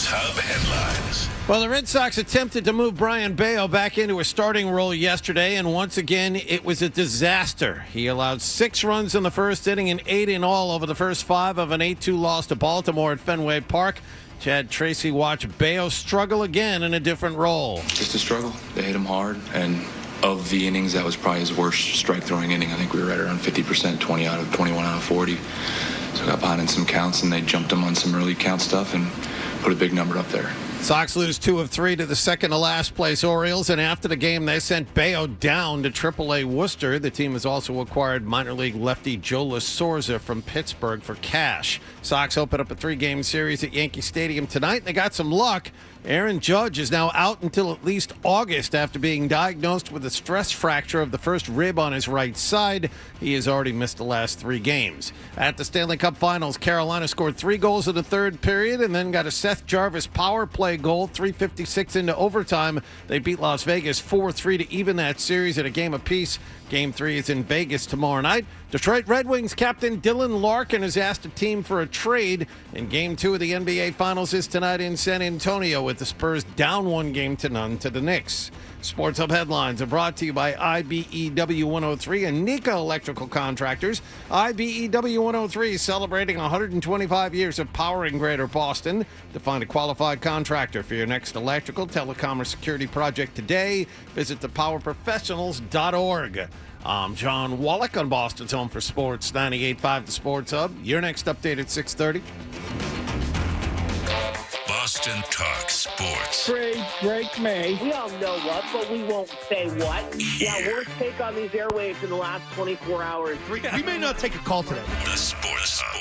Sports Hub headlines. Well, the Red Sox attempted to move Brian Bayo back into a starting role yesterday, and once again, it was a disaster. He allowed 6 runs in the first inning and 8 in all over the first 5 of an 8-2 loss to Baltimore at Fenway Park. Chad Tracy watched Bayo struggle again in a different role. Just a struggle. They hit him hard, and of the innings, that was probably his worst strike-throwing inning. I think we were right around 50%, 21 out of 40. So I got behind in some counts, and they jumped him on some early count stuff and put a big number up there. Sox lose 2 of 3 to the second-to-last place Orioles, and after the game, they sent Bayo down to AAA Worcester. The team has also acquired minor league lefty Joe Lasorza from Pittsburgh for cash. Sox open up a 3-game series at Yankee Stadium tonight, and they got some luck. Aaron Judge is now out until at least August after being diagnosed with a stress fracture of the first rib on his right side. He has already missed the last 3 games. At the Stanley Cup Finals, Carolina scored 3 goals in the third period and then got a Seth Jarvis power play goal, 3:56 into overtime. They beat Las Vegas 4-3 to even that series at a game apiece. Game 3 is in Vegas tomorrow night. Detroit Red Wings captain Dylan Larkin has asked a team for a trade, and Game 2 of the NBA Finals is tonight in San Antonio with the Spurs down 1-0 to the Knicks. Sports Hub headlines are brought to you by IBEW 103 and Nika Electrical Contractors. IBEW 103 celebrating 125 years of powering Greater Boston. To find a qualified contractor for your next electrical, telecom, or security project today, visit thepowerprofessionals.org. I'm John Wallach on Boston's Home for Sports, 98.5 The Sports Hub. Your next update at 6:30. Boston Talk Sports. Trade Drake May. We all know what, but we won't say what. Yeah, worst take on these airwaves in the last 24 hours. We may not take a call today. The Sports Hub.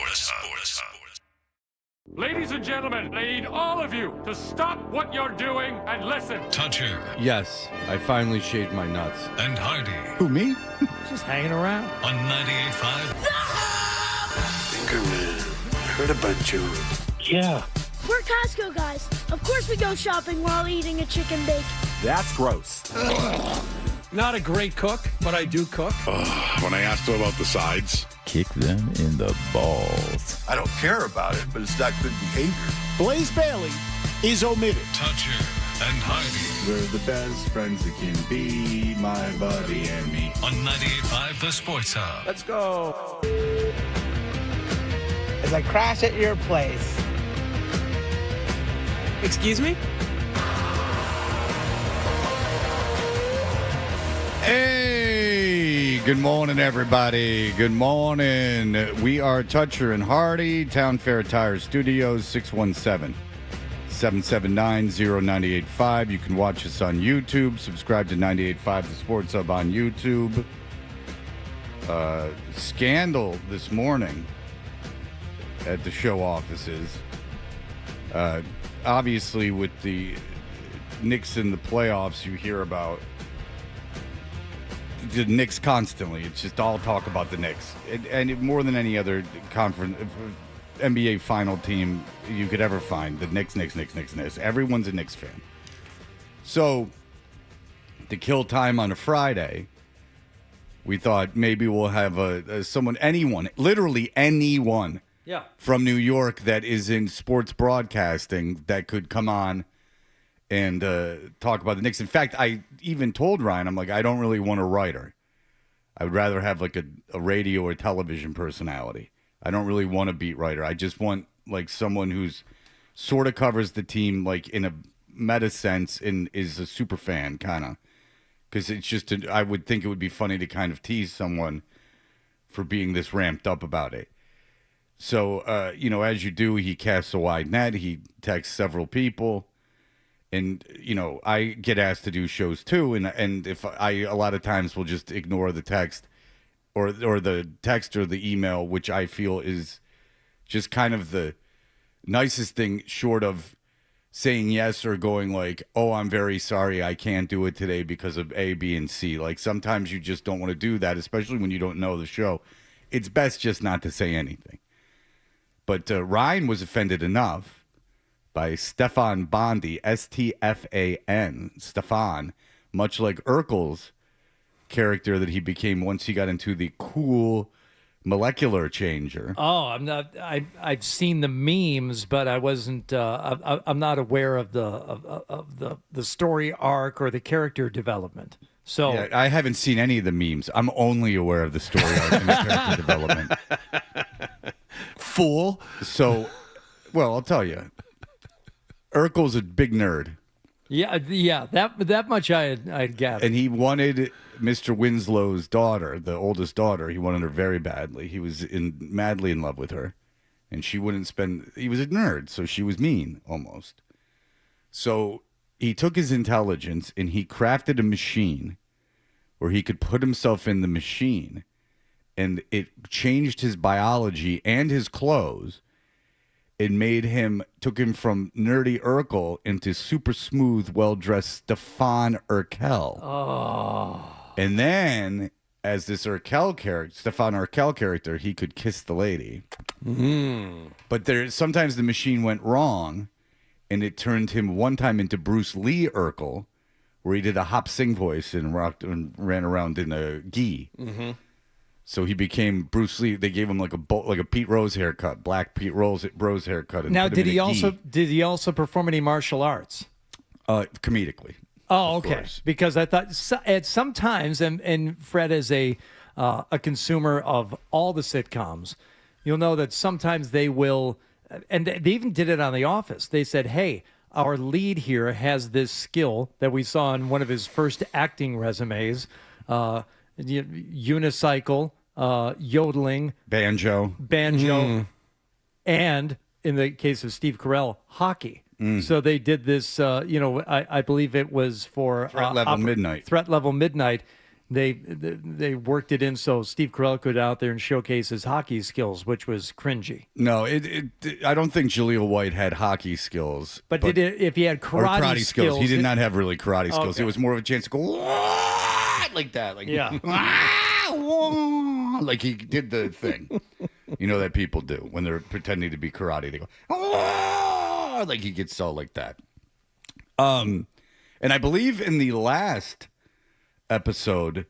Ladies and gentlemen, I need all of you to stop what you're doing and listen. Toucher Yes, I finally shaved my nuts. and Hardy Who, me? Just hanging around. on 98.5. Anchorman, heard about you. Yeah. We're Costco guys. Of course we go shopping while eating a chicken bake. That's gross. Not a great cook, but I do cook. When I asked him about the sides, Kick them in the balls. I don't care about it, but it's not good behavior. Blaze Bailey is omitted. Toucher and Hardy We're the best friends it can be, my buddy and me. on 98.5 The Sports Hub. Let's go. As I crash at your place. Excuse me? Hey, good morning, everybody. Good morning. We are Toucher and Hardy, Town Fair Tire Studios, 617-779-0985. You can watch us on YouTube. Subscribe to 98.5 The Sports Hub on YouTube. Scandal this morning at the show offices. Obviously, with the Knicks in the playoffs, you hear about the Knicks constantly. It's just all talk about the Knicks. And more than any other conference, NBA final team you could ever find, the Knicks. Everyone's a Knicks fan. So, to kill time on a Friday, we thought maybe we'll have literally anyone from New York that is in sports broadcasting that could come on and talk about the Knicks. In fact, I even told Ryan, I'm like, I don't really want a writer. I would rather have like a radio or television personality. I don't really want a beat writer. I just want like someone who's sort of covers the team like in a meta sense and is a super fan kind of. Because it's just, I would think it would be funny to kind of tease someone for being this ramped up about it. So, as you do, he casts a wide net. He texts several people. And, I get asked to do shows too. And if a lot of times will just ignore the text or the text or the email, which I feel is just kind of the nicest thing short of saying yes or going like, oh, I'm very sorry, I can't do it today because of A, B, and C. Like sometimes you just don't want to do that, especially when you don't know the show. It's best just not to say anything. But Ryan was offended enough by Stefan Bondi, S-T-F-A-N, Stefan, much like Urkel's character that he became once he got into the cool molecular changer. Oh, I'm not. I've seen the memes, but I wasn't. I'm not aware of the story arc or the character development. So Yeah, I haven't seen any of the memes. I'm only aware of the story arc and the character development. Fool. So, well, I'll tell you. Urkel's a big nerd. Yeah. That much I'd gathered. And he wanted Mr. Winslow's daughter, the oldest daughter. He wanted her very badly. He was madly in love with her, and she wouldn't spend. He was a nerd, so she was mean almost. So he took his intelligence and he crafted a machine where he could put himself in the machine, and it changed his biology and his clothes. It took him from nerdy Urkel into super smooth, well-dressed Stefan Urkel. Oh. And then, as this Stefan Urkel character, he could kiss the lady. But sometimes the machine went wrong, and it turned him one time into Bruce Lee Urkel, where he did a hop sing voice and ran around in a gi. So he became Bruce Lee. They gave him like a Pete Rose haircut, black Pete Rose haircut. And now, did he also perform any martial arts? Comedically. Oh, okay. Because I thought at some times, and Fred is a consumer of all the sitcoms, you'll know that sometimes they will, and they even did it on The Office. They said, "Hey, our lead here has this skill that we saw in one of his first acting resumes." Unicycle, yodeling, banjo, and in the case of Steve Carell, hockey. So they did this. I believe it was for Threat Level Midnight. Threat Level Midnight. They worked it in so Steve Carell could out there and showcase his hockey skills, which was cringy. No, I don't think Jaleel White had hockey skills. But if he had karate skills, he did not have really karate skills. Okay. It was more of a chance to go like that, like like he did the thing, that people do when they're pretending to be karate. They go like he gets all like that. And I believe in the last episode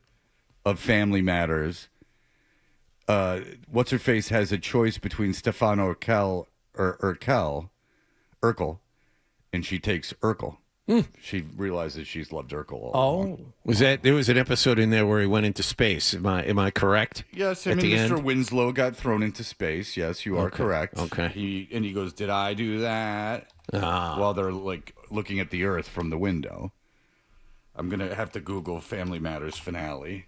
of Family Matters, what's her face has a choice between Stefan Urkel, and she takes Urkel. She realizes she's loved Urkel all along. There was an episode in there where he went into space? Am I correct? Yes, Mr. Winslow got thrown into space. Yes, you are correct. Okay. He goes, "Did I do that?" While they're like looking at the Earth from the window. I'm gonna have to Google Family Matters finale.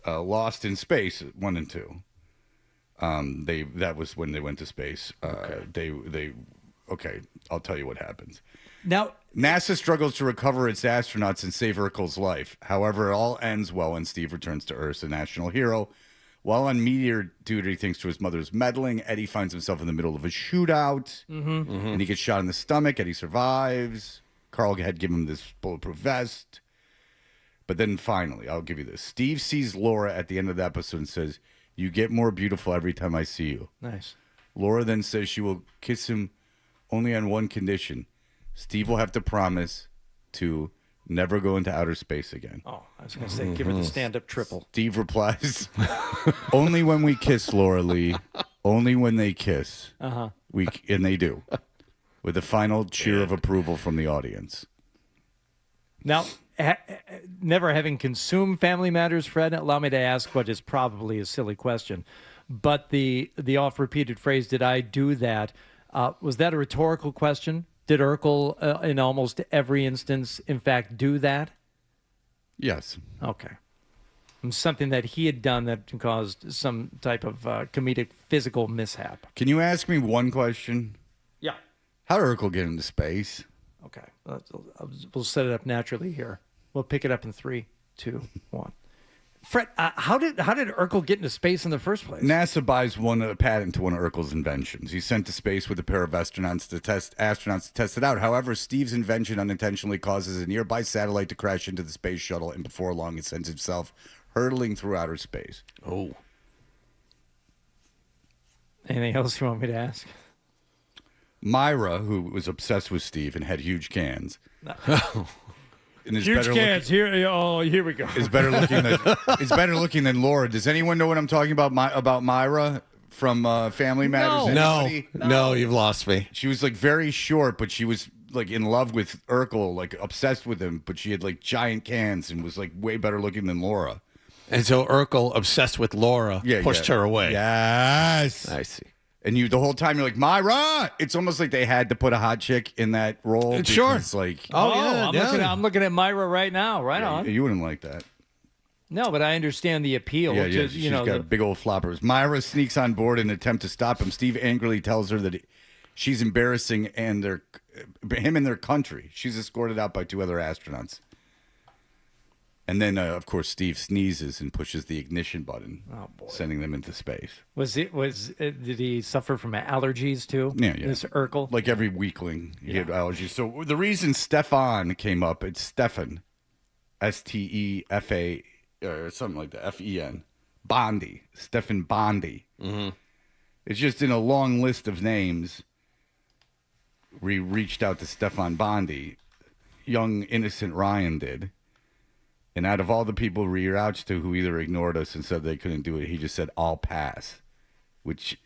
Lost in Space 1 and 2. That was when they went to space. Okay, I'll tell you what happens. Now, NASA struggles to recover its astronauts and save Urkel's life. However, it all ends well when Steve returns to Earth, a national hero. While on meteor duty, thanks to his mother's meddling, Eddie finds himself in the middle of a shootout, and he gets shot in the stomach. Eddie survives. Carl had given him this bulletproof vest. But then finally, I'll give you this. Steve sees Laura at the end of the episode and says, "You get more beautiful every time I see you." Nice. Laura then says she will kiss him only on one condition. Steve will have to promise to never go into outer space again. Oh, I was going to say, give her the stand-up triple. Steve replies, "Only when we kiss, Laura Lee. Only when they kiss." And they do. With a final cheer of approval from the audience. Now, never having consumed Family Matters, Fred, allow me to ask what is probably a silly question. But the oft-repeated phrase, "Did I do that?" Was that a rhetorical question? Did Urkel, in almost every instance, in fact, do that? Yes. Okay. Something that he had done that caused some type of comedic physical mishap. Can you ask me one question? Yeah. How did Urkel get into space? Okay. We'll set it up naturally here. We'll pick it up in 3, 2, 1. Fred, how did Urkel get into space in the first place? NASA buys a patent to one of Urkel's inventions. He's sent to space with a pair of astronauts to test it out. However, Steve's invention unintentionally causes a nearby satellite to crash into the space shuttle, and before long, it sends himself hurtling through outer space. Oh. Anything else you want me to ask? Myra, who was obsessed with Steve and had huge cans, and is Huge better cans. Here, oh, here we go. is better looking than is better looking than Laura. Does anyone know what I'm talking about? About Myra from Family Matters? Anybody? No, you've lost me. She was like very short, but she was like in love with Urkel, like obsessed with him. But she had like giant cans and was like way better looking than Laura. And so Urkel, obsessed with Laura, pushed her away. Yes, I see. And you, the whole time, you're like, Myra! It's almost like they had to put a hot chick in that role. Sure. Because, like, I'm looking at Myra right now. Right on. You wouldn't like that. No, but I understand the appeal. Yeah, to, she's got big old floppers. Myra sneaks on board in an attempt to stop him. Steve angrily tells her that she's embarrassing him and their country. She's escorted out by 2 other astronauts. And then, of course, Steve sneezes and pushes the ignition button, sending them into space. Did he suffer from allergies too? Yeah. This Urkel? Like every weakling, he had allergies. So the reason Stefan came up, it's Stefan, Stefa, or something like that, Fen, Bondi, Stefan Bondi. Mm-hmm. It's just in a long list of names. We reached out to Stefan Bondi. Young, innocent Ryan did. And out of all the people we reached out to who either ignored us and said they couldn't do it, he just said, I'll pass. Which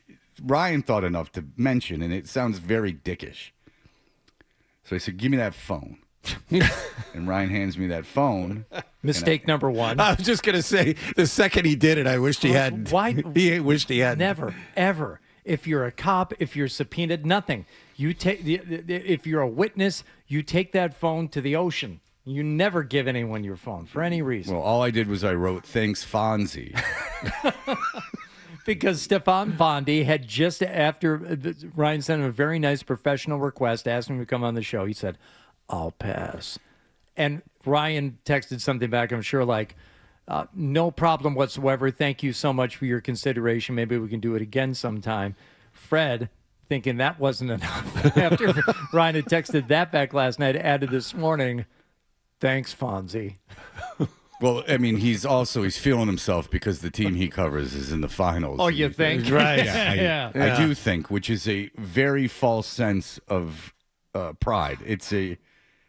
Ryan thought enough to mention, and it sounds very dickish. So I said, give me that phone. And Ryan hands me that phone. Mistake number 1. I was just going to say, the second he did it, I wished he hadn't. Why? He wished he hadn't. Never, ever. If you're a cop, if you're subpoenaed, nothing. You take if you're a witness, you take that phone to the ocean. You never give anyone your phone for any reason. Well, all I did was I wrote, thanks, Fonzie. Because Stefan Bondi had just after Ryan sent him a very nice professional request, asked him to come on the show. He said, I'll pass. And Ryan texted something back, I'm sure, like, no problem whatsoever. Thank you so much for your consideration. Maybe we can do it again sometime. Fred, thinking that wasn't enough, after Ryan had texted that back last night, added this morning, thanks, Fonzie. Well, I mean, he's feeling himself because the team he covers is in the finals. Oh, you think? Right. Yeah. I do think, which is a very false sense of pride. It's a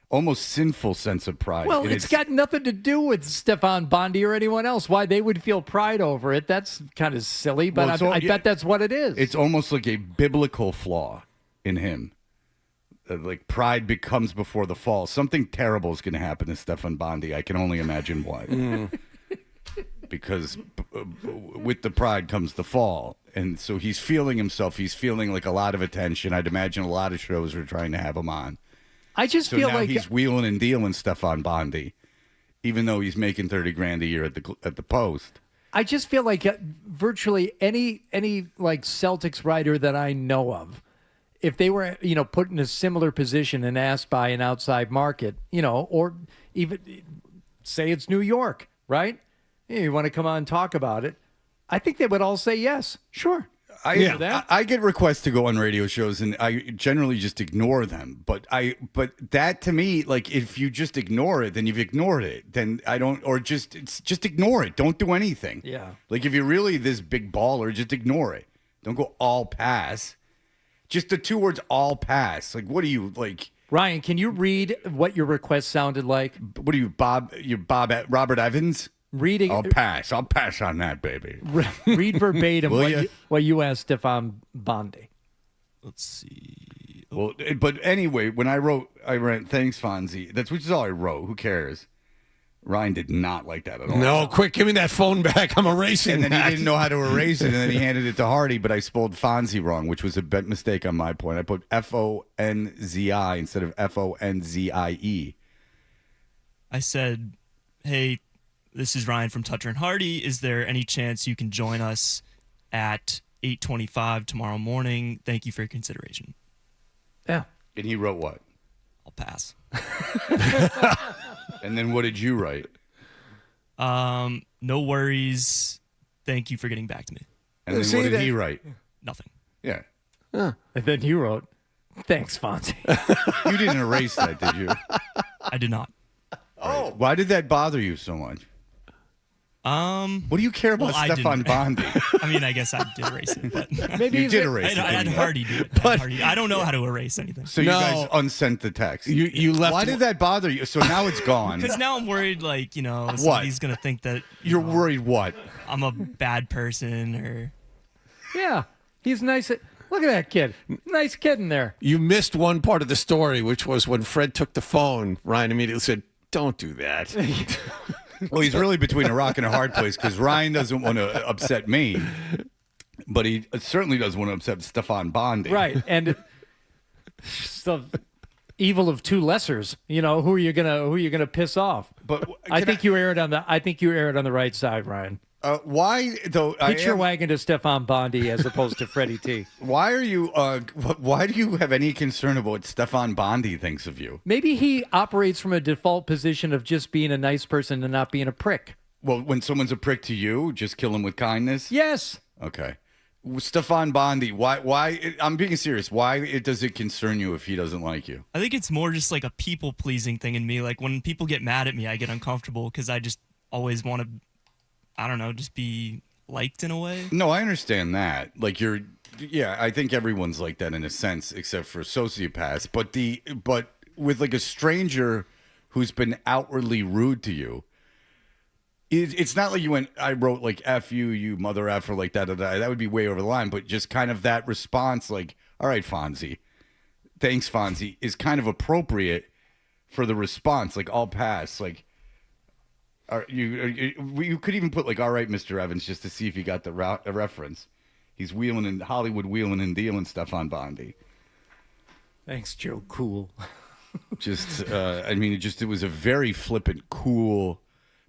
almost sinful sense of pride. Well, it's got nothing to do with Stefan Bondi or anyone else. Why they would feel pride over it, that's kind of silly, but I bet that's what it is. It's almost like a biblical flaw in him. Like pride becomes before the fall. Something terrible is going to happen to Stefan Bondi. I can only imagine what. Because with the pride comes the fall. And so he's feeling himself. He's feeling like a lot of attention. I'd imagine a lot of shows are trying to have him on. I just feel now like he's wheeling and dealing Stefan Bondi, even though he's making $30,000 a year at the Post. I just feel like virtually any like Celtics writer that I know of, if they were, put in a similar position and asked by an outside market, or even say it's New York, right? You want to come on and talk about it? I think they would all say yes. Sure. I get requests to go on radio shows, and I generally just ignore them. But that to me, like if you just ignore it, then you've ignored it. Then I don't, or just ignore it. Don't do anything. Yeah. Like if you're really this big baller, just ignore it. Don't go all pass. Just the 2 words all pass. Like what are you like? Ryan, can you read what your request sounded like? What are you, Bob? You're Robert Evans? Reading. I'll pass on that, baby. Read verbatim what you asked Stefan Bondi. Let's see. Well, but anyway, when I wrote thanks, Fonzie. Which is all I wrote. Who cares? Ryan did not like that at all. No, quick, give me that phone back. I'm erasing And then that. he didn't know how to erase it, and then he handed it to Hardy, but I spelled Fonzie wrong, which was a big mistake on my point. I put Fonzi instead of Fonzie. I said, hey, this is Ryan from Toucher and Hardy. Is there any chance you can join us at 8:25 tomorrow morning? Thank you for your consideration. Yeah. And he wrote what? I'll pass. And then what did you write? No worries. Thank you for getting back to me. And then what did he write? Nothing. Yeah. And then you wrote, thanks, Fonzie. You didn't erase that, did you? I did not. Oh. Why did that bother you so much? What do you care about I Stefan didn't. Bondi? I mean, I guess I did erase it, but Maybe You did erase it. I had didn't you? Hardy do it. I don't know how to erase anything. So you guys unsent the text. You left. Why did that bother you? So now it's gone. Because now I'm worried, somebody's going to think that You're worried what? I'm a bad person or... Yeah, he's nice. Look at that kid. Nice kid in there. You missed one part of the story, which was when Fred took the phone. Ryan immediately said, "Don't do that." Well, he's really between a rock and a hard place because Ryan doesn't want to upset me, but he certainly doesn't want to upset Stefan Bondi. Right, and it's the evil of two lessers. Who are you gonna piss off? But I think you erred on the right side, Ryan. Why though? Hitch your wagon to Stefan Bondi as opposed to Freddie T. Why are you? Why do you have any concern about what Stefan Bondi thinks of you? Maybe he operates from a default position of just being a nice person and not being a prick. Well, when someone's a prick to you, just kill him with kindness. Yes. Okay. Stefan Bondi, why? I'm being serious. Why does it concern you if he doesn't like you? I think it's more just like a people-pleasing thing in me. Like when people get mad at me, I get uncomfortable because I just always want to, I don't know, just be liked in a way. No, I understand that. I think everyone's like that in a sense, except for sociopaths. But with like a stranger who's been outwardly rude to you, it's not like I wrote like F you, you mother F, or like that. That would be way over the line. But just kind of that response, like, all right, Fonzie, thanks, Fonzie, is kind of appropriate for the response. Like, I'll pass. Like, you could even put like, all right, Mr. Evans, just to see if you got the reference. He's wheeling in Hollywood, wheeling and dealing stuff on Bondi. Thanks, Joe. Cool. It was a very flippant, cool.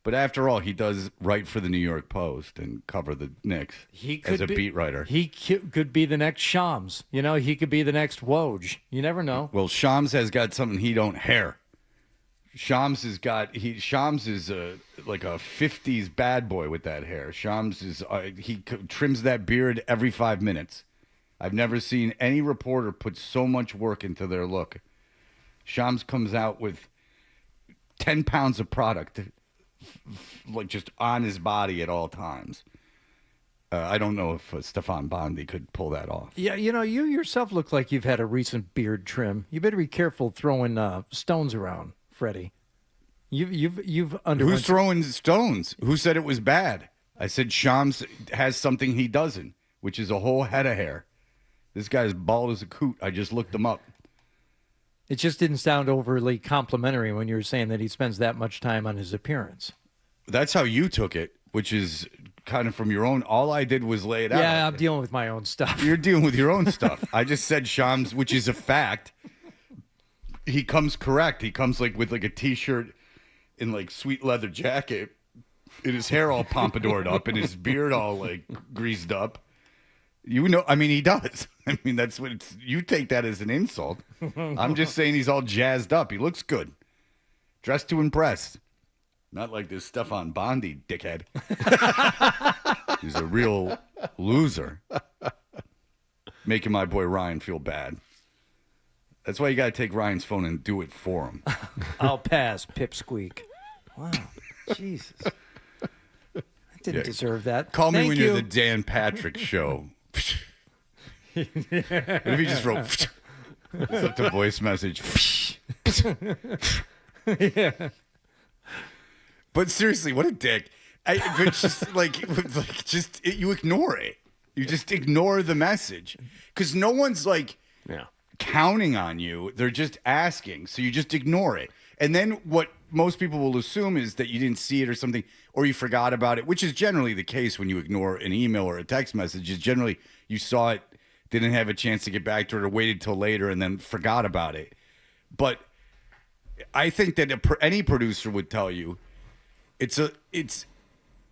But after all, he does write for the New York Post and cover the Knicks as a beat writer. He could be the next Shams. He could be the next Woj. You never know. Well, Shams has got something he don't hair. Shams is like a 50s bad boy with that hair. Shams is he trims that beard every 5 minutes. I've never seen any reporter put so much work into their look. Shams comes out with 10 pounds of product like just on his body at all times. I don't know if Stefan Bondi could pull that off. Yeah, you yourself look like you've had a recent beard trim. You better be careful throwing stones around, Freddie. You've underwent. Who's throwing stones? Who said it was bad? I said Shams has something he doesn't, which is a whole head of hair. This guy's bald as a coot. I just looked him up. It just didn't sound overly complimentary when you were saying that he spends that much time on his appearance. That's how you took it, which is kind of from your own. All I did was lay it out. Yeah, I'm dealing with my own stuff. You're dealing with your own stuff. I just said Shams, which is a fact. He comes correct. He comes like with like a T-shirt and like sweet leather jacket, and his hair all pompadoured up, and his beard all like greased up. He does. That's what it's. You take that as an insult. I'm just saying he's all jazzed up. He looks good. Dressed to impress. Not like this Stefan Bondi dickhead. He's a real loser. Making my boy Ryan feel bad. That's why you got to take Ryan's phone and do it for him. I'll pass, pipsqueak. Wow. Jesus. I didn't deserve that. Call me Thank when you. you're the Dan Patrick Show. What if he just wrote left a voice message? Yeah. But seriously, what a dick! But just you ignore it. You just ignore the message because no one's counting on you. They're just asking, so you just ignore it. And then what most people will assume is that you didn't see it or something, or you forgot about it, which is generally the case when you ignore an email or a text message. Is generally you saw it, didn't have a chance to get back to it, or waited till later and then forgot about it. But I think that any producer would tell you,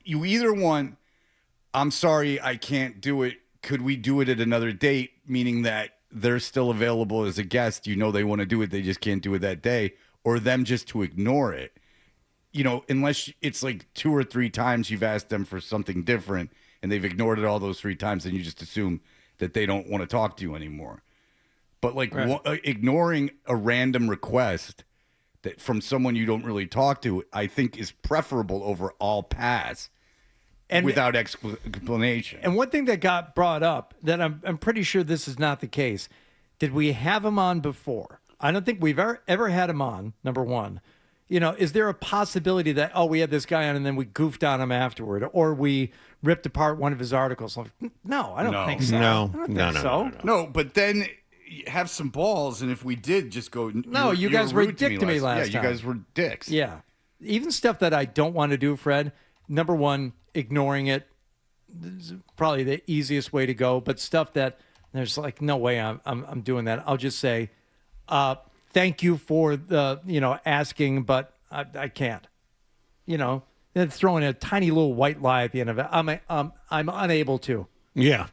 you either want, I'm sorry, I can't do it. Could we do it at another date? Meaning that they're still available as a guest. They want to do it. They just can't do it that day. Or them just to ignore it. Unless it's like 2 or 3 times you've asked them for something different and they've ignored it all those 3 times, then you just assume that they don't want to talk to you anymore. But ignoring a random request that from someone you don't really talk to, I think is preferable over all pass. And without explanation. And one thing that got brought up that I'm pretty sure this is not the case. Did we have him on before? I don't think we've ever had him on, number one. Is there a possibility that, we had this guy on and then we goofed on him afterward, or we ripped apart one of his articles? No, I don't think so. No, but then have some balls, and if we did, just go. No, you guys were a dick to me last time. Yeah, you guys were dicks. Yeah. Even stuff that I don't want to do, Fred, number one, ignoring it is probably the easiest way to go. But stuff that there's like no way I'm doing that. I'll just say, thank you for the asking, but I can't. And throwing a tiny little white lie at the end of it. I'm unable to. Yeah.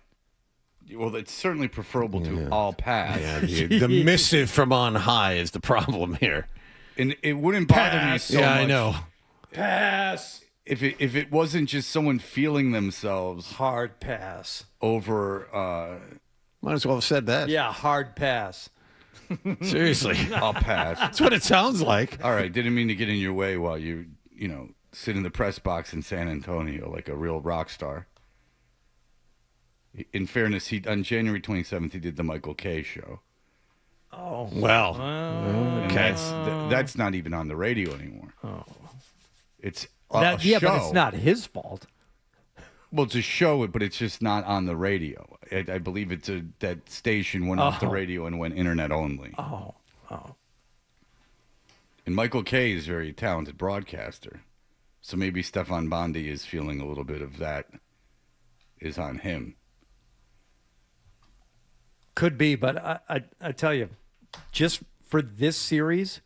Well, it's certainly preferable to all pass. Yeah, the missive from on high is the problem here. And it wouldn't bother me so much. Yeah, I know. Pass. If it wasn't just someone feeling themselves hard pass over. Might as well have said that. Yeah, hard pass. Seriously, I'll pass. That's what it sounds like. All right, didn't mean to get in your way while you sit in the press box in San Antonio like a real rock star. In fairness, on January 27th, he did the Michael Kay show. Oh, well. Okay. That's not even on the radio anymore. Oh. It's a show. But it's not his fault. Well, it's a show, but it's just not on the radio. I believe that station went off the radio and went internet only. Oh. And Michael Kay is a very talented broadcaster. So maybe Stefan Bondi is feeling a little bit of that is on him. Could be, but I tell you, just for this series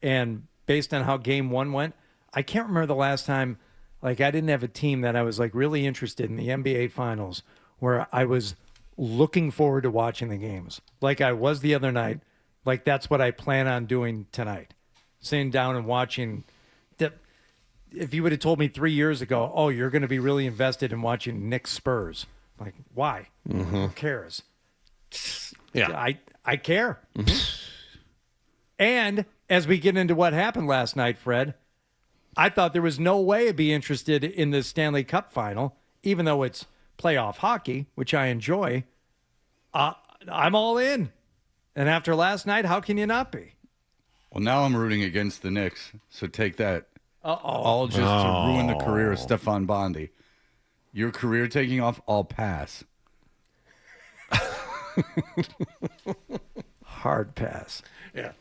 and based on how game one went, I can't remember the last time, I didn't have a team that I was, really interested in the NBA Finals where I was looking forward to watching the games like I was the other night. That's what I plan on doing tonight. Sitting down and watching. If you would have told me 3 years ago, you're going to be really invested in watching Knicks Spurs. Why? Mm-hmm. Who cares? Yeah. I care. Mm-hmm. And as we get into what happened last night, Fred, I thought there was no way I'd be interested in the Stanley Cup final, even though it's playoff hockey, which I enjoy. I'm all in. And after last night, how can you not be? Well, now I'm rooting against the Knicks, so take that. Uh-oh. All just to ruin the career of Stefan Bondi. Your career taking off, I'll pass. Hard pass. Yeah.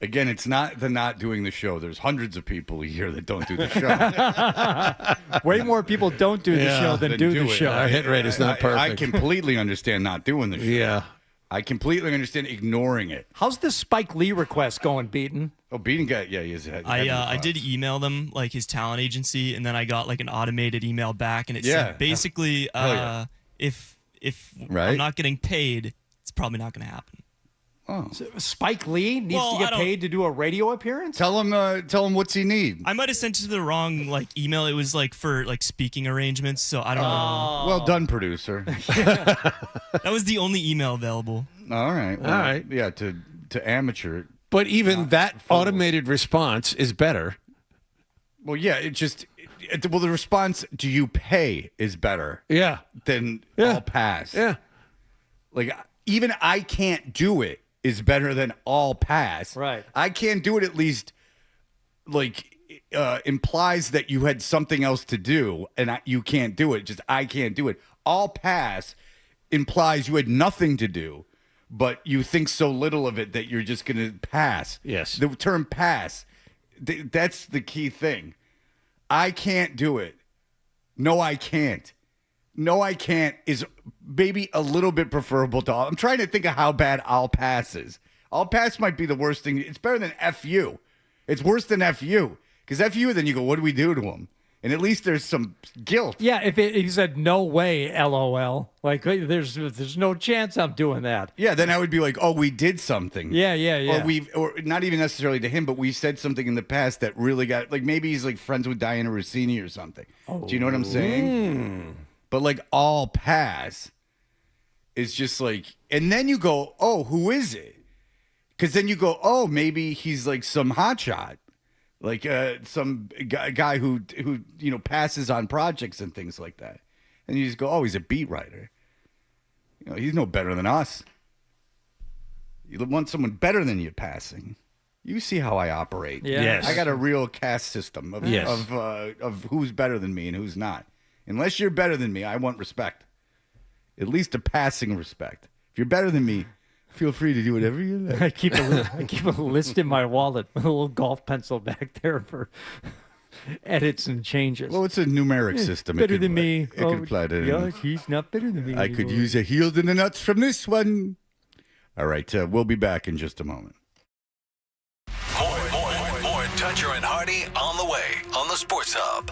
Again, it's not the not doing the show. There's hundreds of people a year that don't do the show. Way more people don't do the show than do the show. Our hit rate is not perfect. I completely understand not doing the show. Yeah. I completely understand ignoring it. How's the Spike Lee request going, Beaton? Oh, Beaton got, he's I did email them, his talent agency, and then I got an automated email back, and it said basically if I'm not getting paid, it's probably not going to happen. Oh. So Spike Lee needs to get paid to do a radio appearance? Tell him what's he need. I might have sent it to the wrong email. It was for speaking arrangements, so I don't know. Well done, producer. That was the only email available. All right. Well, all right. Yeah, to amateur. But even that automated response is better. Well, yeah, the response, do you pay, is better. Yeah. Than I'll pass. Yeah. Even I can't do it is better than all pass. Right. I can't do it at least implies that you had something else to do and you can't do it. Just I can't do it. All pass implies you had nothing to do, but you think so little of it that you're just going to pass. Yes. The term pass, that's the key thing. I can't do it. No, I can't. No, I can't is maybe a little bit preferable to all. I'm trying to think of how bad I'll pass is. I'll pass might be the worst thing. It's better than FU. It's worse than FU. Because FU, then you go, what do we do to him? And at least there's some guilt. Yeah, if he said, no way, LOL. There's no chance I'm doing that. Yeah, then I would be like, oh, we did something. Yeah. Or not even necessarily to him, but we said something in the past that really got, maybe he's friends with Diana Rossini or something. Do you know what I'm saying? But all pass is just and then you go, oh, who is it? Because then you go, oh, maybe he's some hotshot. like some guy who passes on projects and things like that, and you just go, oh, he's a beat writer. He's no better than us. You want someone better than you passing. You see how I operate. Yeah. Yes. I got a real caste system of Yes. of who's better than me and who's not. Unless you're better than me, I want respect. At least a passing respect. If you're better than me, feel free to do whatever you like. I keep a list in my wallet with a little golf pencil back there for edits and changes. Well, it's a numeric system. Better than me. It could apply to yeah, he's not better than me. I could use a heels in the nuts from this one. All right, we'll be back in just a moment. More Toucher and Hardy on the way on the Sports Hub.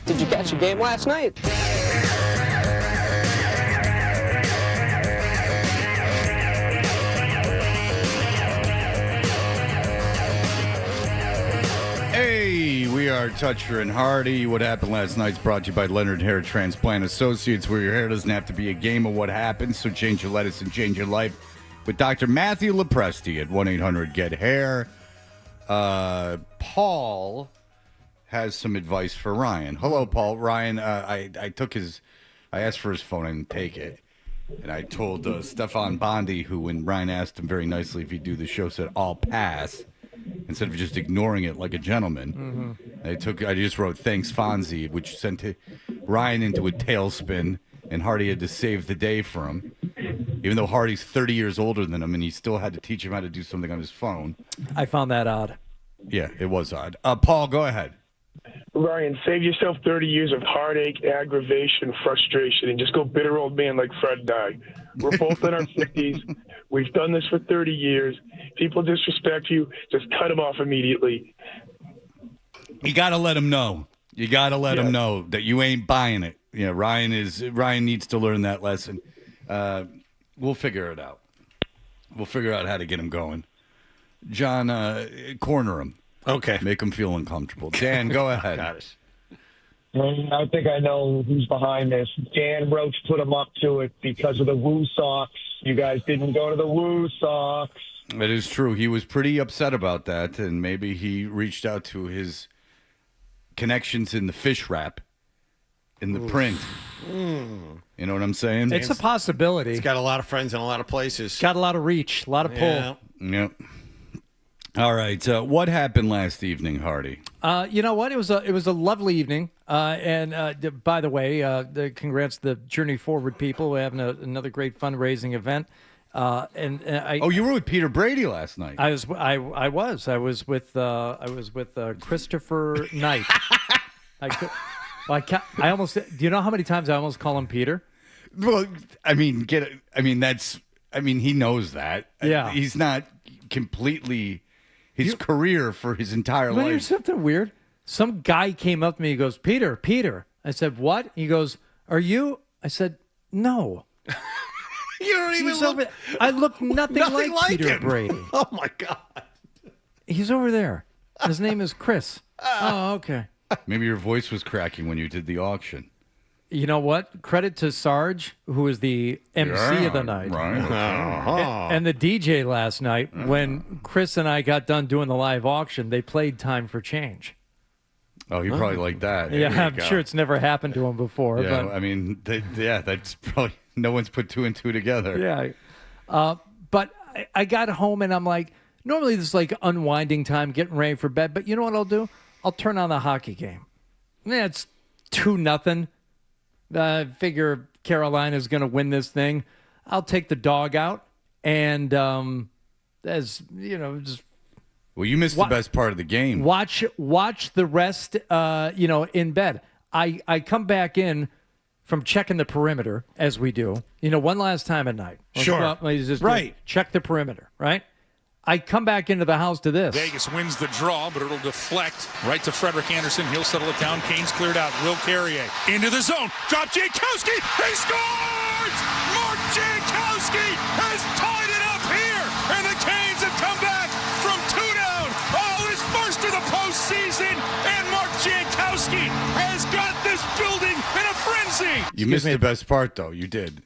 Did you catch the game last night? Hey, we are Toucher and Hardy. What happened last night's brought to you by Leonard Hair Transplant Associates, where your hair doesn't have to be a game of what happens, so change your lettuce and change your life with Dr. Matthew Lepresti at 1-800-GET-HAIR. Paul has some advice for Ryan. Hello, Paul. Ryan, I asked for his phone. I didn't take it. And I told Stefan Bondi, who, when Ryan asked him very nicely if he'd do the show, said, "I'll pass," instead of just ignoring it like a gentleman. I just wrote "Thanks, Fonzie," which sent Ryan into a tailspin, and Hardy had to save the day for him. Even though Hardy's 30 years older than him, and he still had to teach him how to do something on his phone. I found that odd. Yeah, it was odd. Paul, go ahead. Ryan, save yourself 30 years of heartache, aggravation, frustration, and just go bitter old man like Fred and I. We're both in our 50s. We've done this for 30 years. People disrespect you, just cut them off immediately. You got to let him know. You got to let him know that you ain't buying it. Yeah, Ryan needs to learn that lesson. We'll figure it out. We'll figure out how to get him going. John, corner him. Okay. Make him feel uncomfortable. Dan, go ahead. Got it. I think I know who's behind this. Dan Roach put him up to it because of the Woo Sox. You guys didn't go to the Woo Sox. It is true. He was pretty upset about that, and maybe he reached out to his connections in the fish wrap, in the print. You know what I'm saying? It's a possibility. He's got a lot of friends in a lot of places. Got a lot of reach, a lot of pull. Yep. All right. What happened last evening, Hardy? You know what? It was a lovely evening. And by the way, congrats to the Journey Forward people. We're having another great fundraising event. You were with Peter Brady last night. I was with Christopher Knight. I almost. Do you know how many times I almost call him Peter? Well, he knows that. Yeah. He's not completely his career for his entire life. Here's something weird. Some guy came up to me. He goes, Peter. I said, what? He goes, are you? I said, no. You don't even look. I look nothing like Peter him. Brady. Oh my God. He's over there. His name is Chris. Oh, okay. Maybe your voice was cracking when you did the auction. You know what? Credit to Sarge, who was the MC of the night. Right. And the DJ last night. When Chris and I got done doing the live auction, they played Time for Change. Oh, you probably like that. Yeah, I'm sure it's never happened to him before. Yeah, but, that's probably, no one's put two and two together. Yeah. But I got home and I'm like, normally this is like unwinding time, getting ready for bed. But you know what I'll do? I'll turn on the hockey game. Yeah, it's 2-0. Figure Carolina's going to win this thing. I'll take the dog out, and as you know, just well, you missed the best part of the game. Watch the rest. In bed. I come back in from checking the perimeter as we do. One last time at night. Sure. Right. Check the perimeter. Right. I come back into the house to this. Vegas wins the draw, but it'll deflect right to Frederick Anderson. He'll settle it down. Kane's cleared out. Will Carrier into the zone. Drop Jankowski. He scores! Mark Jankowski has tied it up here, and the Canes have come back from 2 down. Oh, his first of the postseason, and Mark Jankowski has got this building in a frenzy. You missed the best part, though. You did.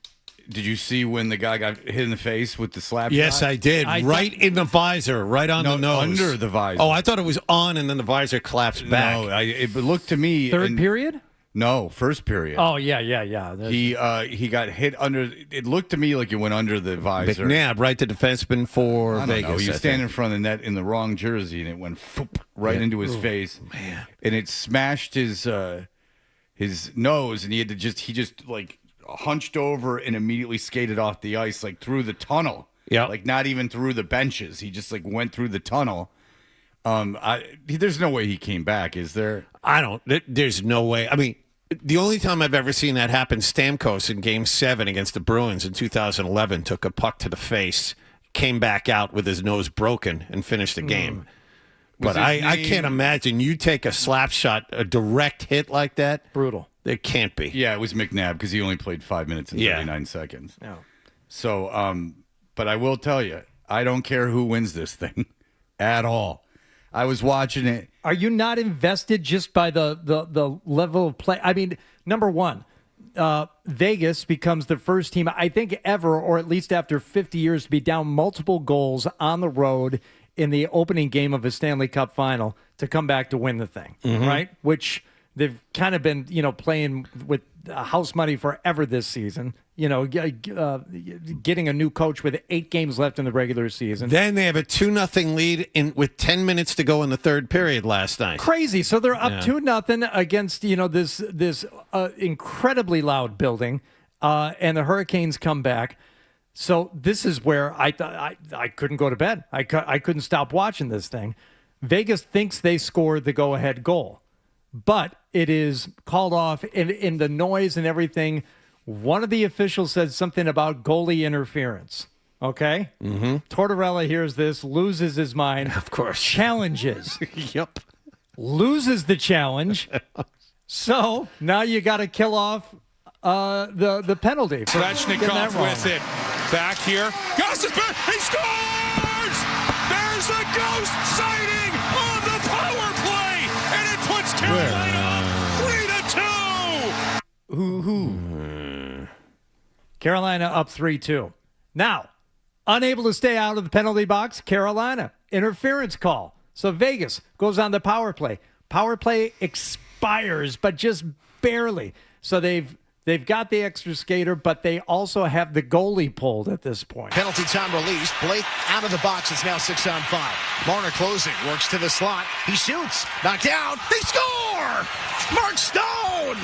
Did you see when the guy got hit in the face with the slap Yes, shot? I did. Right in the visor, right on the nose. Under the visor. Oh, I thought it was on, and then the visor collapsed back. No, it looked to me. Third period? No, first period. Oh, yeah. He got hit under. It looked to me like it went under the visor. McNabb, right, the defenseman for I Vegas. Know. He was standing in front of the net in the wrong jersey, and it went right into his face. Man. And it smashed his nose, and he just hunched over and immediately skated off the ice, like through the tunnel. Yeah. Like not even through the benches. He just went through the tunnel. There's no way he came back, is there? There's no way. I mean, the only time I've ever seen that happen, Stamkos in Game 7 against the Bruins in 2011 took a puck to the face, came back out with his nose broken, and finished the game. But I can't imagine you take a slap shot, a direct hit like that. Brutal. It can't be. Yeah, it was McNabb because he only played 5 minutes and 39 seconds. No. So, but I will tell you, I don't care who wins this thing at all. I was watching it. Are you not invested just by the level of play? I mean, number one, Vegas becomes the first team, I think, ever, or at least after 50 years, to be down multiple goals on the road in the opening game of a Stanley Cup final to come back to win the thing, right? Which they've kind of been, playing with house money forever this season. Getting a new coach with 8 games left in the regular season. Then they have a 2-0 lead with 10 minutes to go in the third period last night. Crazy. So they're up 2-0 against this incredibly loud building, and the Hurricanes come back. So this is where I thought I couldn't go to bed. I couldn't stop watching this thing. Vegas thinks they scored the go-ahead goal, but it is called off in the noise and everything. One of the officials said something about goalie interference. Okay? Mm-hmm. Tortorella hears this, loses his mind. Of course. Challenges. Yep. Loses the challenge. So now you got to kill off the penalty. Svechnikov with it. Back here. Gostisbehere, he scores! There's a ghost sighting on the power play, and it puts Carolina up 3-2. Carolina up 3-2. Now, unable to stay out of the penalty box, Carolina. Interference call. So Vegas goes on the power play. Power play expires, but just barely. So they've got the extra skater, but they also have the goalie pulled at this point. Penalty time release. Blake out of the box. It's now 6-on-5. Marner closing. Works to the slot. He shoots. Knocked out. They score! Mark Stone!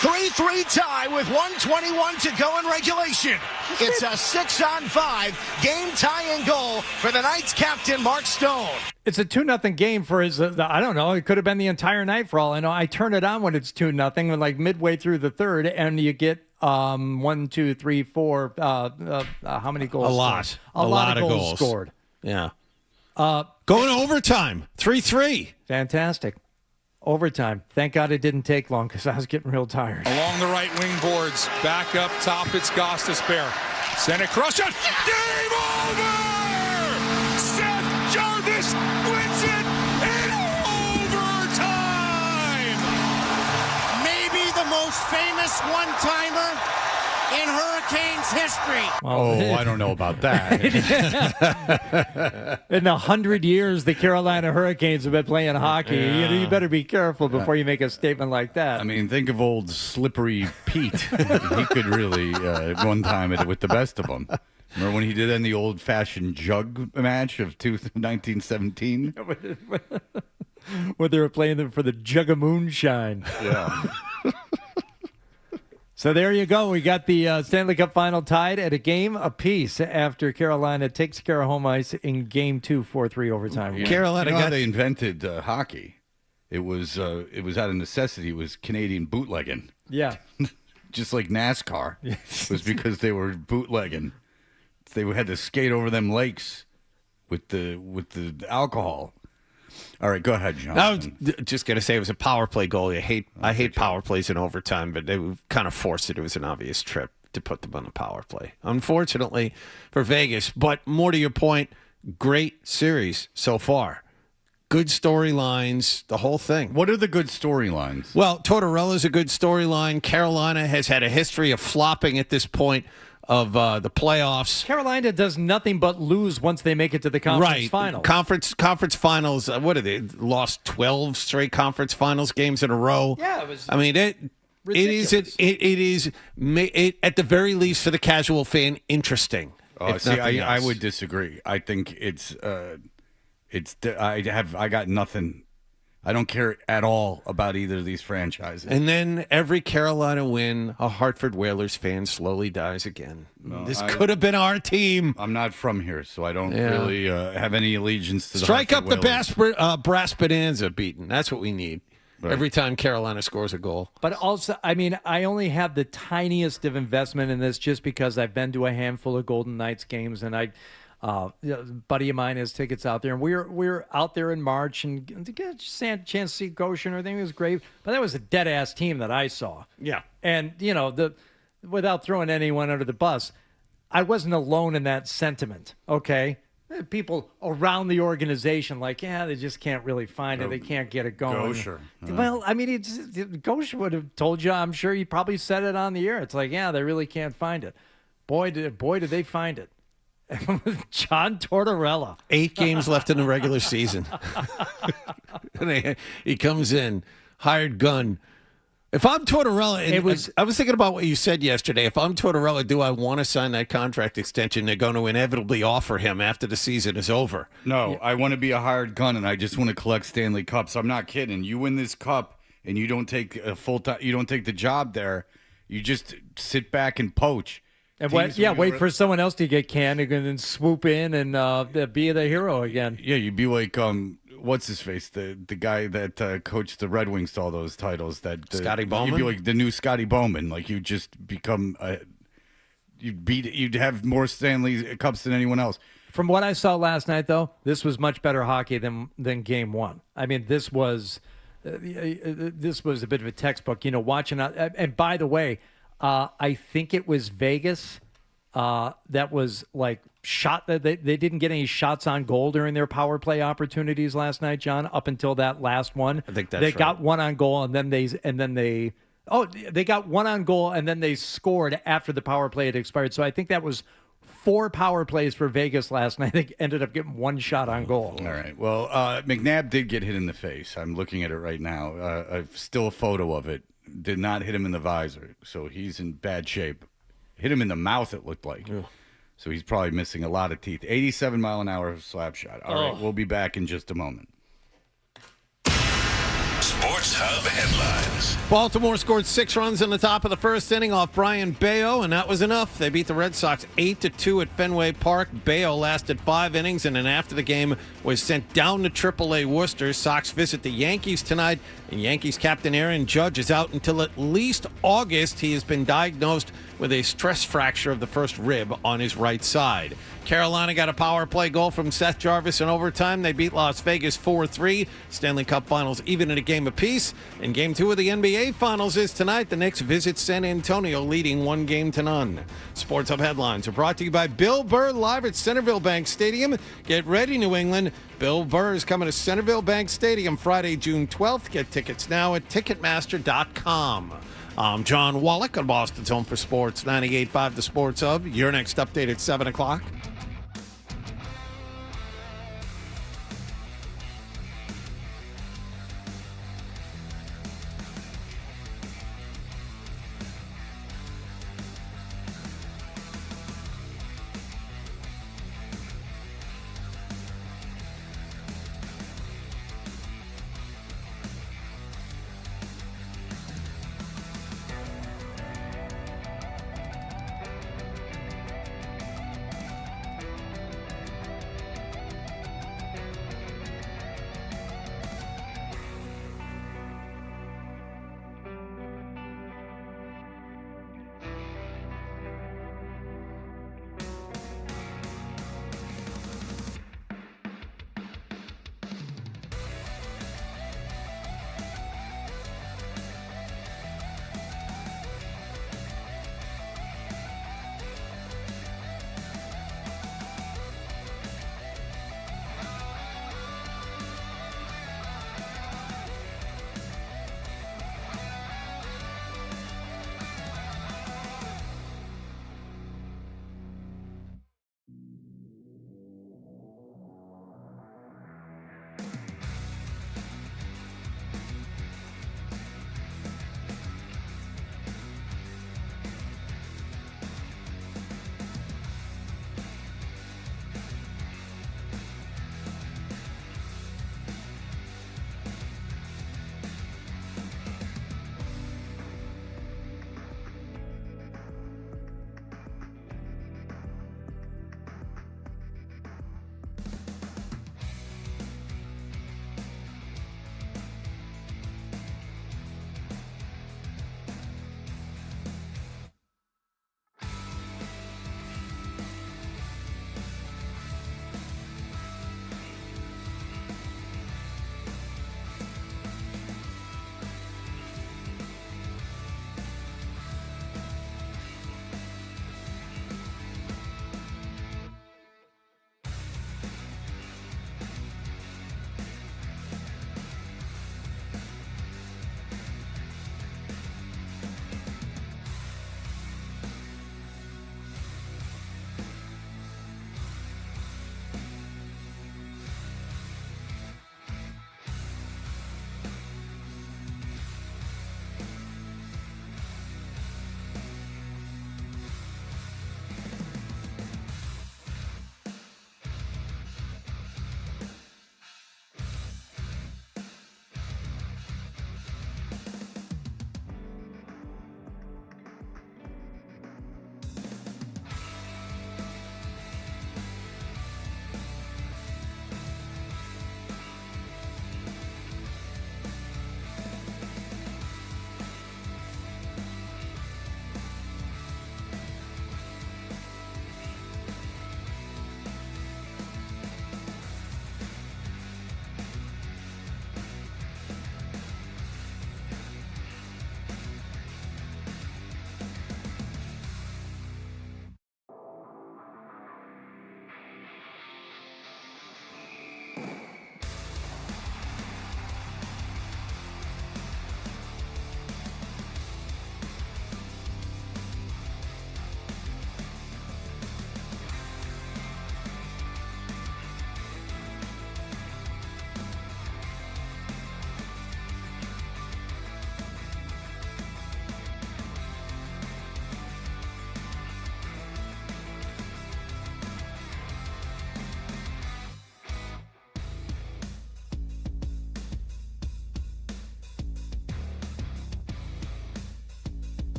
3-3 tie with 1:21 to go in regulation. It's a 6-on-5 game tying goal for the Knights captain Mark Stone. It's a 2-0 game for his, I don't know, it could have been the entire night for all I know. I turn it on when it's 2-0, like midway through the third, and you get 1, 2, 3, 4, how many goals? A lot. Scored? A lot of goals scored. Yeah. Going to overtime, 3-3. Fantastic. Overtime. Thank God it didn't take long because I was getting real tired. Along the right wing boards. Back up top, it's Gostisbehere. Send it cross shot. Game over! Seth Jarvis wins it in overtime! Maybe the most famous one-timer in Hurricanes history. Well, I don't know about that. In 100 years, the Carolina Hurricanes have been playing hockey. Yeah. You better be careful before you make a statement like that. I mean, think of old Slippery Pete. He could really one time it with the best of them. Remember when he did that in the old-fashioned jug match of 1917? When they were playing them for the jug of moonshine. Yeah. So there you go. We got the Stanley Cup final tied at a game apiece after Carolina takes care of home ice in Game 2, 4-3 overtime. Yeah. Carolina how got they invented hockey. It was out of necessity. It was Canadian bootlegging. Yeah. Just like NASCAR. It was because they were bootlegging. They had to skate over them lakes with the alcohol. All right, go ahead, John. I was just going to say it was a power play goal. I hate power plays in overtime, but they kind of forced it. It was an obvious trip to put them on the power play. Unfortunately for Vegas, but more to your point, great series so far. Good storylines, the whole thing. What are the good storylines? Well, Tortorella's a good storyline. Carolina has had a history of flopping at this point of the playoffs. Carolina does nothing but lose once they make it to the conference finals. Conference finals. What are they? Lost 12 straight conference finals games in a row. Yeah, it was. I mean, it is at the very least for the casual fan interesting. I would disagree. I think I got nothing. I don't care at all about either of these franchises. And then every Carolina win, a Hartford Whalers fan slowly dies again. No, this could have been our team. I'm not from here, so I don't really have any allegiance to the Strike Hartford up the brass bonanza beaten. That's what we need. Right. Every time Carolina scores a goal. But also, I mean, I only have the tiniest of investment in this just because I've been to a handful of Golden Knights games, and A buddy of mine has tickets out there, and we were out there in March and to get a chance to see Goshen and everything was great. But that was a dead ass team that I saw. Yeah, and without throwing anyone under the bus, I wasn't alone in that sentiment. Okay, people around the organization they just can't really find it. They can't get it going. Gosher. Well, I mean, Gosher would have told you. I'm sure he probably said it on the air. It's they really can't find it. Boy, did they find it. John Tortorella. 8 games left in the regular season. And he comes in, hired gun. If I'm Tortorella, I was thinking about what you said yesterday. If I'm Tortorella, do I want to sign that contract extension they're going to inevitably offer him after the season is over? No, I want to be a hired gun, and I just want to collect Stanley Cups. I'm not kidding. You win this cup, and you don't take a full-time. You don't take the job there. You just sit back and poach. And wait for someone else to get canned and then swoop in and be the hero again. Yeah, you'd be like, what's his face? The guy that coached the Red Wings to all those titles. Scotty Bowman? You'd be like the new Scotty Bowman. Like, you just become, you'd have more Stanley Cups than anyone else. From what I saw last night, though, this was much better hockey than Game 1. I mean, this was a bit of a textbook. Watching, and by the way, I think it was Vegas that was shot that they didn't get any shots on goal during their power play opportunities last night, John, up until that last one. I think they got one on goal and then they got one on goal and then they scored after the power play had expired. So I think that was 4 power plays for Vegas last night. They ended up getting 1 shot on goal. All right. Well, McNabb did get hit in the face. I'm looking at it right now. Still a photo of it. Did not hit him in the visor, so he's in bad shape. Hit him in the mouth, it looked like. Ugh. So he's probably missing a lot of teeth. 87-mile-an-hour slap shot. All right, we'll be back in just a moment. Sports Hub headlines. Baltimore scored 6 runs in the top of the first inning off Brian Bayo, and that was enough. They beat the Red Sox 8-2 at Fenway Park. Bayo lasted 5 innings, and then after the game was sent down to AAA Worcester. Sox visit the Yankees tonight, and Yankees captain Aaron Judge is out until at least August. He has been diagnosed with a stress fracture of the first rib on his right side. Carolina got a power play goal from Seth Jarvis in overtime. They beat Las Vegas 4-3. Stanley Cup Finals even in a game apiece. And Game 2 of the NBA Finals is tonight. The Knicks visit San Antonio, leading 1-0. Sports Hub headlines are brought to you by Bill Burr, live at Centerville Bank Stadium. Get ready, New England. Bill Burr is coming to Centerville Bank Stadium Friday, June 12th. Get tickets now at Ticketmaster.com. I'm John Wallach on Boston's Home for Sports, 98.5 The Sports Hub. Your next update at 7 o'clock.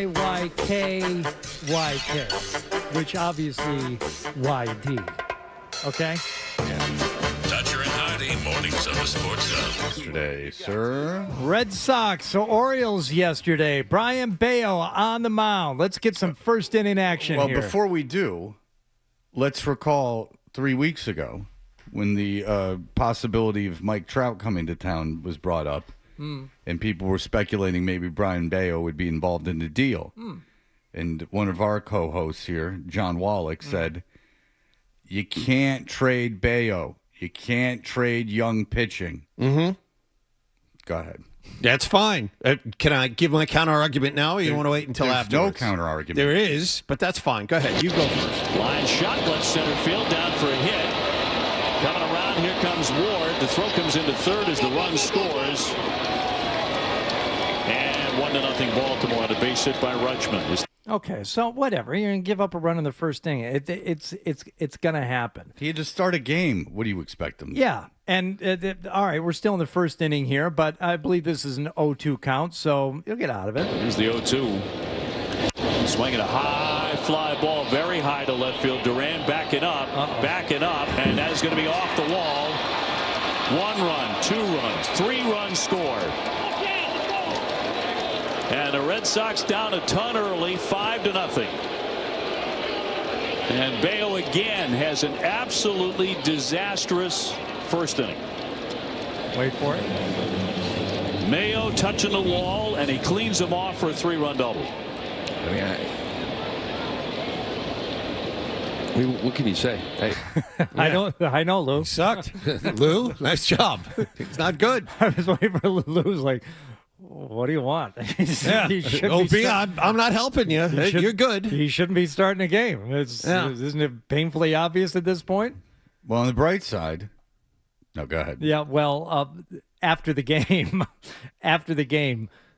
YYKYK, which obviously YD. Okay? Toucher and Hardy, mornings on the Sports Zone. Yesterday, sir. Red Sox, Orioles yesterday. Brian Bayo on the mound. Let's get some first inning action Well, here. before we do, let's recall 3 weeks ago when the possibility of Mike Trout coming to town was brought up, and people were speculating maybe Brian Bayo would be involved in the deal. And one of our co-hosts here, John Wallach, said, you can't trade Bayo. You can't trade young pitching. Mm-hmm. Go ahead. That's fine. Can I give my counter argument now, or you want to wait until There's afterwards? no counter argument. There is, but that's fine. Go ahead. You go first. Line shot, left center field, down for a hit. Coming around, here comes Ward. The throw comes into third as the run scores. And 1-0 Baltimore on a base hit by Rutschman. Okay, so whatever. You're going to give up a run in the first inning. It's going to happen. He had to start a game. What do you expect him to do? Yeah, and all right, we're still in the first inning here, but I believe this is an 0-2 count, so you'll get out of it. Here's the 0-2. Swinging a high fly ball, very high to left field. Duran backing up, and that is going to be off the wall. 1 run, 2 runs, 3 runs scored. And the Red Sox down a ton early, 5-0. And Bayo again has an absolutely disastrous first inning. Wait for it. Mayo touching the wall, and he cleans him off for a 3-run double. What can you say? Hey. I know, Lou. Sucked. Lou, nice job. It's not good. I was waiting for Lou's like, what do you want? I'm not helping you. You're good. He shouldn't be starting a game. Isn't it painfully obvious at this point? Well, on the bright side. No, go ahead. Yeah, well, after the game,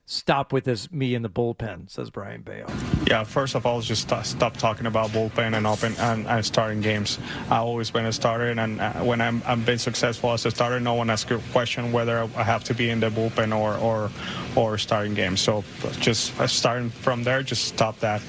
stop with this me in the bullpen, says Brian Bayo. Yeah, first of all, just stop talking about bullpen and starting games. I've always been a starter, and when I've been successful as a starter, no one asks a question whether I have to be in the bullpen or starting games. So just starting from there, just stop that.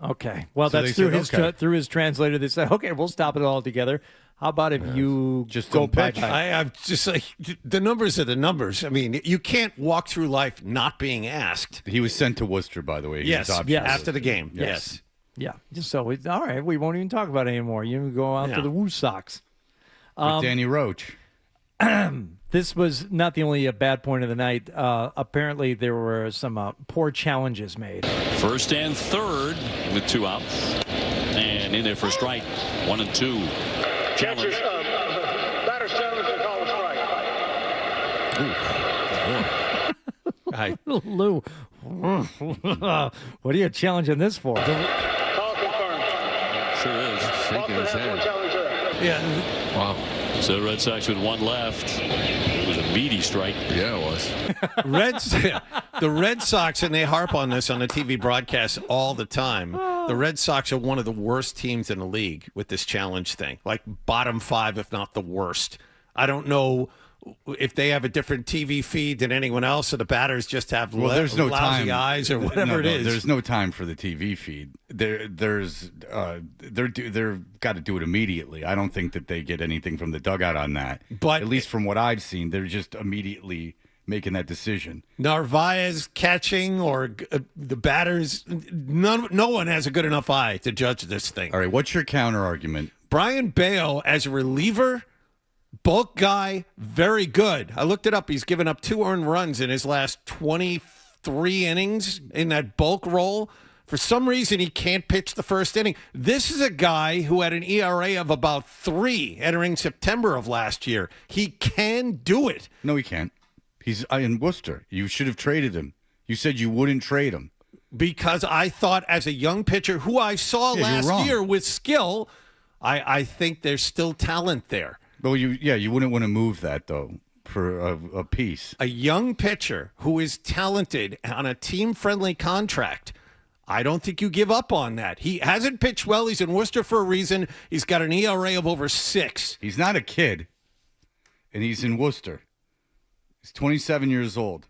Okay. Well, So that's they said, through his translator. They said, okay, we'll stop it all together. How about if you just go don't pitch? I'm just like, the numbers are the numbers. I mean, you can't walk through life not being asked. He was sent to Worcester, by the way. Yes, after the game. Yes. Yeah. Just so all right, we won't even talk about it anymore. You can go out to the Woo Sox. With Danny Roach. This was not the only bad point of the night. Apparently, there were some poor challenges made. First and third with 2 outs. And in there for a strike. 1-2. Challenge. Batter's challenge to call a strike. Lou, what are you challenging this for? Call confirmed. Sure is. Shaking his head. Yeah. Wow. So the Red Sox with 1 left. It was a meaty strike. Yeah, it was. The Red Sox, and they harp on this on the TV broadcast all the time. The Red Sox are one of the worst teams in the league with this challenge thing. Like bottom 5, if not the worst. I don't know if they have a different TV feed than anyone else, or the batters just have there's no lousy time. eyes or whatever it is. There's no time for the TV feed. They've got to do it immediately. I don't think that they get anything from the dugout on that. But at least from what I've seen, they're just immediately making that decision. Narvaez catching or the batters, no one has a good enough eye to judge this thing. All right, what's your counter argument? Brian Bayo as a reliever, bulk guy, very good. I looked it up. He's given up 2 earned runs in his last 23 innings in that bulk role. For some reason, he can't pitch the first inning. This is a guy who had an ERA of about 3 entering September of last year. He can do it. No, he can't. He's in Worcester. You should have traded him. You said you wouldn't trade him. Because I thought as a young pitcher who I saw last year with skill, I think there's still talent there. Well, you wouldn't want to move that, though, for a piece. A young pitcher who is talented on a team-friendly contract, I don't think you give up on that. He hasn't pitched well. He's in Worcester for a reason. He's got an ERA of over 6. He's not a kid, and he's in Worcester. He's 27 years old.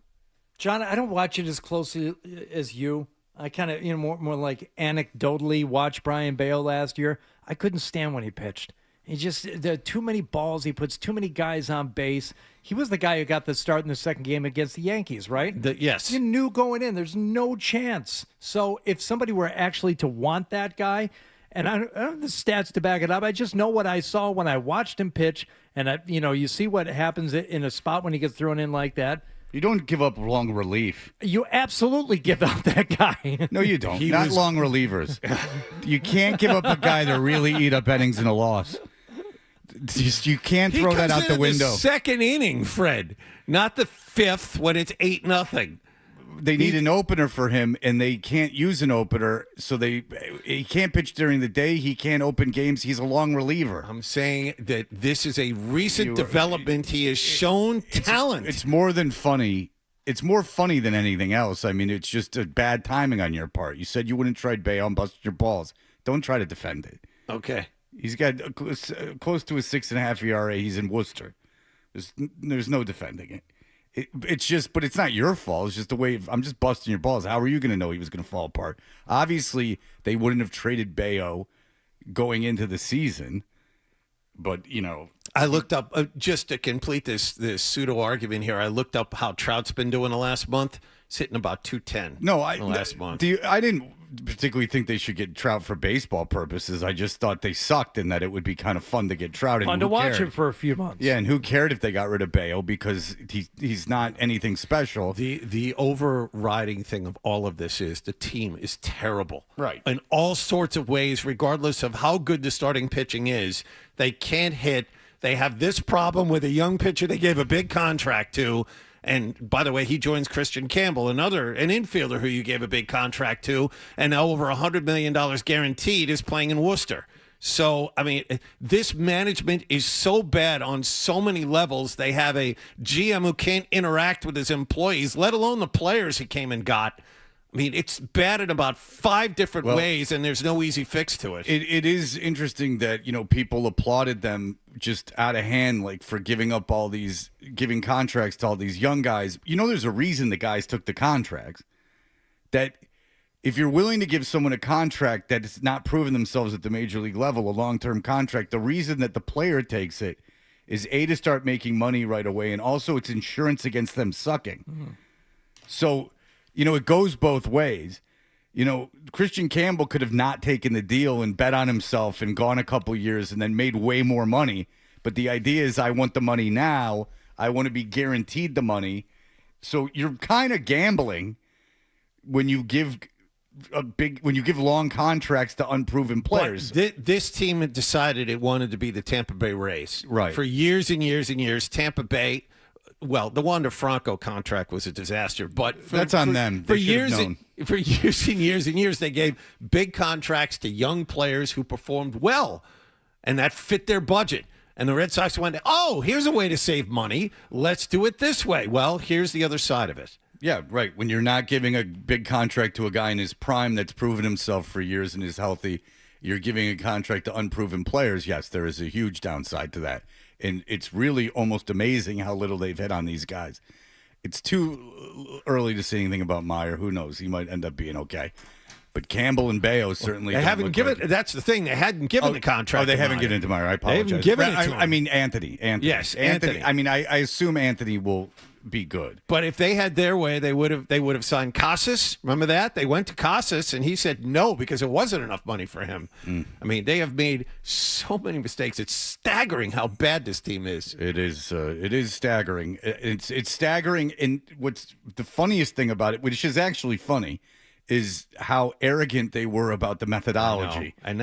John, I don't watch it as closely as you, I kind of, more like anecdotally watched Brian Bale last year. I couldn't stand when he pitched. There are too many balls. He puts too many guys on base. He was the guy who got the start in the second game against the Yankees, right? Yes. You knew going in, there's no chance. So if somebody were actually to want that guy, and I don't have the stats to back it up, I just know what I saw when I watched him pitch. And, you see what happens in a spot when he gets thrown in like that. You don't give up long relief. You absolutely give up that guy. No, you don't. Not long relievers. You can't give up a guy to really eat up innings in a loss. You can't throw that out the window. The second inning, Fred, not the fifth when it's 8-0. They need an opener for him, and they can't use an opener, so he can't pitch during the day. He can't open games. He's a long reliever. I'm saying that this is a recent development. He has shown talent. It's more than funny. It's more funny than anything else. I mean, it's just a bad timing on your part. You said you wouldn't trade Bayo and busted your balls. Don't try to defend it. Okay. He's got close to a 6.5 ERA. He's in Worcester. There's no defending it. It's just, but it's not your fault. It's just the way I'm just busting your balls. How are you going to know he was going to fall apart? Obviously, they wouldn't have traded Bayo going into the season, but I looked up just to complete this pseudo argument here. I looked up how Trout's been doing the last month, sitting about 210. No, last month. I didn't particularly think they should get Trout for baseball purposes. I just thought they sucked, and that it would be kind of fun to get Trout. Fun to watch him for a few months. Yeah, and who cared if they got rid of Bayo because he's not anything special. The overriding thing of all of this is the team is terrible. Right. In all sorts of ways, regardless of how good the starting pitching is, they can't hit. They have this problem with a young pitcher they gave a big contract to. And by the way, he joins Christian Campbell, an infielder who you gave a big contract to, and over $100 million guaranteed is playing in Worcester. So, I mean, this management is so bad on so many levels. They have a GM who can't interact with his employees, let alone the players he came and got. I mean, it's bad in about 5 different ways, and there's no easy fix to it. It is interesting that, people applauded them just out of hand, like for giving contracts to all these young guys. There's a reason the guys took the contracts. That if you're willing to give someone a contract that has not proven themselves at the major league level, a long-term contract, the reason that the player takes it is to start making money right away, and also it's insurance against them sucking. Mm-hmm. So, it goes both ways. Christian Campbell could have not taken the deal and bet on himself and gone a couple years and then made way more money. But the idea is, I want the money now. I want to be guaranteed the money. So you're kind of gambling when you give long contracts to unproven players. But this team had decided it wanted to be the Tampa Bay Rays. Right. For years and years and years, Tampa Bay. Well, the Wander Franco contract was a disaster, but that's on them. For years and years, they gave big contracts to young players who performed well, and that fit their budget. And the Red Sox went, "Oh, here's a way to save money. Let's do it this way." Well, here's the other side of it. Yeah, right. When you're not giving a big contract to a guy in his prime that's proven himself for years and is healthy, you're giving a contract to unproven players. Yes, there is a huge downside to that. And it's really almost amazing how little they've hit on these guys. It's too early to say anything about Meyer. Who knows? He might end up being okay. But Campbell and Bayo certainly they haven't given. That's the thing. They hadn't given the contract. Oh, they haven't given it to Meyer. I apologize. They haven't given it to him. I mean Anthony. Yes, Anthony. I mean, I assume Anthony will be good. But if they had their way, they would have signed Casas. Remember that? They went to Casas, and he said no because it wasn't enough money for him. I mean, they have made so many mistakes. It's staggering how bad this team is. It is. It is staggering. It's staggering. And what's the funniest thing about it, which is actually funny, is how arrogant they were about the methodology, and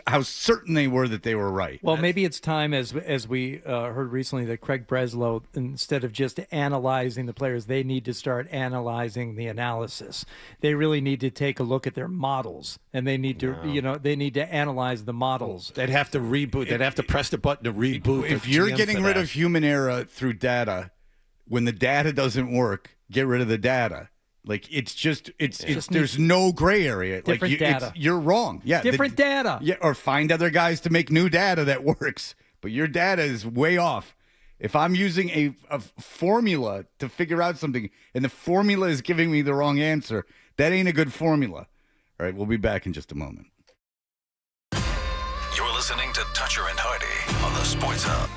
how certain they were that they were right. Well, maybe it's time, as we heard recently, that Craig Breslow, instead of just analyzing the players, they need to start analyzing the analysis. They really need to take a look at their models, and they need to, they need to analyze the models. They'd have to reboot. They'd have to press the button to reboot. If you're getting rid of human error through data, when the data doesn't work, get rid of the data. Like, there's no gray area. Different data. You're wrong. Yeah. Different data. Yeah. Or find other guys to make new data that works. But your data is way off. If I'm using a formula to figure out something and the formula is giving me the wrong answer, That ain't a good formula. All right, we'll be back in just a moment. You're listening to Toucher and Hardy on the Sports Hub.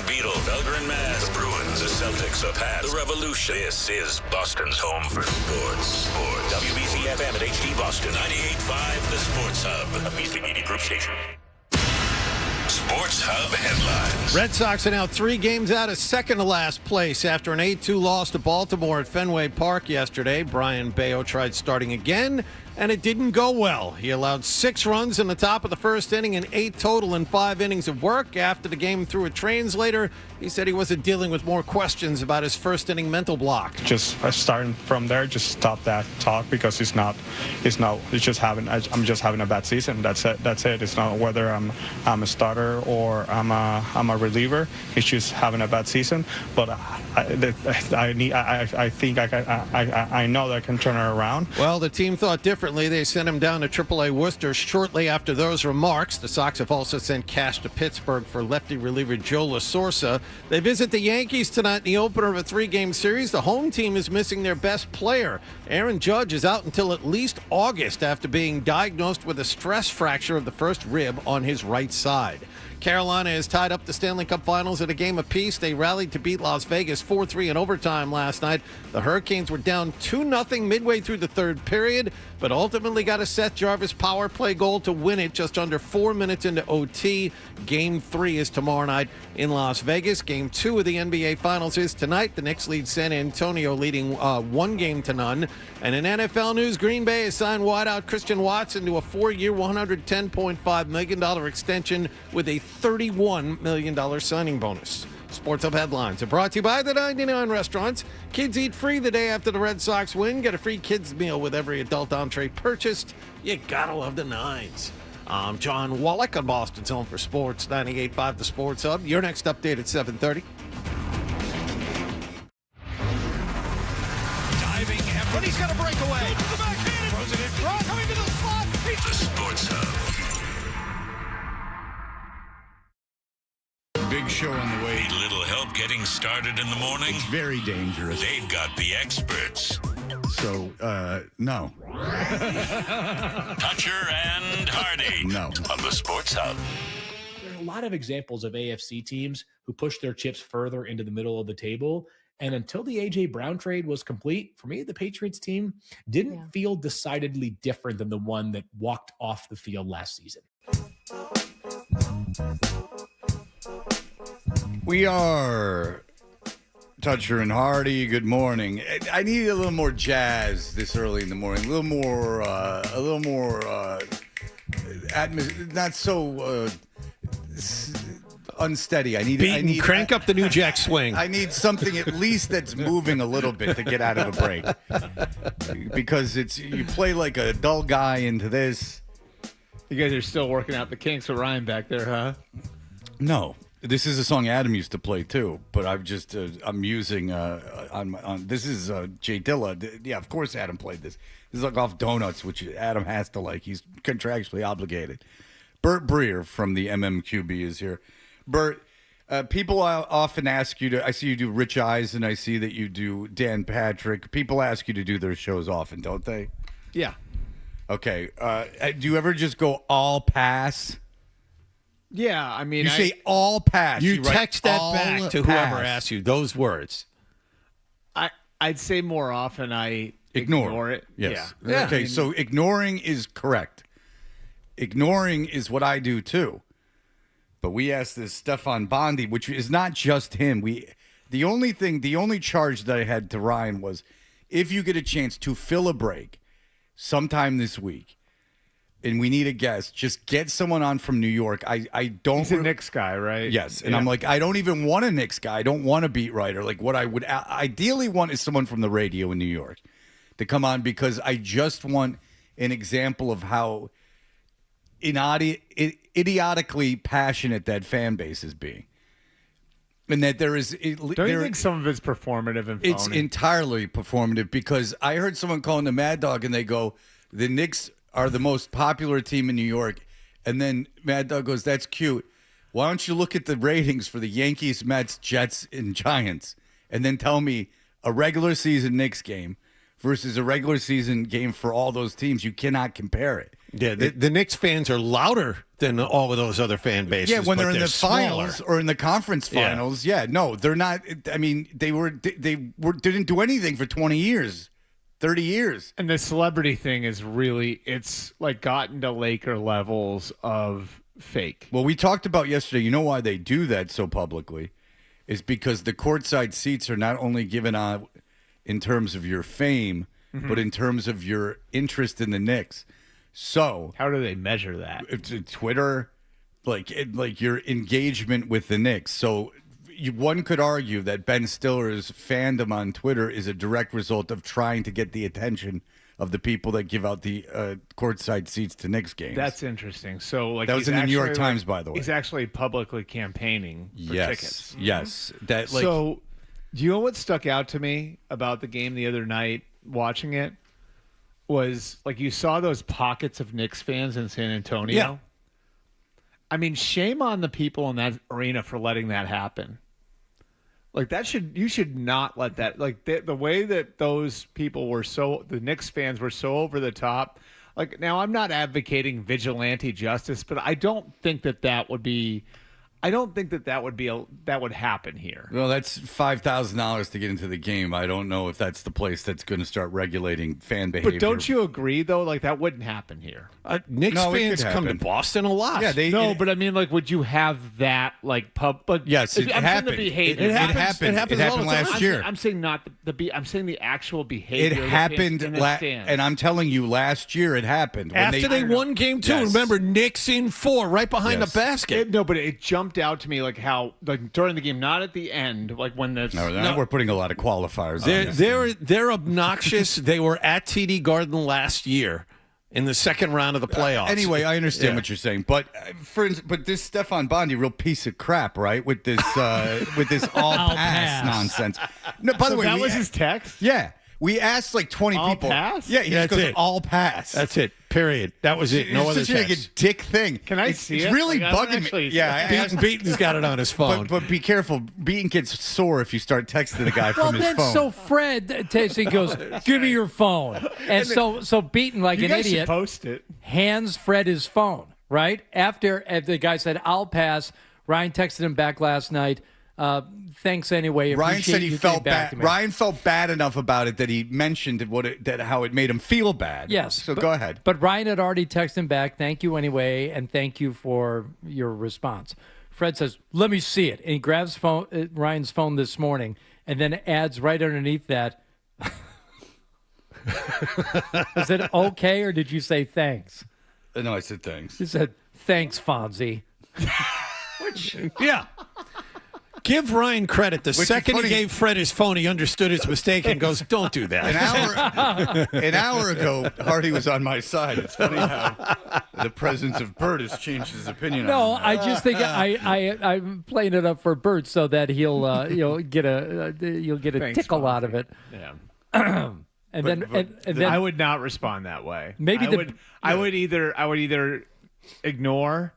Beetle, Felger and Maz, the Bruins, the Celtics, the Pats, the Revolution. This is Boston's home for sports. WBC FM at HD Boston, 98.5, the Sports Hub, a Beasley Media Group station. Sports Hub headlines. Red Sox are now 3 games out of second to last place after an 8-2 loss to Baltimore at Fenway Park yesterday. Brian Bayo tried starting again, and it didn't go well. He allowed 6 runs in the top of the first inning and 8 total in 5 innings of work. After the game through a translator, he said he wasn't dealing with more questions about his first inning mental block. Just starting from there, just stop that talk because I'm just having a bad season. That's it. It's not whether I'm a starter or I'm a reliever. It's just having a bad season. But I think I know that I can turn it around. Well, the team thought differently. They sent him down to AAA Worcester shortly after those remarks. The Sox have also sent cash to Pittsburgh for lefty reliever Joe La Sorsa. They visit the Yankees tonight in the opener of a 3-game series. The home team is missing their best player. Aaron Judge is out until at least August after being diagnosed with a stress fracture of the first rib on his right side. Carolina has tied up the Stanley Cup Finals at a game apiece. They rallied to beat Las Vegas 4-3 in overtime last night. The Hurricanes were down 2-0 midway through the third period, but ultimately got a Seth Jarvis power play goal to win it just under 4 minutes into OT. Game 3 is tomorrow night in Las Vegas. Game 2 of the NBA Finals is tonight. The Knicks lead San Antonio, leading 1-0. And in NFL news, Green Bay has signed wideout Christian Watson to a 4-year, $110.5 million extension with a $31 million signing bonus. Sports Hub headlines are brought to you by the 99 Restaurants. Kids eat free the day after the Red Sox win. Get a free kids meal with every adult entree purchased. You gotta love the nines. I'm John Wallach on Boston's Home for Sports, 98.5 The Sports Hub. Your next update at 7:30. Diving effort. He's got a breakaway. To the backhand. Throws it in front. Coming to the spot. The Sports Hub. Big show on the way. Need a little help getting started in the morning? It's very dangerous. They've got the experts. So, no. Toucher and Hardy. No. On the Sports Hub. There are a lot of examples of AFC teams who push their chips further into the middle of the table. And until the A.J. Brown trade was complete, for me, the Patriots team didn't feel decidedly different than the one that walked off the field last season. We are Toucher and Hardy. Good morning. I need a little more jazz this early in the morning. A little more not so unsteady. I need crank up the New Jack Swing. I need something at least that's moving a little bit to get out of a break. Because you play like a dull guy into this. You guys are still working out the kinks with Ryan back there, huh? No. This is a song Adam used to play too, but I'm using this is Jay Dilla. Yeah, of course Adam played this. This is like off Donuts, which Adam has to like. He's contractually obligated. Bert Breer from the MMQB is here. Bert, people often ask you to. I see you do Rich Eisen. I see that you do Dan Patrick. People ask you to do their shows often, don't they? Yeah. Okay. Do you ever just go all pass? Yeah, I mean, you say all pass. You text that back to whoever asks you those words. I'd say more often I ignore it. Yes. Yeah. Okay, so ignoring is correct. Ignoring is what I do too. But we asked this Stefan Bondi, which is not just him. The only charge that I had to Ryan was, if you get a chance to fill a break sometime this week, and we need a guest, just get someone on from New York. I don't. He's a Knicks guy, right? Yes, and I'm like, I don't even want a Knicks guy. I don't want a beat writer. Like, what I would ideally want is someone from the radio in New York to come on, because I just want an example of how idiotically passionate that fan base is being. And that there is... Don't you think some of it's performative and phony? It's entirely performative, because I heard someone calling the Mad Dog and they go, the Knicks are the most popular team in New York. And then Mad Dog goes, that's cute. Why don't you look at the ratings for the Yankees, Mets, Jets, and Giants, and then tell me a regular season Knicks game versus a regular season game for all those teams? You cannot compare it. Yeah, the Knicks fans are louder than all of those other fan bases. Yeah, when but they're in the smaller. finals or in the conference finals. Yeah, no, they're not. I mean, they didn't do anything for 20 years, 30 years. And the celebrity thing is really, it's like gotten to Laker levels of fake. Well, we talked about yesterday, you know why they do that so publicly is because the courtside seats are not only given out in terms of your fame, but in terms of your interest in the Knicks. So how do they measure that? It's Twitter, like your engagement with the Knicks. So one could argue that Ben Stiller's fandom on Twitter is a direct result of trying to get the attention of the people that give out the courtside seats to Knicks games. That's interesting. So, like, that was in the New York Times, by the way. He's actually publicly campaigning for tickets. Yes. That. Like, so, do you know what stuck out to me about the game the other night? Watching it was like you saw those pockets of Knicks fans in San Antonio. Yeah. I mean, shame on the people in that arena for letting that happen. Like you should not let that, like the way that those people were the Knicks fans were so over the top. Like, now I'm not advocating vigilante justice, but I don't think that would be that would happen here. Well, that's $5,000 to get into the game. I don't know if that's the place that's going to start regulating fan behavior. But don't you agree, though? Like, that wouldn't happen here. Knicks fans come to Boston a lot. Yeah, but I mean, like, would you have that, like, pub? But yes, it happened. The behavior. It happened. It happened last year. I'm saying not I'm saying the actual behavior. It happened, and I'm telling you, last year it happened. After they won game 2, remember, Knicks in 4, right behind the basket. But it jumped out to me, like, how, like, during the game, not at the end, like when the we're putting a lot of qualifiers. They're obnoxious. They were at TD Garden last year in the second round of the playoffs. Anyway, I understand what you're saying, but but this Stefan Bondi, real piece of crap, right? With this all pass nonsense. No, by the way, that was his text. Yeah. We asked like 20 all people. Pass? Yeah, he just goes all pass. That's it. Period. That was it. No other text. It's such a dick thing. Can I see it? It's really bugging me. Yeah, Beaton's got it on his phone. But be careful. Beaton gets sore if you start texting the guy from his phone. Well, then so Fred takes it, goes, give me your phone. And so Beaton, like an idiot, post it. Hands Fred his phone, right? After the guy said, I'll pass, Ryan texted him back last night. Thanks anyway. Ryan said he felt bad. Ryan felt bad enough about it that he mentioned how it made him feel bad. Yes. So go ahead. But Ryan had already texted him back. Thank you anyway, and thank you for your response. Fred says, "Let me see it," and he grabs Ryan's phone this morning, and then adds right underneath that. Is it okay, or did you say thanks? No, I said thanks. He said thanks, Fonzie. Yeah. Give Ryan credit. The second he gave Fred his phone, he understood his mistake and goes, don't do that. An hour ago, Hardy was on my side. It's funny how the presence of Bert has changed his opinion No, on him. I just think I'm playing it up for Bert so that he'll get a tickle out of it. Yeah. And then I would not respond that way. Maybe I would either ignore,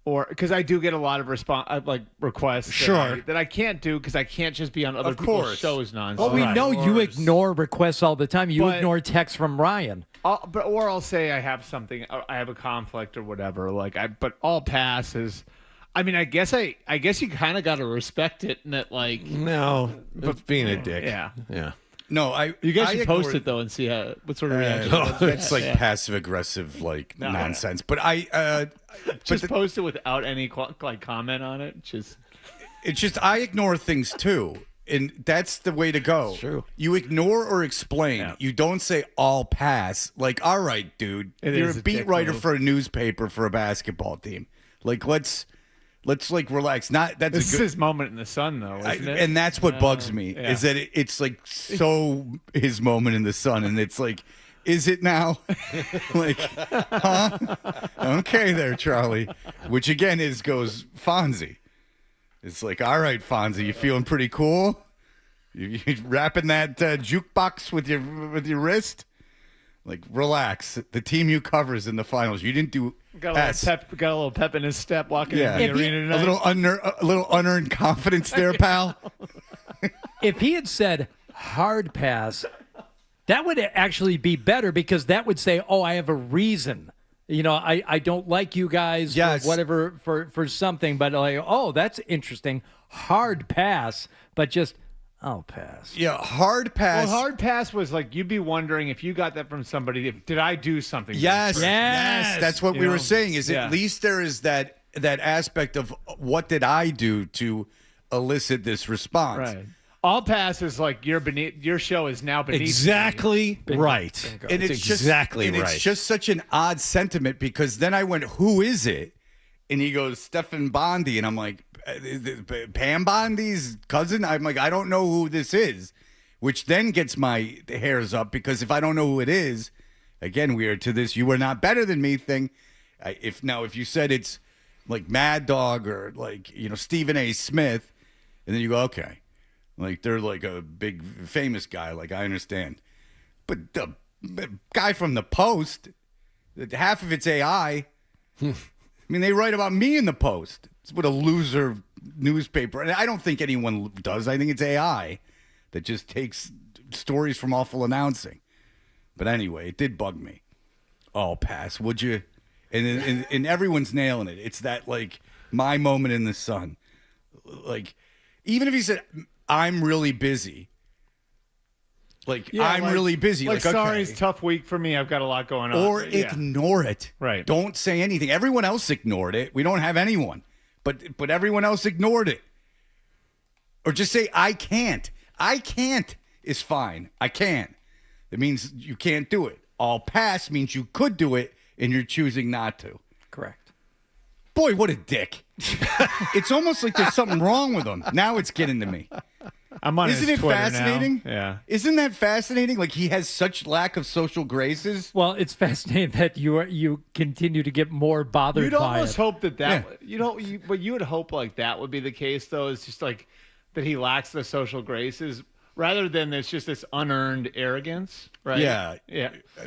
or because I do get a lot of requests that I can't do because I can't just be on other people's shows nonstop. Well, we know you ignore requests all the time. You ignore texts from Ryan. Or I'll say I have something, I have a conflict or whatever. But all passes. I mean, I guess you kind of got to respect it, and that no, it's being a dick. Yeah. No, you guys should post it though and see what sort of reaction. It's like passive aggressive nonsense. But just post it without any comment on it. It's just I ignore things too, and that's the way to go. It's true. You ignore or explain. Yeah. You don't say all pass. Like, all right, dude, you're a beat writer for a newspaper for a basketball team. Like, let's relax. This is his moment in the sun, though, isn't it? And that's what bugs me is that it's like so his moment in the sun, and it's like, is it now? Like, huh? Okay, there, Charlie. Which again goes Fonzie. It's like, all right, Fonzie, you feeling pretty cool? You wrapping that jukebox with your wrist? Like, relax. The team you cover is in the finals. You didn't do. Got a little pep in his step walking in the arena tonight. A little unearned confidence there, pal. If he had said hard pass, that would actually be better because that would say, oh, I have a reason I don't like you guys Yes. for whatever for something, but like, oh, that's interesting. Hard pass, but just I'll pass. Yeah, hard pass. Well, hard pass was like you'd be wondering if you got that from somebody. Did I do something? Yes. That's what we were saying. Is Yeah. at least there is that aspect of what did I do to elicit this response? Right. All pass is like you're beneath. Your show is now beneath. Exactly right. And it's exactly just, right. It's just such an odd sentiment because then I went, "Who is it?" And he goes, "Stefan Bondi," and I'm like, "Pam Bondi's cousin?" I'm like, "I don't know who this is," which then gets my hairs up because if I don't know who it is, again, we are to this "you are not better than me" thing. If you said it's like Mad Dog or like Stephen A. Smith, and then you go, okay. Like, they're like a big famous guy. Like, I understand. But the guy from the Post, half of it's AI. I mean, they write about me in the Post. It's what a loser newspaper. And I don't think anyone does. I think it's AI that just takes stories from awful announcing. But anyway, it did bug me. Oh, pass, would you? And everyone's nailing it. It's that, like, my moment in the sun. Like, even if he said... I'm really busy. I'm really busy. Like, sorry, okay. it's a tough week for me. I've got a lot going on. Or ignore it. Right. Don't say anything. Everyone else ignored it. We don't have anyone. But everyone else ignored it. Or just say, I can't. I can't is fine. I can't. It means you can't do it. All pass means you could do it, and you're choosing not to. Correct. Boy, what a dick. It's almost like there's something wrong with him. Now it's getting to me. I'm on Isn't his it Twitter fascinating? now. Yeah. Isn't that fascinating? Like he has such lack of social graces. Well, it's fascinating that you continue to get more bothered You'd by almost it. hope that but you would hope like that would be the case though. It's just like that he lacks the social graces rather than it's just this unearned arrogance, right? Yeah.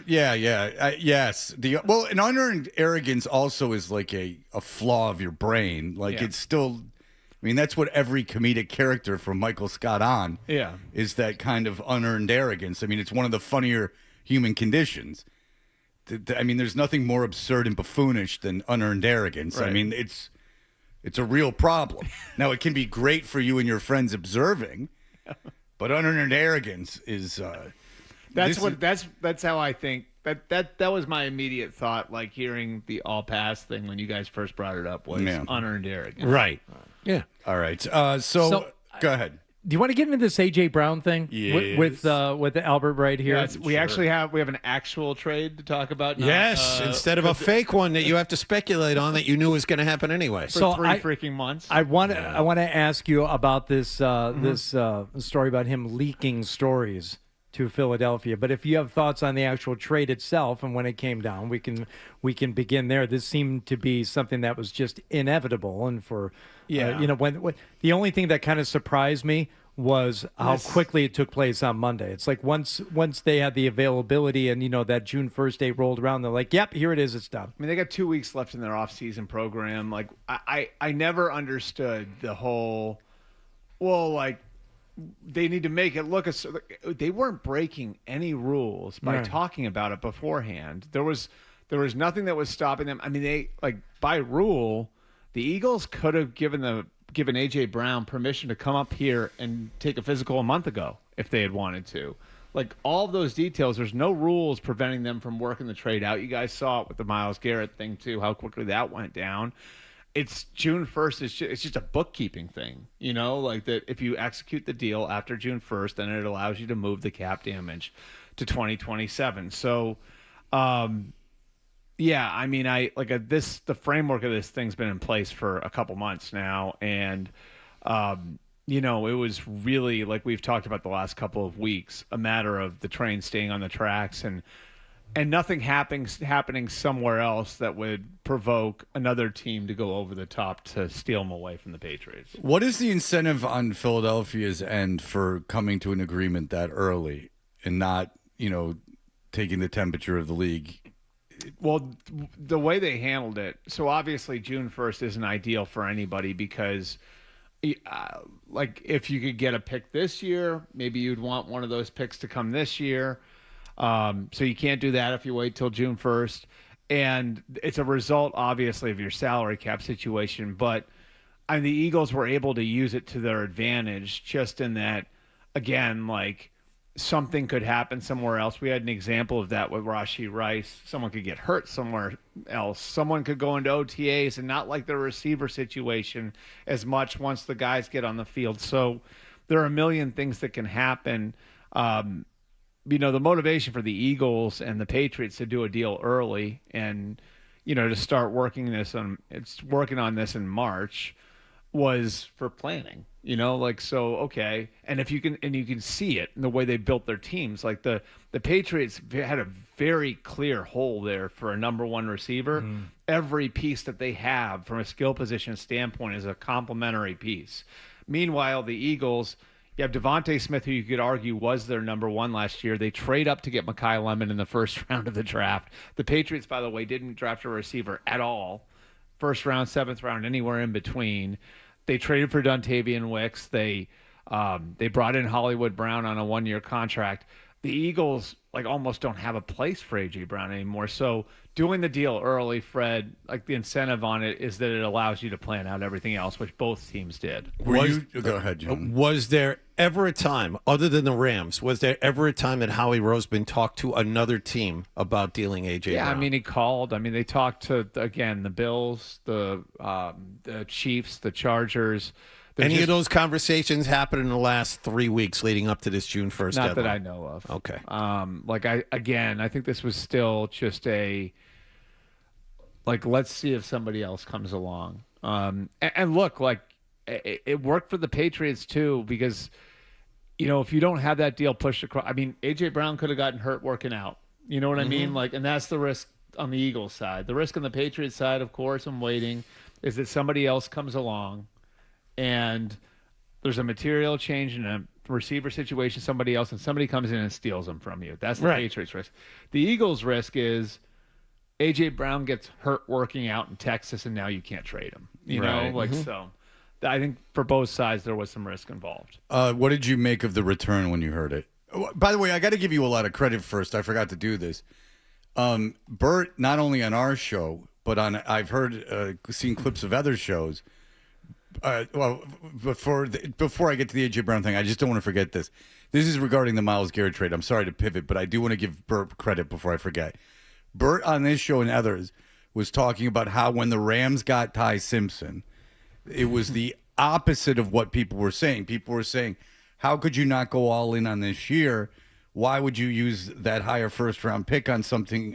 Yes. An unearned arrogance also is like a flaw of your brain. Like it's still. I mean, that's what every comedic character from Michael Scott on is that kind of unearned arrogance. I mean, it's one of the funnier human conditions. I mean, there's nothing more absurd and buffoonish than unearned arrogance. Right. I mean, it's a real problem. Now, it can be great for you and your friends observing, but unearned arrogance is that's how I think. That was my immediate thought, like hearing the all pass thing when you guys first brought it up was unearned arrogance. Right. Yeah. All right. So go ahead. Do you want to get into this AJ Brown thing with Albert right here? Yeah, we have an actual trade to talk about. Yes, instead of a fake one that you have to speculate on that you knew was going to happen anyway. For 3 freaking months. I want to ask you about this story about him leaking stories to Philadelphia. But if you have thoughts on the actual trade itself and when it came down, we can begin there. This seemed to be something that was just inevitable, and for when the only thing that kind of surprised me was how quickly it took place on Monday. It's like once they had the availability and that June 1st date rolled around, they're like, "Yep, here it is. It's done." I mean, they got 2 weeks left in their off-season program. Like, I never understood the whole. Well, like. They need to make it look they weren't breaking any rules by talking about it beforehand. There was nothing that was stopping them. I mean, they by rule, the Eagles could have given AJ Brown permission to come up here and take a physical a month ago if they had wanted to. Like all of those details, there's no rules preventing them from working the trade out. You guys saw it with the Myles Garrett thing too, how quickly that went down. It's June 1st. It's just a bookkeeping thing, like that if you execute the deal after June 1st, then it allows you to move the cap damage to 2027. So, I mean, the framework of this thing's been in place for a couple months now. And, it was really, like we've talked about the last couple of weeks, a matter of the train staying on the tracks and nothing happening somewhere else that would provoke another team to go over the top to steal them away from the Patriots. What is the incentive on Philadelphia's end for coming to an agreement that early and not, taking the temperature of the league? Well, the way they handled it, so obviously June 1st isn't ideal for anybody because if you could get a pick this year, maybe you'd want one of those picks to come this year. So you can't do that if you wait till June 1st. And it's a result, obviously, of your salary cap situation. But the Eagles were able to use it to their advantage just in that, again, like something could happen somewhere else. We had an example of that with Rashee Rice. Someone could get hurt somewhere else. Someone could go into OTAs and not like the receiver situation as much once the guys get on the field. So there are a million things that can happen. The motivation for the Eagles and the Patriots to do a deal early and, to start working on this in March was for planning, okay. And if you can see it in the way they built their teams, like the Patriots had a very clear hole there for a number one receiver. Every piece that they have from a skill position standpoint is a complementary piece. Meanwhile, the Eagles, you have Devontae Smith, who you could argue was their number one last year. They trade up to get Mekhi Lemon in the first round of the draft. The Patriots, by the way, didn't draft a receiver at all. First round, seventh round, anywhere in between. They traded for Dontavian Wicks. They brought in Hollywood Brown on a 1-year contract. The Eagles almost don't have a place for A.J. Brown anymore. So doing the deal early, Fred, the incentive on it is that it allows you to plan out everything else, which both teams did. Go ahead, John. Was there ever a time, other than the Rams, was there ever a time that Howie Roseman talked to another team about dealing A.J. Brown? He called. They talked to, again, the Bills, the Chiefs, the Chargers. Any of those conversations happened in the last 3 weeks leading up to this June 1st Not deadline? that I know of. Okay. I think this was still just let's see if somebody else comes along. And look, it worked for the Patriots too, because, if you don't have that deal pushed across, A.J. Brown could have gotten hurt working out. You know what I mean? And that's the risk on the Eagles side. The risk on the Patriots side, of course, I'm waiting, is that somebody else comes along and there's a material change in a receiver situation, somebody else, and somebody comes in and steals them from you. That's the Patriots risk. The Eagles risk is A.J. Brown gets hurt working out in Texas, and now you can't trade him. So I think for both sides there was some risk involved. What did you make of the return when you heard it? By the way, I got to give you a lot of credit first. I forgot to do this. Bert, not only on our show, but I've seen clips of other shows. Before I get to the A.J. Brown thing, I just don't want to forget this. This is regarding the Myles Garrett trade. I'm sorry to pivot, but I do want to give Bert credit before I forget. Bert on this show and others was talking about how when the Rams got Ty Simpson, it was the opposite of what people were saying. People were saying, how could you not go all in on this year? Why would you use that higher first-round pick on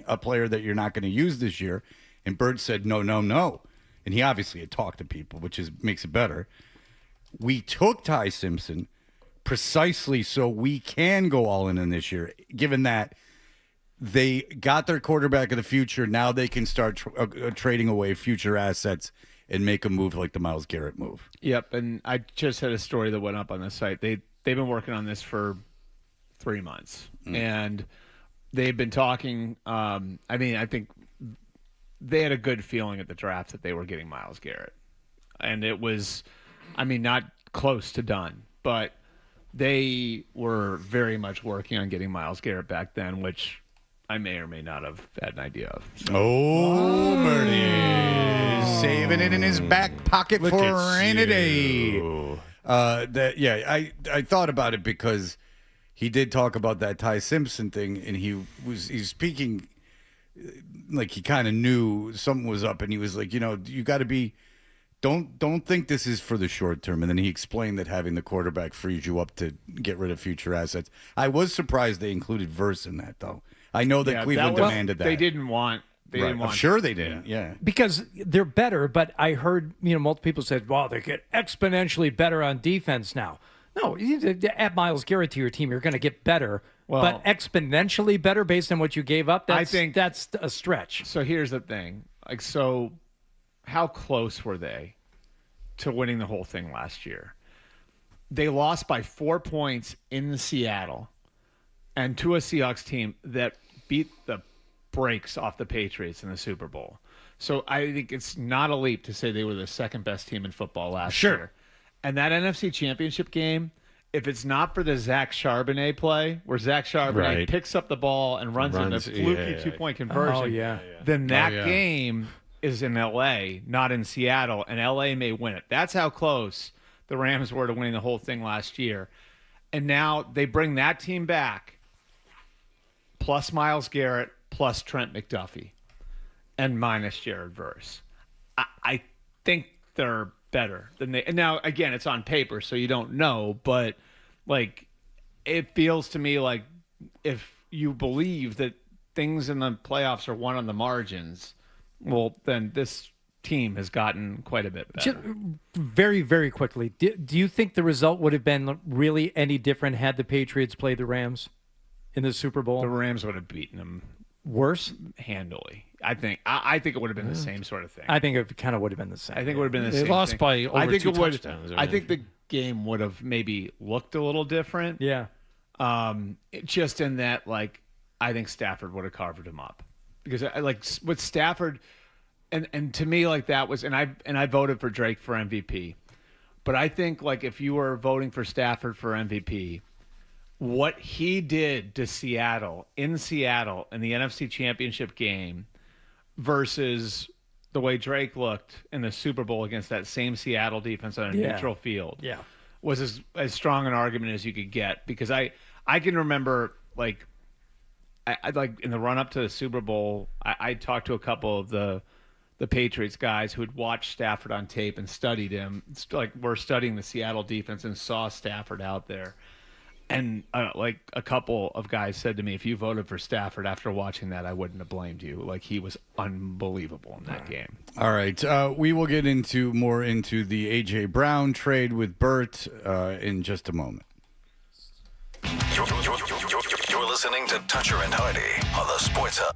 a player that you're not going to use this year? And Bert said, no. And he obviously had talked to people, which makes it better. We took Ty Simpson precisely so we can go all in this year, given that they got their quarterback of the future. Now they can start trading away future assets and make a move like the Myles Garrett move. Yep, and I just had a story that went up on the site. They've been working on this for 3 months, and they've been talking. I think they had a good feeling at the draft that they were getting Myles Garrett. And it was, not close to done, but they were very much working on getting Myles Garrett back then, which I may or may not have had an idea of. So. Oh, Bernie. Saving it in his back pocket for a rainy day. I thought about it because he did talk about that Ty Simpson thing, and he's speaking like he kind of knew something was up, and he was like, you got to be, don't think this is for the short term. And then he explained that having the quarterback frees you up to get rid of future assets. I was surprised they included Verse in that, though. I know that Cleveland demanded that. They didn't want. I'm sure they didn't. Yeah, because they're better. But I heard multiple people said, "Wow, they get exponentially better on defense now." No, you add Myles Garrett to your team, you're going to get better. But exponentially better based on what you gave up, I think that's a stretch. So here's the thing. So how close were they to winning the whole thing last year? They lost by 4 points in Seattle and to a Seahawks team that beat the brakes off the Patriots in the Super Bowl. So I think it's not a leap to say they were the second best team in football last year. And that NFC Championship game, if it's not for the Zach Charbonnet play, where Zach Charbonnet picks up the ball and runs into a fluky 2-point conversion, then that game is in L.A., not in Seattle, and L.A. may win it. That's how close the Rams were to winning the whole thing last year. And now they bring that team back, plus Myles Garrett, plus Trent McDuffie, and minus Jared Verse. I think they're better than they. And now, again, it's on paper, so you don't know, but like it feels to me like if you believe that things in the playoffs are won on the margins, well, then this team has gotten quite a bit better. Very, very quickly, do you think the result would have been really any different had the Patriots played the Rams in the Super Bowl? The Rams would have beaten them worse handily. I think it would have been the same sort of thing. I think it kind of would have been the same. I think it would have been the same. They lost thing. by over I think 2 it would, touchdowns. I think the game would have maybe looked a little different. Yeah. Just in that, like, I think Stafford would have carved him up because I like with Stafford, and to me, like that was, and I voted for Drake for MVP, but I think like if you were voting for Stafford for MVP, what he did to Seattle in the NFC Championship game versus the way Drake looked in the Super Bowl against that same Seattle defense on a neutral field was as strong an argument as you could get, because I can remember like I like in the run up to the Super Bowl, I talked to a couple of the Patriots guys who had watched Stafford on tape and studied him. It's like we're studying the Seattle defense and saw Stafford out there. And like a couple of guys said to me, if you voted for Stafford after watching that, I wouldn't have blamed you. Like he was unbelievable in that game. All right. We will get more into the A.J. Brown trade with Bert in just a moment. You're listening to Toucher and Hardy on the Sports Hub.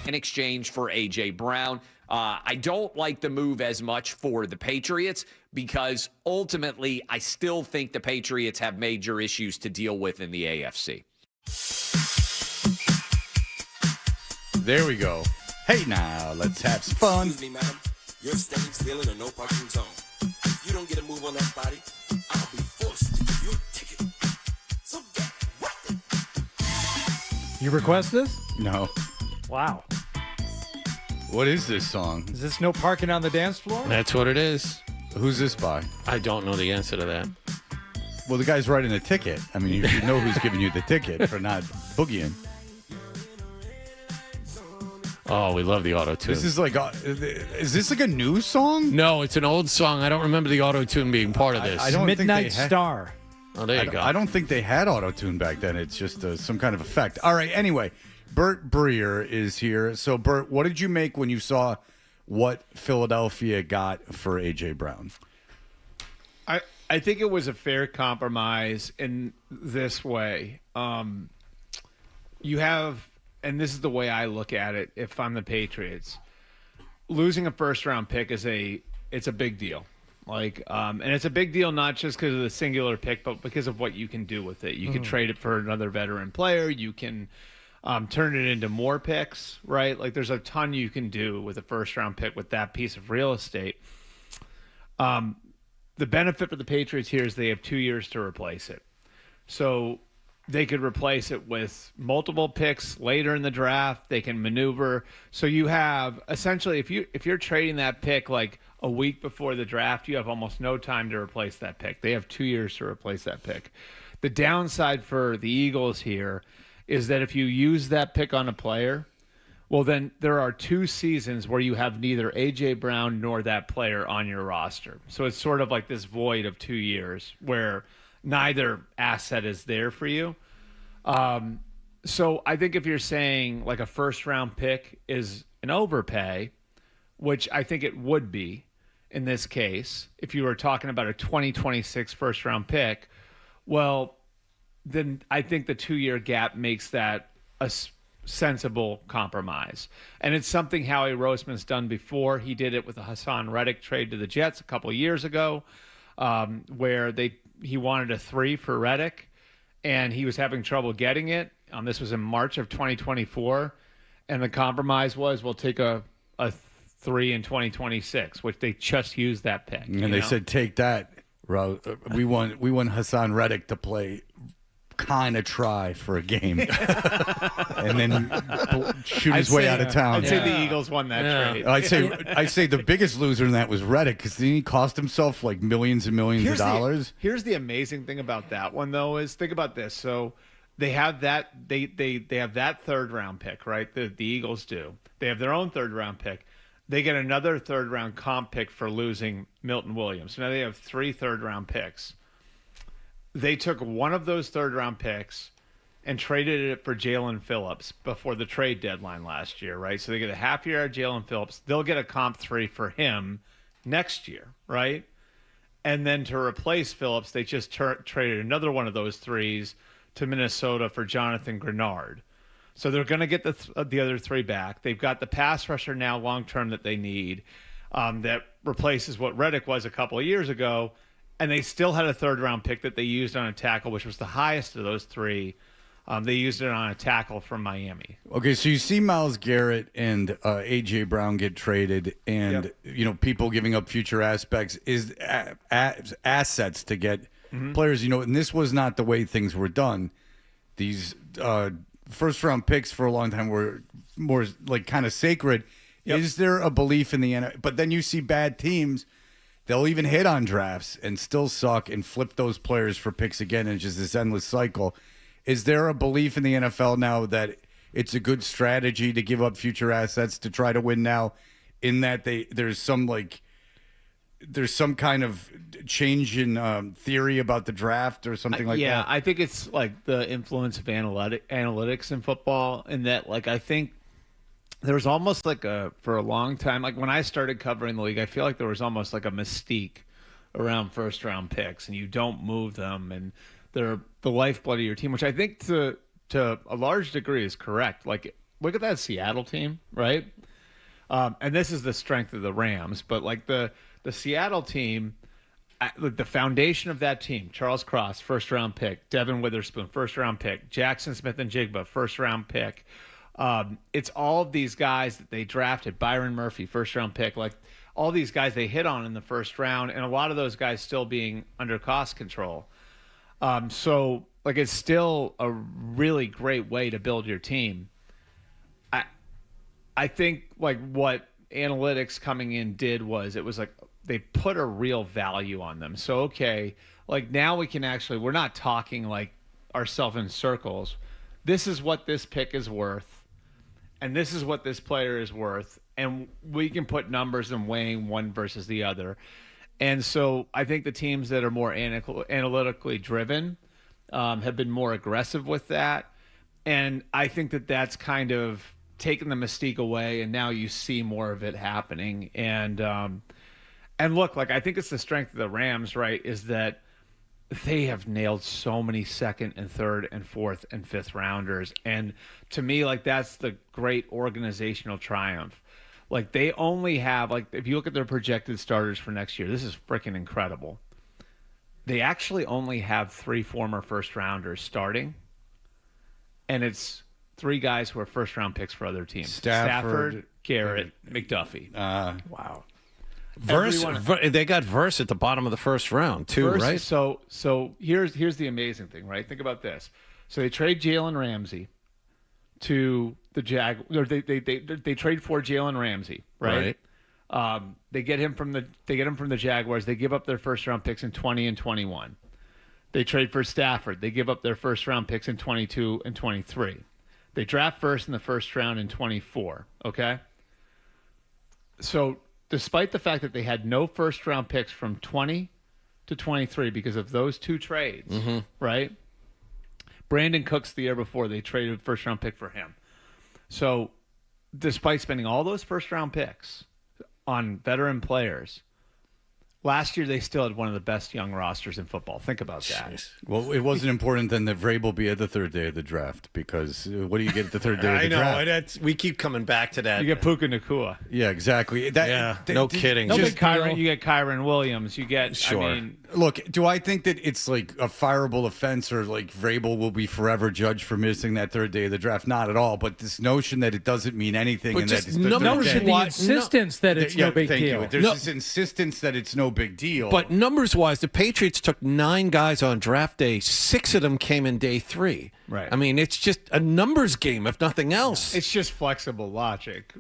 in exchange for A.J. Brown. I don't like the move as much for the Patriots because ultimately I still think the Patriots have major issues to deal with in the AFC. There we go. Hey, now, let's have some fun. Excuse me, madam. You're staying still in a no parking zone. If you don't get a move on that body, I'll be forced to give you a ticket. So get right. You request this? No. Wow. What is this song? Is this No Parking on the Dance Floor? That's what it is. Who's this by? I don't know the answer to that. Well, the guy's writing the ticket. I mean, you should know who's giving you the ticket for not boogieing. Oh, we love the auto tune. This is like, is this like a new song? No, it's an old song. I don't remember the auto tune being part of this. I don't Midnight think they had, Star. Oh, there you go. I don't think they had auto tune back then. It's just some kind of effect. All right. Anyway, Bert Breer is here. So, Bert, what did you make when you saw what Philadelphia got for A.J. Brown? I think it was a fair compromise in this way. You have, and this is the way I look at it, if I'm the Patriots, losing a first-round pick it's a big deal. And it's a big deal not just because of the singular pick, but because of what you can do with it. You can trade it for another veteran player. You can turn it into more picks, right? Like there's a ton you can do with a first-round pick with that piece of real estate. The benefit for the Patriots here is they have 2 years to replace it. So they could replace it with multiple picks later in the draft. They can maneuver. So you have essentially, if you're trading that pick like a week before the draft, you have almost no time to replace that pick. They have 2 years to replace that pick. The downside for the Eagles here is that if you use that pick on a player, well, then there are 2 seasons where you have neither A.J. Brown nor that player on your roster. So it's sort of like this void of 2 years where neither asset is there for you. So I think if you're saying like a first-round pick is an overpay, which I think it would be in this case, if you were talking about a 2026 first-round pick, well, then I think the 2-year gap makes that a sensible compromise. And it's something Howie Roseman's done before. He did it with the Hassan Reddick trade to the Jets a couple of years ago, where he wanted a 3 for Reddick, and he was having trouble getting it. This was in March of 2024, and the compromise was we'll take a 3 in 2026, which they just used that pick. And they said, take that, we want Hassan Reddick to play kind of try for a game and then shoot his way out of town. I'd say the Eagles won that trade. I'd say the biggest loser in that was Reddick because he cost himself like millions and millions of dollars. Here's the amazing thing about that one though is think about this. So they have that they have that 3rd round pick, right? The Eagles do. They have their own 3rd round pick. They get another 3rd round comp pick for losing Milton Williams. So now they have 3 3rd round picks. They took one of those 3rd round picks and traded it for Jalen Phillips before the trade deadline last year, right? So they get a half year out of Jalen Phillips. They'll get a comp 3 for him next year, right? And then to replace Phillips, they just traded another one of those 3s to Minnesota for Jonathan Grenard. So they're going to get the other 3 back. They've got the pass rusher now long-term that they need that replaces what Reddick was a couple of years ago. And they still had a 3rd round pick that they used on a tackle, which was the highest of those 3. They used it on a tackle from Miami. Okay, so you see Myles Garrett and A.J. Brown get traded and, people giving up future aspects is assets to get players, and this was not the way things were done. These first-round picks for a long time were more like kind of sacred. Yep. Is there a belief in the NFL? But then you see bad teams. They'll even hit on drafts and still suck and flip those players for picks again, and just this endless cycle. Is there a belief in the NFL now that it's a good strategy to give up future assets to try to win now, in that there's some kind of change in theory about the draft or something like that? Yeah, I think it's like the influence of analytics in football, in that I think there was almost for a long time, like when I started covering the league, I feel like there was almost like a mystique around first round picks, and you don't move them, and they're the lifeblood of your team, which I think to a large degree is correct. Like look at that Seattle team, right? And this is the strength of the Rams, but like the Seattle team, the foundation of that team: Charles Cross, first-round pick; Devin Witherspoon, first-round pick; Jackson Smith and Jigba, first-round pick. It's all of these guys that they drafted. Byron Murphy, first-round pick. Like all these guys they hit on in the first round, and a lot of those guys still being under cost control. So like it's still a really great way to build your team. I think like what analytics coming in did was it was like they put a real value on them. So, okay, like now we can actually, we're not talking like ourselves in circles. This is what this pick is worth, and this is what this player is worth, and we can put numbers and weighing one versus the other. And so I think the teams that are more analytically driven have been more aggressive with that. And I think that that's kind of taken the mystique away, and now you see more of it happening. And look, like I think it's the strength of the Rams, right, is that they have nailed so many second and third and fourth and fifth rounders. And to me, like that's the great organizational triumph. Like they only have, like if you look at their projected starters for next year, this is freaking incredible. They actually only have 3 former first rounders starting, and it's 3 guys who are first-round picks for other teams. Stafford, Garrett, McDuffie. Wow. They got Verse at the bottom of the first round, too, Verse, right? So here's the amazing thing, right? Think about this. So they trade Jalen Ramsey to the or they trade for Jalen Ramsey, right? They get him from the Jaguars. They give up their first-round picks in 20 and 21. They trade for Stafford. They give up their first-round picks in 22 and 23. They draft first in the first round in 24, okay? So despite the fact that they had no first-round picks from 20 to 23 because of those 2 trades, right? Brandon Cooks the year before, they traded a first-round pick for him. So despite spending all those first-round picks on veteran players, last year they still had one of the best young rosters in football. Think about that. Well, it wasn't important then that Vrabel be at the third day of the draft, because what do you get at the third day of the draft? I know. We keep coming back to that. You get Puka Nacua. Yeah, exactly. No kidding. You get Kyron Williams. You get, Sure. I mean, look, do I think that it's like a fireable offense, or like Vrabel will be forever judged for missing that third day of the draft? Not at all. But this notion that it doesn't mean anything, But and just that it's the numbers third day. The insistence that it's no big thank deal. you. There's this insistence that it's no big deal. But numbers-wise, the Patriots took 9 guys on draft day. 6 of them came in day 3. Right. I mean, it's just a numbers game, if nothing else. it's just flexible logic,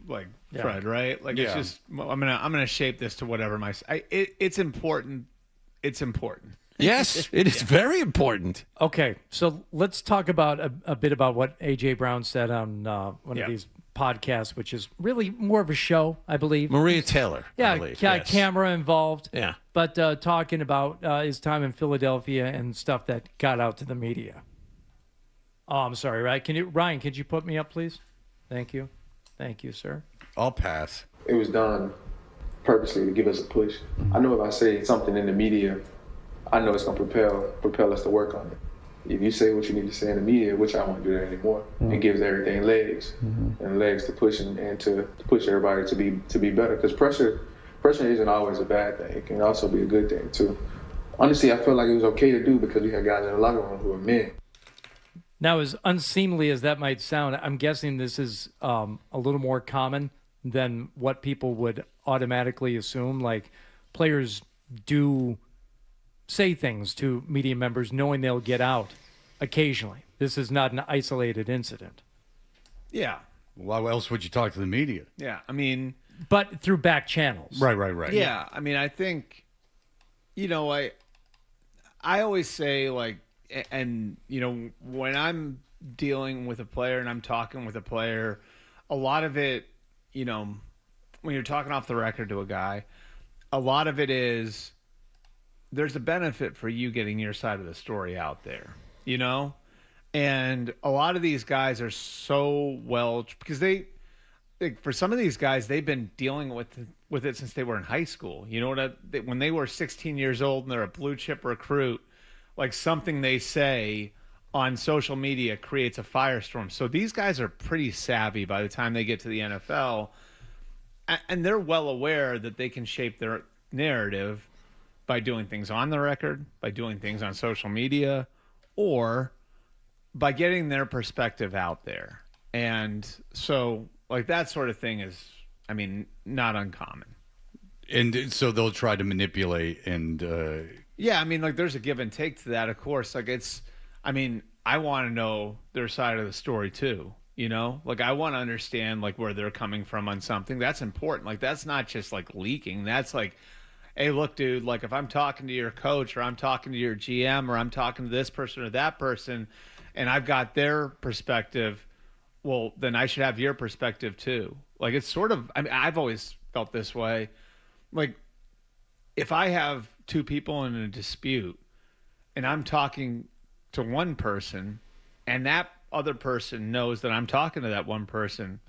like Fred, right? Like it's just I'm gonna shape this to whatever it's important. It's important. Yes, it is very important. Okay, so let's talk about a bit about what A.J. Brown said on one of these podcasts, which is really more of a show, I believe. Maria Taylor. Yeah, I believe, yes. camera involved. Yeah. But talking about his time in Philadelphia and stuff that got out to the media. Oh, I'm sorry, Ryan, could you put me up, please? Thank you. Thank you, sir. I'll pass. It was done purposely to give us a push. I know if I say something in the media, I know it's going to propel us to work on it. If you say what you need to say in the media, which I won't do that anymore, it gives everything legs and legs to push and to push everybody to be better. Because pressure isn't always a bad thing. It can also be a good thing too. Honestly, I felt like it was okay to do because we had guys in the locker room who were men. Now, as unseemly as that might sound, I'm guessing this is a little more common than what people would automatically assume. Like, players do say things to media members knowing they'll get out occasionally. This is not an isolated incident. Yeah. Why else would you talk to the media? Yeah, I mean, but through back channels. Right. Yeah, I mean, I think, I always say, like, and, when I'm dealing with a player and I'm talking with a player, a lot of it, when you're talking off the record to a guy, a lot of it is there's a benefit for you getting your side of the story out there, And a lot of these guys are so because for some of these guys, they've been dealing with it since they were in high school. When they were 16 years old and they're a blue chip recruit, like something they say on social media creates a firestorm. So these guys are pretty savvy by the time they get to the NFL, and they're well aware that they can shape their narrative by doing things on the record, by doing things on social media, or by getting their perspective out there. And so, like, that sort of thing is, I mean, not uncommon. And so they'll try to manipulate and... Yeah, I mean, like, there's a give and take to that, of course. Like, I mean, I want to know their side of the story, too, you know? Like, I want to understand, like, where they're coming from on something. That's important. Like, that's not just, like, leaking. That's, like, hey, look, dude, like, if I'm talking to your coach or I'm talking to your GM or I'm talking to this person or that person and I've got their perspective, well, then I should have your perspective, too. Like, it's sort of, I mean, I've always felt this way. Like, if I have two people in a dispute and I'm talking to one person and that other person knows that I'm talking to that one person,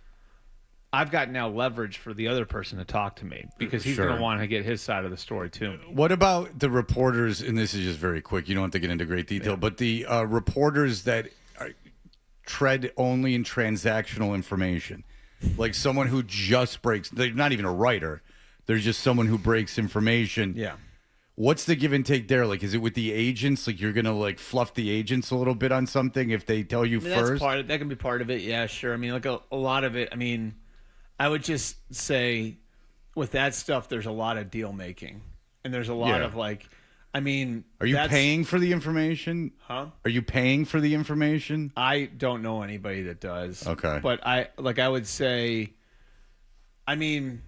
I've got now leverage for the other person to talk to me because he's going to want to get his side of the story too. What about the reporters, and this is just very quick, you don't have to get into great detail, but the reporters that tread only in transactional information, like someone who just breaks, they're not even a writer, they're just someone who breaks information. Yeah. What's the give and take there? Like, is it with the agents? Like, you're going to, like, fluff the agents a little bit on something if they tell you first? That can be part of it. Yeah, sure. I mean, like a lot of it, I mean, I would just say with that stuff, there's a lot of deal making. And there's a lot of, like, I mean. Are you paying for the information? Huh? Are you paying for the information? I don't know anybody that does. Okay. But I would say, I mean,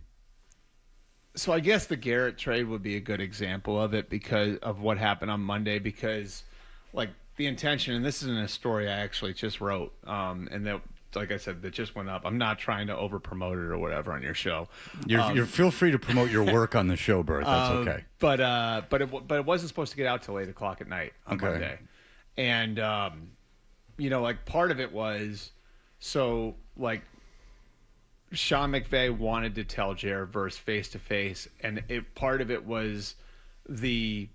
so I guess the Garrett trade would be a good example of it because of what happened on Monday, because like the intention, and this isn't a story I actually just wrote, and that, like I said, that just went up. I'm not trying to over promote it or whatever on your show. You're feel free to promote your work on the show, Bert. That's okay. But it wasn't supposed to get out till 8:00 at night on Monday, and you know, like part of it was so like Sean McVay wanted to tell Jared Verse face to face, and part of it was the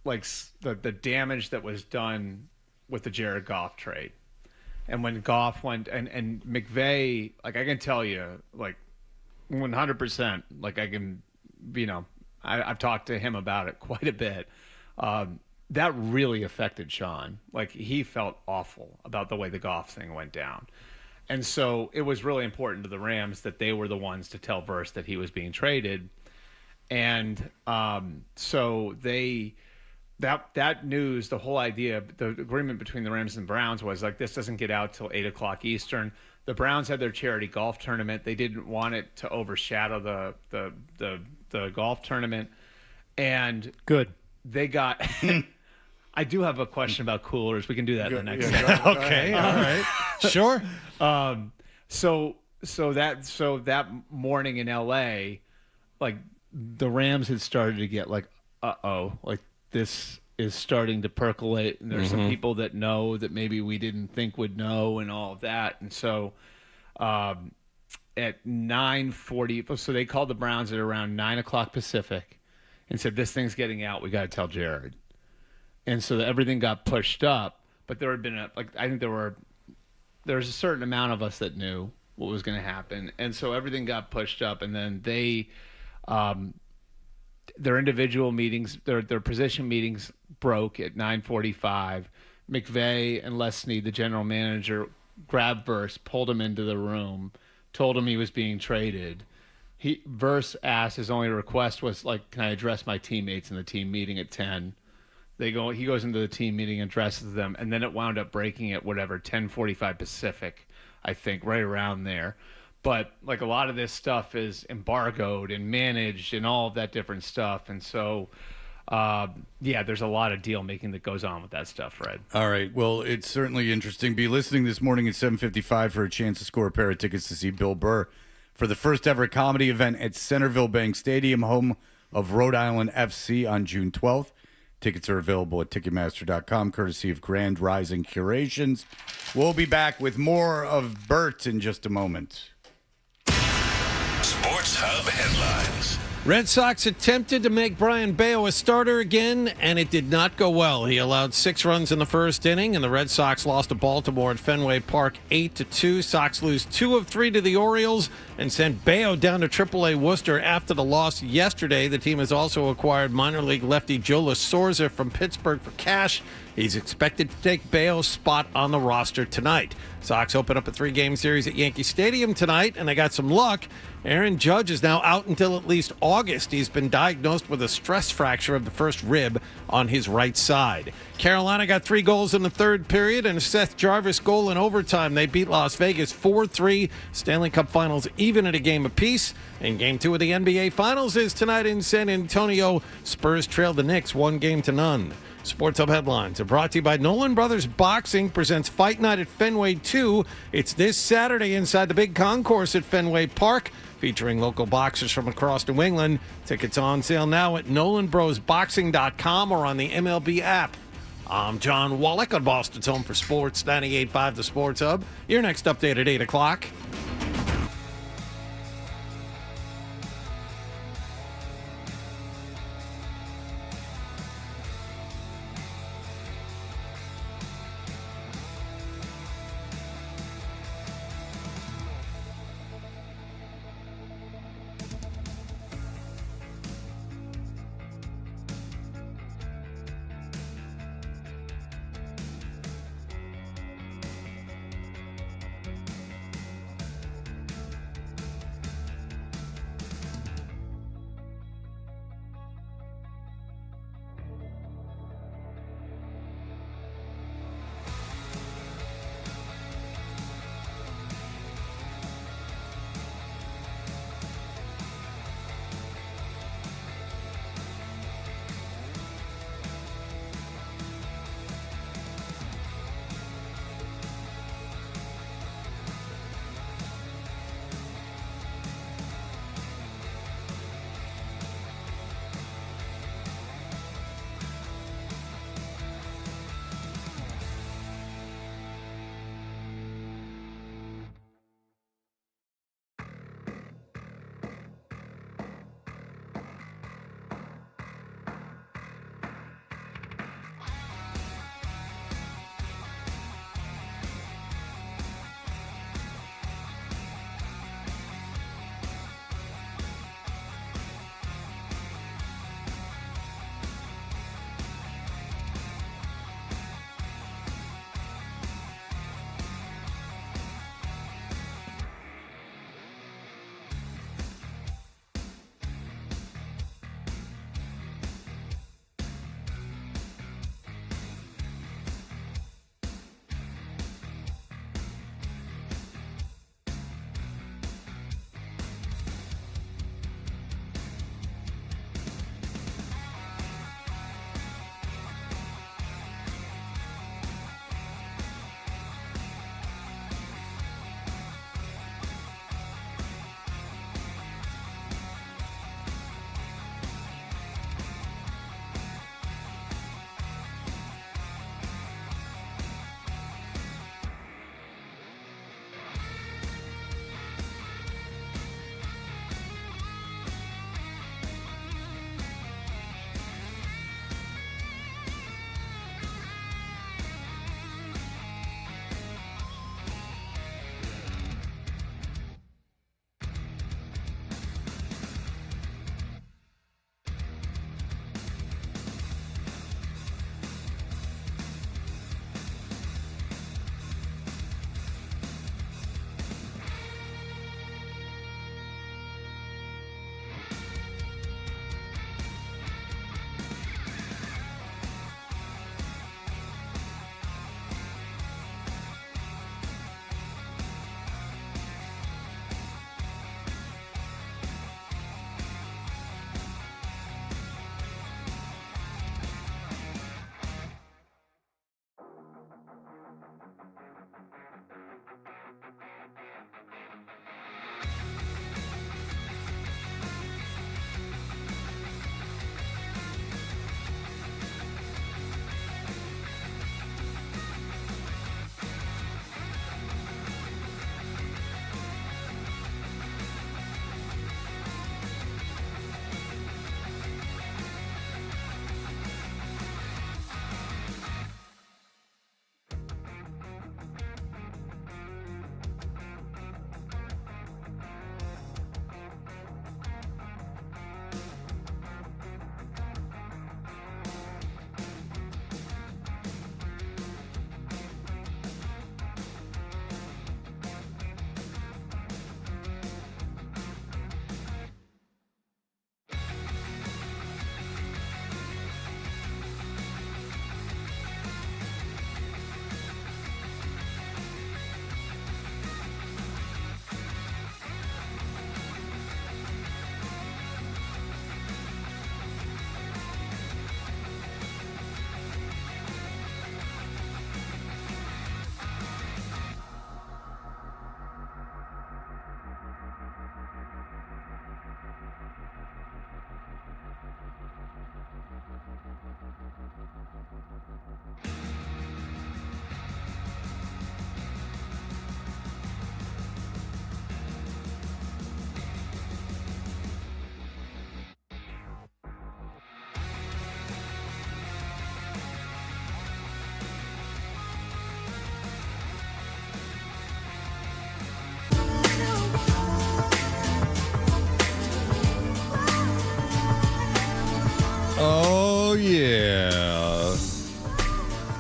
damage that was done with the Jared Goff trade. And when Goff went and McVay, like I can tell you, like 100%, like I can, you know, I've talked to him about it quite a bit. That really affected Sean. Like he felt awful about the way the Goff thing went down. And so it was really important to the Rams that they were the ones to tell Verse that he was being traded. And so that news, the whole idea, the agreement between the Rams and Browns was like, this doesn't get out till 8:00 Eastern. The Browns had their charity golf tournament. They didn't want it to overshadow the golf tournament. And good. They got I do have a question about coolers. We can do that in the next segment. Okay, all right. Sure. So that morning in LA, like the Rams had started to get like, like this is starting to percolate, and there's some people that know that maybe we didn't think would know, and all of that. And so at 9:40, so they called the Browns at around 9:00 Pacific and said, this thing's getting out. We got to tell Jared. And so everything got pushed up, but there had been I think there was a certain amount of us that knew what was going to happen. And so everything got pushed up, and then they, their individual meetings, their position meetings broke at 9:45. McVay and Les Snead, the general manager, grabbed Verse, pulled him into the room, told him he was being traded. Verse asked, his only request was like, can I address my teammates in the team meeting at 10? He goes into the team meeting and addresses them, and then it wound up breaking at 10:45 Pacific, I think, right around there. But like a lot of this stuff is embargoed and managed and all of that different stuff. And so, there's a lot of deal making that goes on with that stuff, Fred. All right. Well, it's certainly interesting. Be listening this morning at 7:55 for a chance to score a pair of tickets to see Bill Burr for the first ever comedy event at Centerville Bank Stadium, home of Rhode Island FC on June 12th. Tickets are available at Ticketmaster.com, courtesy of Grand Rising Curations. We'll be back with more of Bert in just a moment. Sports Hub headlines. Red Sox attempted to make Brian Bayo a starter again, and it did not go well. He allowed 6 runs in the first inning, and the Red Sox lost to Baltimore at Fenway Park 8-2. Sox lose 2 of 3 to the Orioles and sent Bayo down to AAA Worcester after the loss yesterday. The team has also acquired minor league lefty Joe Lasorza from Pittsburgh for cash. He's expected to take Bayo's spot on the roster tonight. Sox open up a 3-game series at Yankee Stadium tonight, and they got some luck. Aaron Judge is now out until at least August. He's been diagnosed with a stress fracture of the first rib on his right side. Carolina got 3 goals in the third period and a Seth Jarvis goal in overtime. They beat Las Vegas 4-3. Stanley Cup Finals even at a game apiece. And Game 2 of the NBA Finals is tonight in San Antonio. Spurs trail the Knicks 1-0. Sports Hub headlines are brought to you by Nolan Brothers Boxing presents Fight Night at Fenway 2. It's this Saturday inside the big concourse at Fenway Park, featuring local boxers from across New England. Tickets on sale now at NolanBrosBoxing.com or on the MLB app. I'm John Wallach on Boston's Home for Sports, 98.5 The Sports Hub. Your next update at 8 o'clock.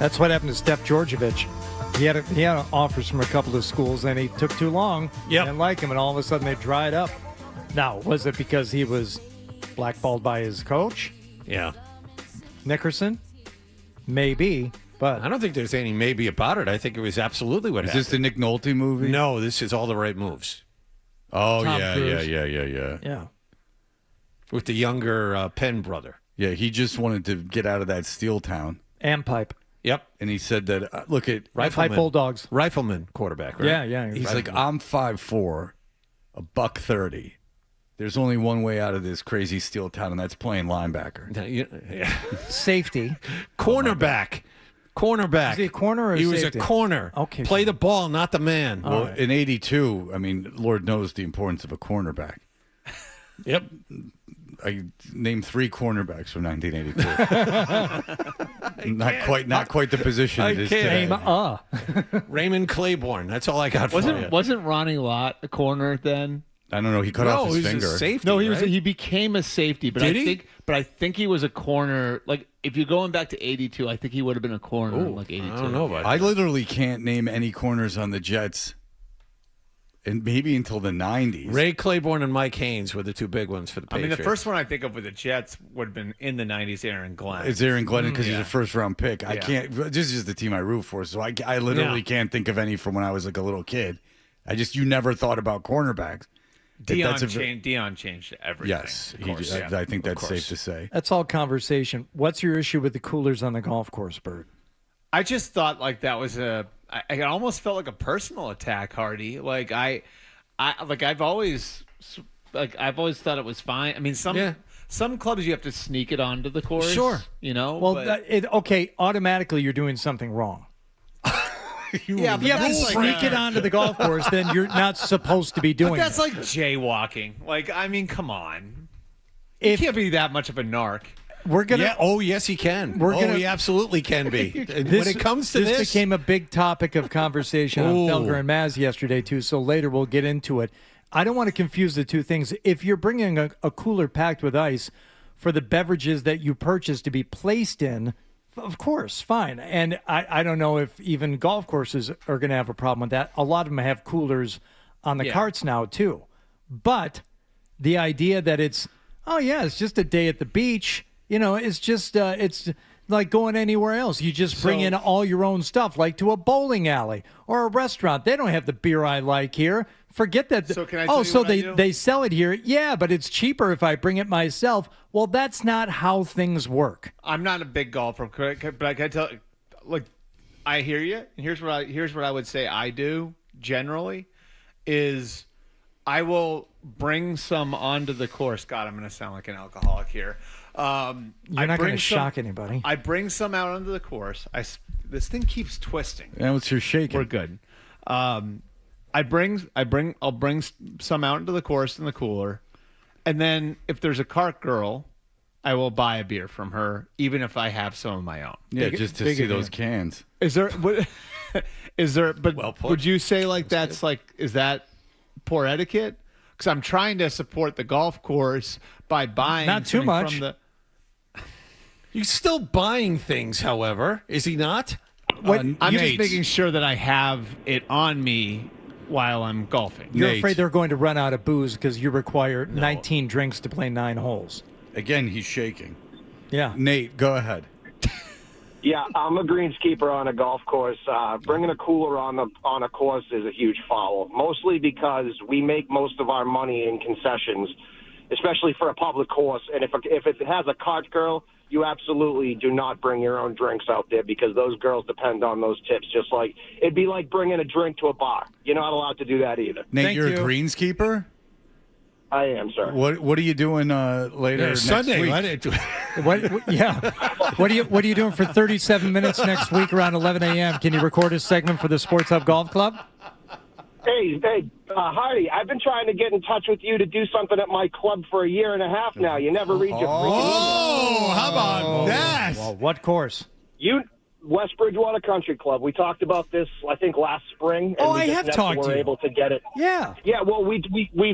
That's what happened to Steph Georgievich. He had offers from a couple of schools, and he took too long. Yep. Didn't like him, and all of a sudden they dried up. Now, was it because he was blackballed by his coach? Yeah. Nickerson? Maybe, but I don't think there's any maybe about it. I think it was absolutely what happened. Is this the Nick Nolte movie? No, this is All the Right Moves. Oh, Tom yeah, Cruise. yeah. With the younger Penn brother. Yeah, he just wanted to get out of that steel town. And pipe. Yep. And he said that, look at... Pipe Bulldogs. Rifleman quarterback, right? Yeah. He's like, I'm 5'4", $130. There's only one way out of this crazy steel town, and that's playing linebacker. Safety. Cornerback. Is he a corner or he was safety? a corner. Okay. Play the ball, not the man. Well, in 82, I mean, Lord knows the importance of a cornerback. Yep. I named 3 cornerbacks from 1982. not quite the position it is today. Raymond Claiborne. That's all I got for you. Wasn't Ronnie Lott a corner then? I don't know. He cut off his finger. A safety, No, right? he became a safety, but Did I he? think he was a corner. Like if you're going back to 82, I think he would have been a corner in like 82. I don't know about I literally can't name any corners on the Jets, and maybe until the 90s. Ray Claiborne and Mike Haynes were the two big ones for the I mean, Patriots. the first one I think of with the Jets would have been in the 90s, Aaron Glenn. It's Aaron Glenn because he's a first-round pick. I Yeah. can't. This is the team I root for, so I literally can't think of any from when I was like a little kid. You never thought about cornerbacks. Dion changed everything. Yes, I think that's safe to say. That's all conversation. What's your issue with the coolers on the golf course, Bert? I just thought like that was I almost felt like a personal attack, Hardy. Like I've always thought it was fine. I mean, some clubs you have to sneak it onto the course. Sure. You know. Well, but- automatically you're doing something wrong. yeah, but You have to that's sneak it onto the golf course, then you're not supposed to be doing But that's it. like jaywalking. Like, I mean, come on. You can't be that much of a narc. We're gonna. Yeah. Oh, yes, he can. He absolutely can be. when it comes to this, became a big topic of conversation on Felger and Maz yesterday too. So later we'll get into it. I don't want to confuse the two things. If you're bringing a cooler packed with ice for the beverages that you purchase to be placed in, of course, fine. And I don't know if even golf courses are going to have a problem with that. A lot of them have coolers on the carts now too. But the idea that it's just a day at the beach. You know, it's just it's like going anywhere else. You just bring in all your own stuff, like to a bowling alley or a restaurant. They don't have the beer I like here. Forget that. So can I tell you what I do? They sell it here. Yeah, but it's cheaper if I bring it myself. Well, that's not how things work. I'm not a big golfer, but I can tell. Like, I hear you. And here's what I would say. I do generally is I will bring some onto the course. God, I'm going to sound like an alcoholic here. You're not going to shock anybody. I bring some out onto the course. This thing keeps twisting. And what's your shaking? We're good. I'll bring some out into the course in the cooler, and then if there's a cart girl, I will buy a beer from her, even if I have some of my own. Yeah, just to see those cans. Is there? But would you say like that's like is that poor etiquette? Because I'm trying to support the golf course by buying Not too something much. from the. he's still buying things. However, is he not? I'm just making sure that I have it on me while I'm golfing. You're afraid they're going to run out of booze because you require 19 drinks to play 9 holes. Again, he's shaking. Yeah. Nate, go ahead. Yeah, I'm a greenskeeper on a golf course. Bringing a cooler on a course is a huge foul, mostly because we make most of our money in concessions, especially for a public course. And if it has a cart girl, you absolutely do not bring your own drinks out there because those girls depend on those tips. Just like it'd be like bringing a drink to a bar. You're not allowed to do that either. Nate, you're a greenskeeper? I am, sir. What are you doing later next Sunday? week? What are you doing for 37 minutes next week around 11 a.m.? Can you record a segment for the Sports Hub Golf Club? Hey, Hardy, I've been trying to get in touch with you to do something at my club for a year and a half now. You never read your freaking email. How about that? Well, what course? You West Bridgewater Country Club. We talked about this, I think, last spring. And I have talked to were you. able to get it. Yeah. Yeah, well, we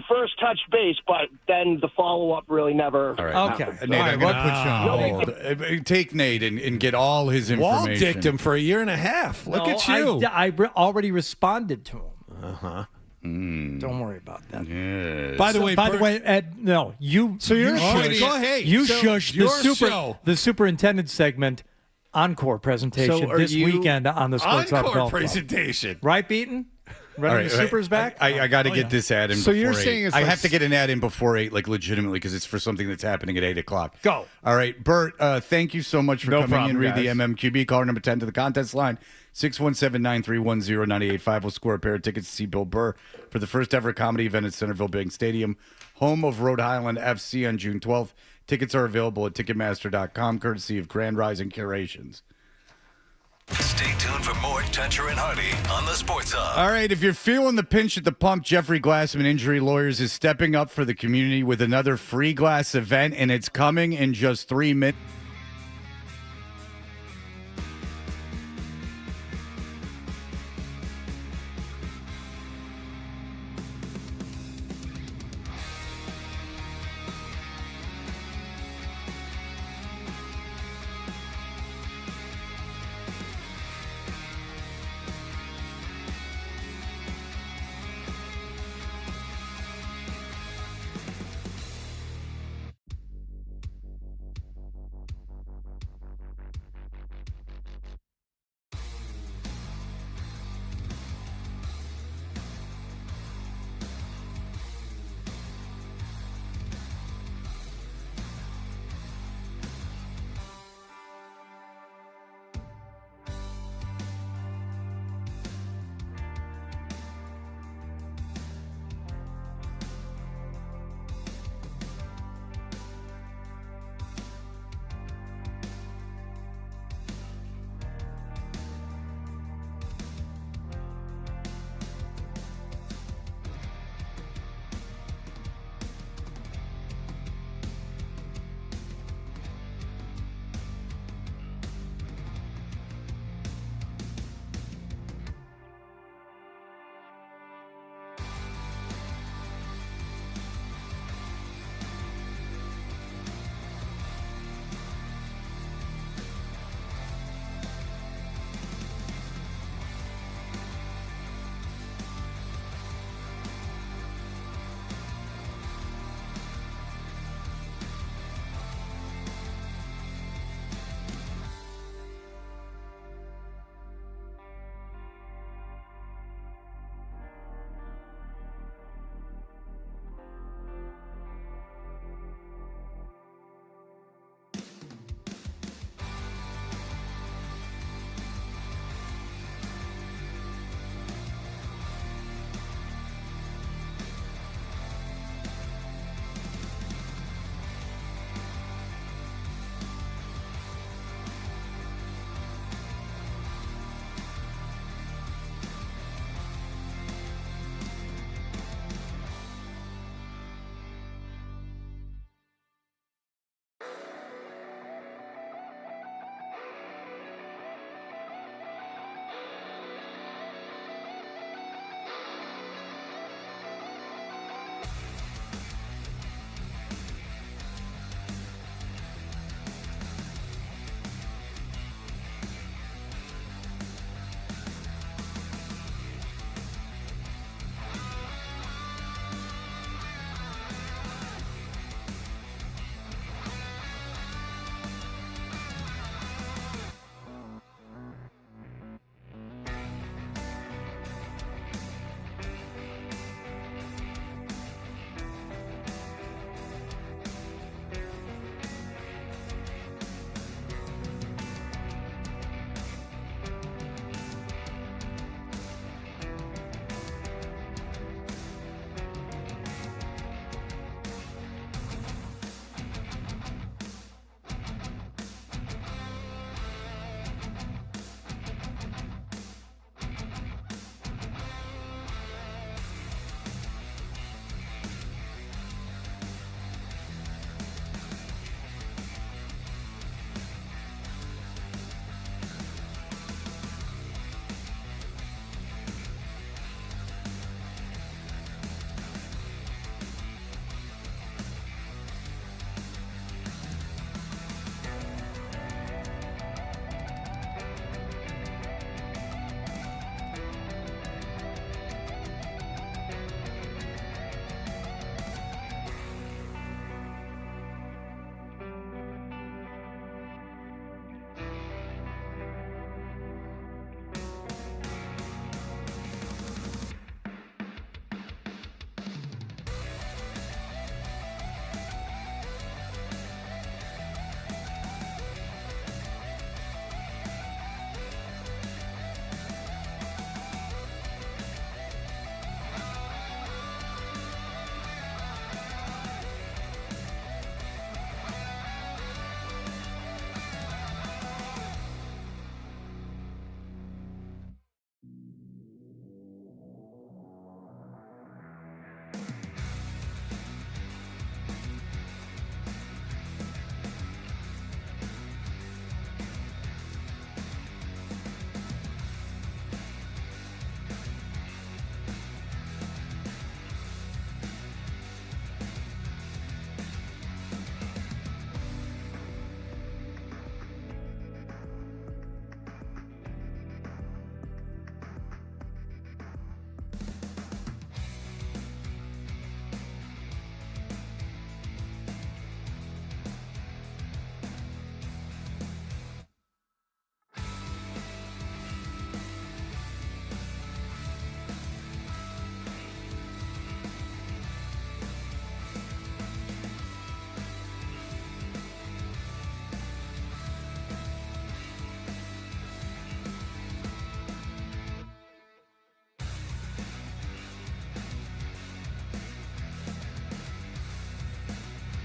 first touched base, but then the follow-up really never happened. Nate, I'm going to put you on hold. Take Nate and get all his information. Wall dicked him for a year and a half. Look No, at you. I already responded to him. Uh-huh. Don't worry about that. Yes. By the way, Ed, no, you. So you're you already- shush- go ahead. You So shush your show. the superintendent segment encore presentation So are this you- weekend on the Sports Hub Encore Golf Club. presentation. Right, Beaton? Running All right, the Supers back? I got to get this ad in So before you're 8. saying it's I like have to get an ad in before 8, like legitimately, because it's for something that's happening at 8 o'clock. Go. All right, Bert, thank you so much for No coming problem, in. Read the guys. MMQB. Caller number 10 to the contest line, 617-931-0985. We'll score a pair of tickets to see Bill Burr for the first ever comedy event at Centerville Bank Stadium, home of Rhode Island FC on June 12th. Tickets are available at Ticketmaster.com, courtesy of Grand Rising Curations. Stay tuned for more Toucher and Hardy on the Sports Hub. All right, if you're feeling the pinch at the pump, Jeffrey Glassman Injury Lawyers is stepping up for the community with another free glass event, and it's coming in just 3 minutes.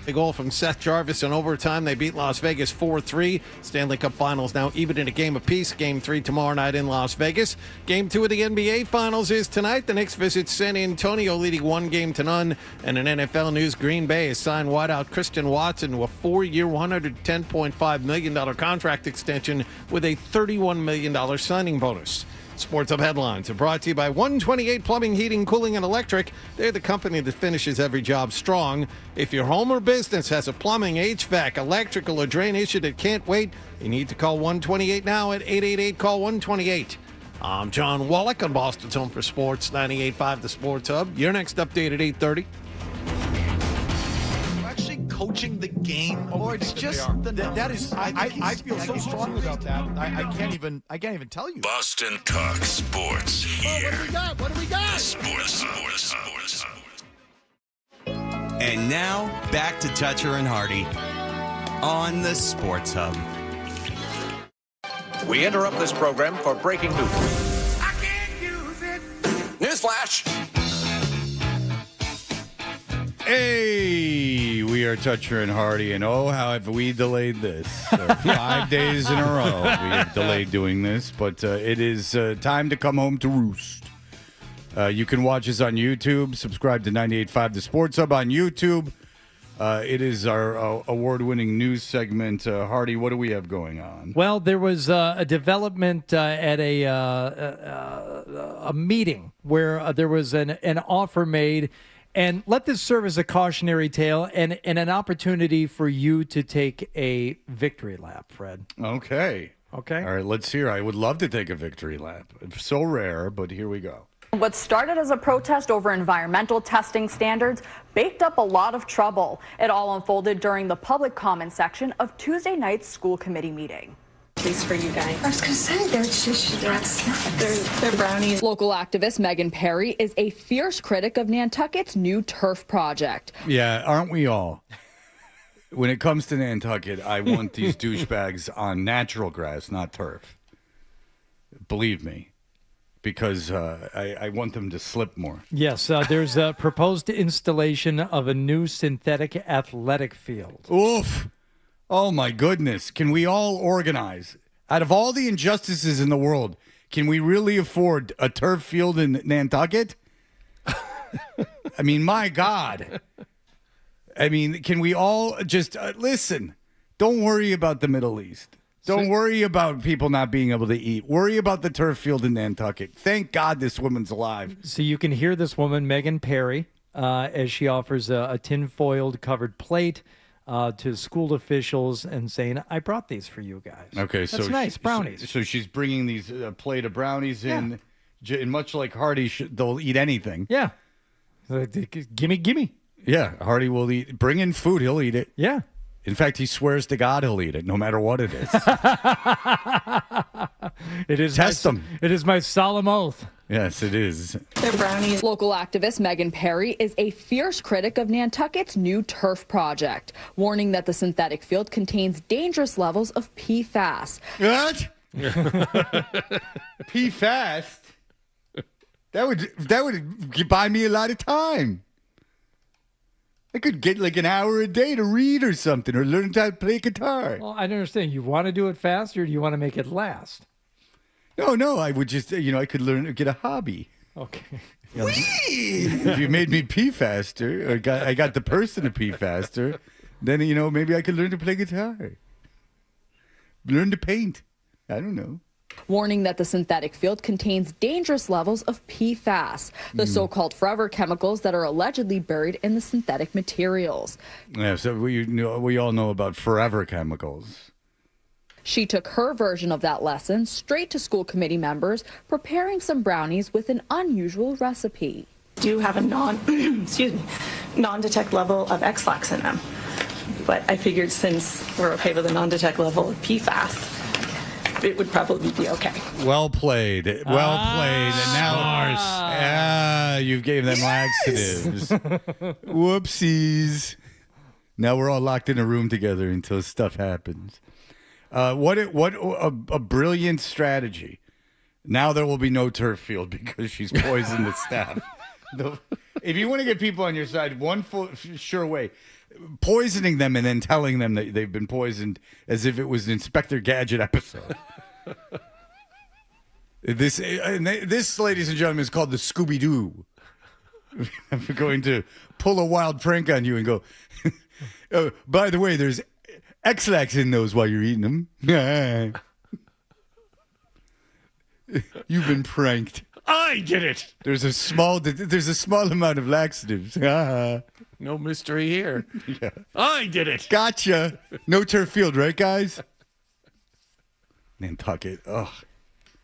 A goal from Seth Jarvis in overtime. They beat Las Vegas 4-3. Stanley Cup Finals now even in a game apiece. Game 3 tomorrow night in Las Vegas. Game 2 of the NBA Finals is tonight. The Knicks visit San Antonio, leading 1-0. And in NFL news, Green Bay has signed wideout Christian Watson to a 4-year, $110.5 million contract extension with a $31 million signing bonus. Sports Hub headlines are brought to you by 128 Plumbing, Heating, Cooling, and Electric. They're the company that finishes every job strong. If your home or business has a plumbing, HVAC, electrical, or drain issue that can't wait, you need to call 128 now at 888-CALL-128. I'm John Wallach on Boston's Home for Sports, 98.5 The Sports Hub. Your next update at 8:30. Coaching the game, or it's just that is. I feel so strongly about that. I can't even tell you. Boston Talk Sports here. What do we got? The Sports Hub. And now back to Toucher and Hardy on the Sports Hub. We interrupt this program for breaking news. I can't use it. Newsflash. Hey, we are Toucher and Hardy, and oh, how have we delayed this? 5 days in a row we have delayed doing this, but it is time to come home to roost. You can watch us on YouTube. Subscribe to 98.5 The Sports Hub on YouTube. It is our award-winning news segment. Hardy, what do we have going on? Well, there was a development at a meeting where there was an offer made. And let this serve as a cautionary tale and an opportunity for you to take a victory lap, Fred. Okay. All right, let's hear. I would love to take a victory lap. It's so rare, but here we go. What started as a protest over environmental testing standards baked up a lot of trouble. It all unfolded during the public comment section of Tuesday night's school committee meeting. Piece for you guys. I was going to say, they're brownies. Local activist Megan Perry is a fierce critic of Nantucket's new turf project. Yeah, aren't we all? When it comes to Nantucket, I want these douchebags on natural grass, not turf. Believe me, because I want them to slip more. Yes, there's a proposed installation of a new synthetic athletic field. Oof. Oh, my goodness. Can we all organize? Out of all the injustices in the world, can we really afford a turf field in Nantucket? I mean, my God. I mean, can we all just listen? Don't worry about the Middle East. Don't worry about people not being able to eat. Worry about the turf field in Nantucket. Thank God this woman's alive. So you can hear this woman, Megan Perry, as she offers a tin-foiled covered plate to school officials and saying, I brought these for you guys. Okay, That's nice, brownies. So she's bringing these plate of brownies in, and much like Hardy, they'll eat anything. Yeah. Gimme. Yeah, Hardy will eat. Bring in food, he'll eat it. Yeah. In fact, he swears to God he'll eat it, no matter what it is. Test him. It is my solemn oath. Yes, it is. They're brownies. Local activist Megan Perry is a fierce critic of Nantucket's new turf project, warning that the synthetic field contains dangerous levels of PFAS. What? PFAS? That would buy me a lot of time. I could get like an hour a day to read or something, or learn how to play guitar. Well, I don't understand. You want to do it fast, or do you want to make it last? No, I would just, I could learn to get a hobby. Okay. If you made me pee faster, or I got the person to pee faster, then, maybe I could learn to play guitar. Learn to paint. I don't know. Warning that the synthetic field contains dangerous levels of PFAS, the so-called forever chemicals that are allegedly buried in the synthetic materials. Yeah, so we all know about forever chemicals. She took her version of that lesson straight to school committee members, preparing some brownies with an unusual recipe. Do have a non-detect level of X-Lax in them. But I figured since we're okay with a non-detect level of PFAS, it would probably be okay. Well played. And now you gave them laxatives. Whoopsies. Now we're all locked in a room together until stuff happens. What a brilliant strategy. Now there will be no turf field because she's poisoned the staff. If you want to get people on your side, one sure way. poisoning them and then telling them that they've been poisoned as if it was an Inspector Gadget episode. This, ladies and gentlemen, is called the Scooby-Doo. I'm going to pull a wild prank on you and go, oh, by the way, there's X-Lax in those while you're eating them. You've been pranked. I did it. There's a small amount of laxatives. No mystery here. Yeah. I did it. Gotcha. No turf field, right, guys? Nantucket. Ugh.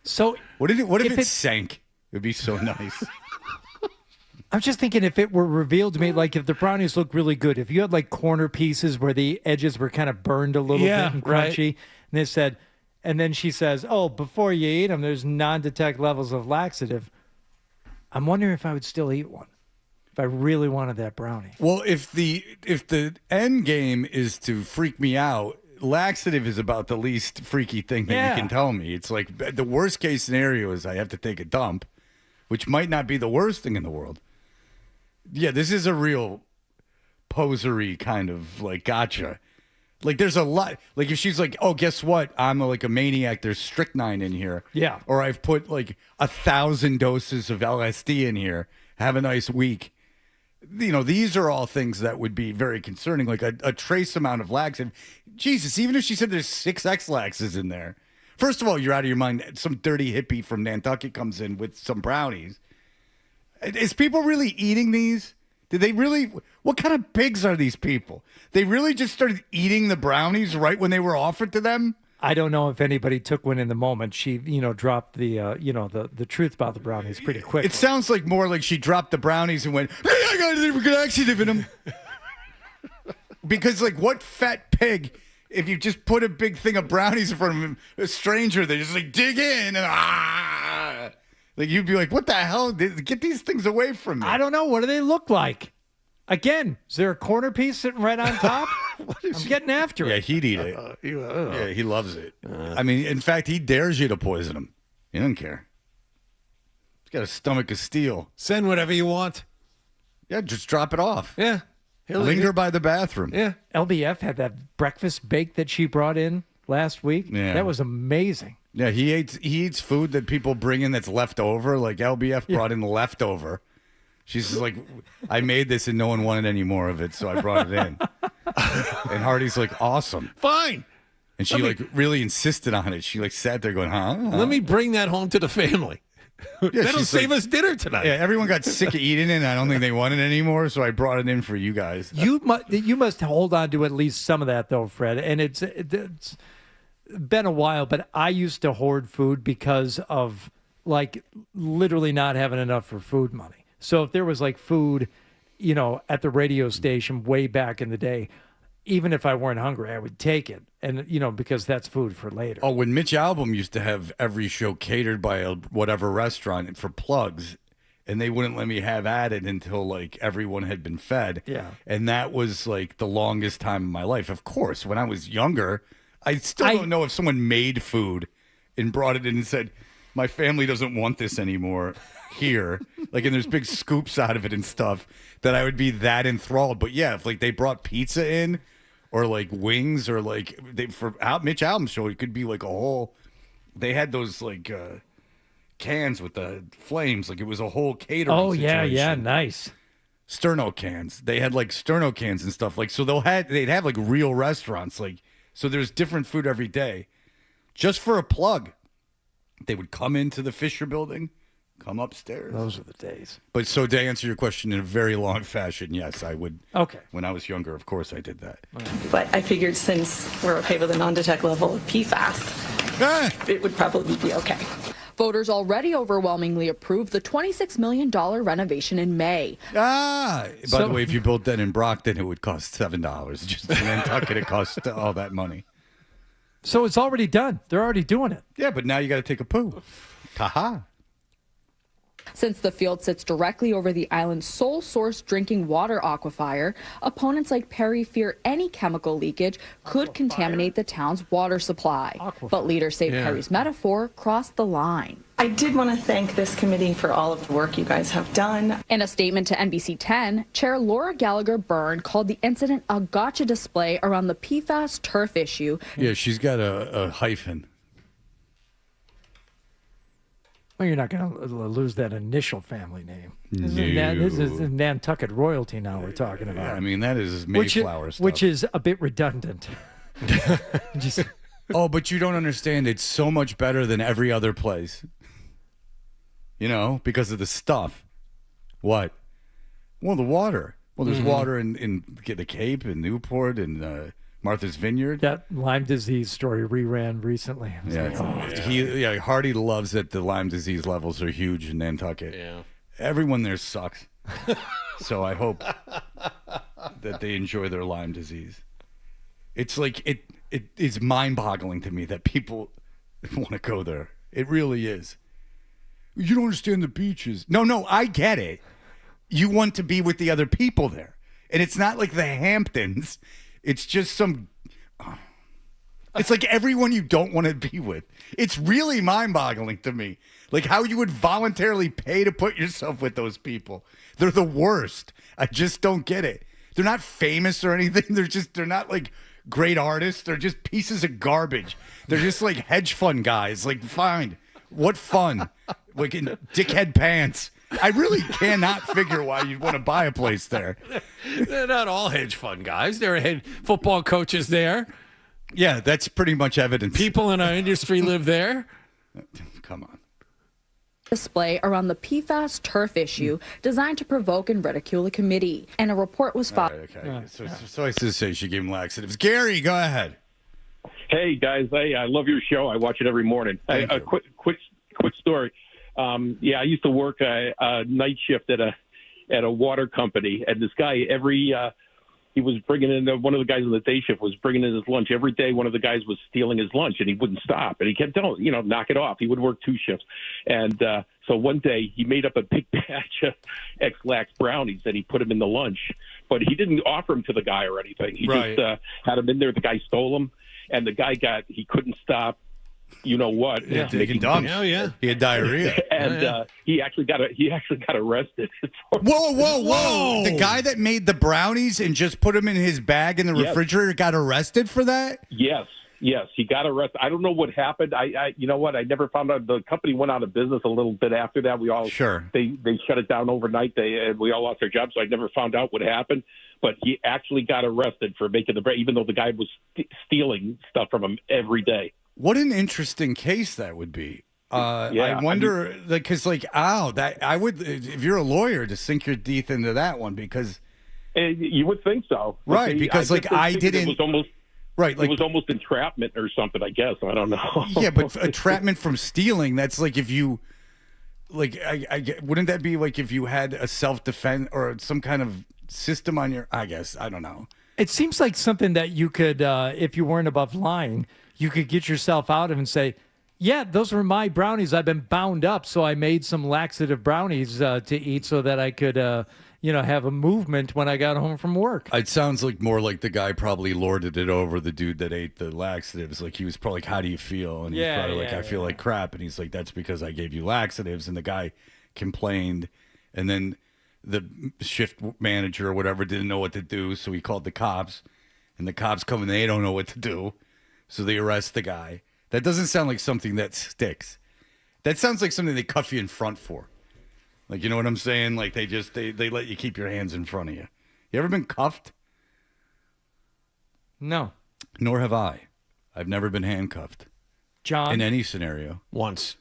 So what if it sank? It would be so nice. I'm just thinking if it were revealed to me, like if the brownies look really good, if you had like corner pieces where the edges were kind of burned a little bit and crunchy, and they said, and then she says, "Oh, before you eat them, there's non-detect levels of laxative." I'm wondering if I would still eat one if I really wanted that brownie. Well, if the end game is to freak me out, laxative is about the least freaky thing that you can tell me. It's like the worst case scenario is I have to take a dump, which might not be the worst thing in the world. Yeah, this is a real posery kind of like gotcha. Like there's a lot. Like if she's like, oh, guess what? I'm like a maniac. There's strychnine in here. Yeah. Or I've put like 1,000 doses of LSD in here. Have a nice week. You know, these are all things that would be very concerning. Like a trace amount of laxative. Jesus, even if she said there's 6 X-Laxes in there. First of all, you're out of your mind. Some dirty hippie from Nantucket comes in with some brownies. Is people really eating these? Did they really? What kind of pigs are these people? They really just started eating the brownies right when they were offered to them? I don't know if anybody took one in the moment. She, dropped the, the truth about the brownies pretty quick. It sounds like more like she dropped the brownies and went, "Hey, I got a laxative in them." Because, like, what fat pig, if you just put a big thing of brownies in front of him, a stranger, they just like dig in and like you'd be like, "What the hell? Get these things away from me!" I don't know. What do they look like? Again, is there a corner piece sitting right on top? I'm getting after it. Yeah, he'd eat it. Yeah, he loves it. I mean, in fact, he dares you to poison him. He doesn't care. He's got a stomach of steel. Send whatever you want. Yeah, just drop it off. Yeah. Linger by the bathroom. Yeah. LBF had that breakfast bake that she brought in last week. Yeah. That was amazing. Yeah, he eats food that people bring in that's left over. Like LBF brought in the leftover. She's just like, I made this and no one wanted any more of it, so I brought it in. And Hardy's like, awesome. Fine. And she really insisted on it. She like sat there going, huh? Let me bring that home to the family. Yeah, that'll save us dinner tonight. Yeah, everyone got sick of eating it, and I don't think they want it anymore, so I brought it in for you guys. You must hold on to at least some of that, though, Fred. And it's been a while, but I used to hoard food because of, like, literally not having enough for food money. So if there was, like, food, at the radio station way back in the day, even if I weren't hungry, I would take it. And, because that's food for later. Oh, when Mitch Albom used to have every show catered by whatever restaurant for plugs, and they wouldn't let me have at it until, like, everyone had been fed. Yeah. And that was, like, the longest time of my life. Of course, when I was younger, I don't know if someone made food and brought it in and said, my family doesn't want this anymore here. Like, and there's big scoops out of it and stuff that I would be that enthralled. But yeah, if like they brought pizza in or like wings or like for Mitch Albom's show, it could be like a whole, they had those like cans with the flames. Like it was a whole catering situation. Yeah, nice. Sterno cans. They had like Sterno cans and stuff. Like, so they'd have like real restaurants. Like, so there's different food every day just for a plug. They would come into the Fisher building, come upstairs. Those are the days. But so to answer your question in a very long fashion, yes, I would. Okay. When I was younger, of course I did that. But I figured since we're okay with a non-detect level of PFAS, it would probably be okay. Voters already overwhelmingly approved the $26 million renovation in May. By the way, if you built that in Brockton, it would cost $7. Just in Nantucket, it cost all that money. So it's already done. They're already doing it. Yeah, but now you got to take a poo. Ta-ha. Since the field sits directly over the island's sole source drinking water aquifer, opponents like Perry fear any chemical leakage could contaminate the town's water supply. But leaders say Perry's metaphor crossed the line. I did want to thank this committee for all of the work you guys have done. In a statement to NBC 10, Chair Laura Gallagher Byrne called the incident a gotcha display around the PFAS turf issue. Yeah, she's got a hyphen. Well, you're not going to lose that initial family name. This No. is Nantucket royalty now we're talking about. Yeah, I mean, that is Mayflower stuff. Which is a bit redundant. Oh, but you don't understand. It's so much better than every other place. You know, because of the stuff. What? Well, the water. Well, there's water in the Cape and Newport and Martha's Vineyard. That Lyme disease story reran recently. Yeah, Hardy loves that the Lyme disease levels are huge in Nantucket. Yeah. Everyone there sucks. So I hope that they enjoy their Lyme disease. It's like it is mind-boggling to me that people want to go there. It really is. You don't understand the beaches. No, I get it. You want to be with the other people there. And it's not like the Hamptons. It's just some... It's like everyone you don't want to be with. It's really mind-boggling to me. Like how you would voluntarily pay to put yourself with those people. They're the worst. I just don't get it. They're not famous or anything. They're not like great artists. They're just pieces of garbage. They're just like hedge fund guys. Like, fine. What fun? Like in dickhead pants. I really cannot figure why you'd want to buy a place there. They're not all hedge fund guys. There are head football coaches there. Yeah, that's pretty much evidence. People in our industry live there. Come on. Display around the PFAS turf issue designed to provoke and ridicule the committee. And a report was filed. Okay. So I should say she gave him laxatives. Gary, go ahead. Hey guys, I love your show. I watch it every morning. A quick story. I used to work a night shift at a water company, and this guy he was bringing in one of the guys on the day shift was bringing in his lunch every day. One of the guys was stealing his lunch, and he wouldn't stop, and he kept telling knock it off. He would work 2 shifts, and so one day he made up a big batch of X-Lax brownies and he put them in the lunch, but he didn't offer them to the guy or anything. He just had them in there. The guy stole them. And the guy he couldn't stop, you know what? Yeah, taking dumps. Oh yeah, he had diarrhea, and he actually got arrested. Whoa! The guy that made the brownies and just put them in his bag in the refrigerator got arrested for that. Yes, he got arrested. I don't know what happened. I you know what? I never found out. The company went out of business a little bit after that. We all they shut it down overnight. We all lost our jobs, so I never found out what happened. But he actually got arrested for making the bread, even though the guy was stealing stuff from him every day. What an interesting case that would be. I wonder, because I would, if you're a lawyer, to sink your teeth into that one because you would think so, right? Because I didn't. It was almost right. It was almost entrapment or something. I guess I don't know. Yeah, but entrapment from stealing. That's like if you. Wouldn't that be like if you had a self-defense or some kind of system on your, I guess, I don't know. It seems like something that you could, if you weren't above lying, you could get yourself out of and say, yeah, those were my brownies. I've been bound up, so I made some laxative brownies to eat so that I could, have a movement when I got home from work. It sounds like more like the guy probably lorded it over the dude that ate the laxatives. Like he was probably like, how do you feel? And he's probably like, I feel like crap. And he's like, that's because I gave you laxatives. And the guy complained. And then the shift manager or whatever didn't know what to do, so he called the cops, and the cops come and they don't know what to do, so they arrest the guy. That doesn't sound like something that sticks. That sounds like something they cuff you in front for. Like, you know what I'm saying? Like they let you keep your hands in front of you. You ever been cuffed? No. Nor have I. I've never been handcuffed. John? In any scenario. Once.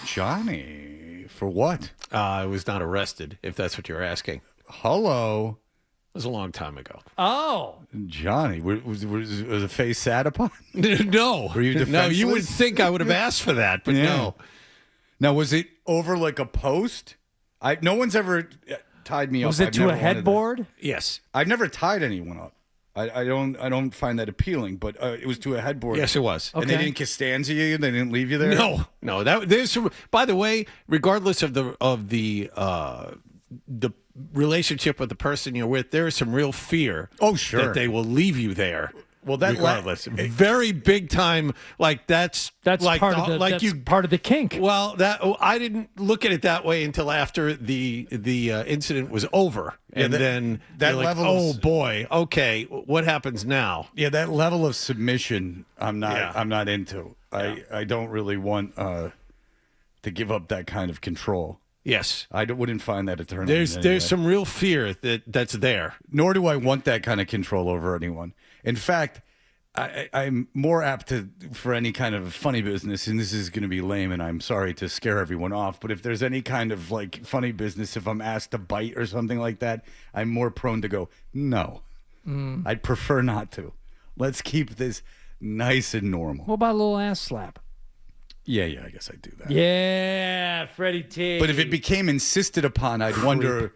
Johnny, for what? I was not arrested, if that's what you're asking. Hello. It was a long time ago. Oh. Johnny, was the face sad upon? No. Were you defenseless? No, you would think I would have asked for that, but no. Now, was it over like a post? No one's ever tied me up. Was it to a headboard? Yes. I've never tied anyone up. I don't find that appealing, but it was to a headboard. Yes, it was. And they didn't Costanza you? They didn't leave you there? No. There's by the way, regardless of the relationship with the person you're with, there is some real fear. Oh, sure. That they will leave you there. Well, that regardless, very big time. Like that's like part of the that's part of the kink. Well, I didn't look at it that way until after the incident was over, and then that you're level. Like, oh boy, okay, what happens now? Yeah, that level of submission, I'm not into. Yeah. I don't really want to give up that kind of control. Yes, I wouldn't find that eternal. There's some real fear that's there. Nor do I want that kind of control over anyone. In fact, I'm more apt for any kind of funny business, and this is going to be lame, and I'm sorry to scare everyone off, but if there's any kind of like funny business, if I'm asked to bite or something like that, I'm more prone to go, no. I'd prefer not to. Let's keep this nice and normal. What about a little ass slap? Yeah, I guess I'd do that. Yeah, Freddie T. But if it became insisted upon, I'd wonder...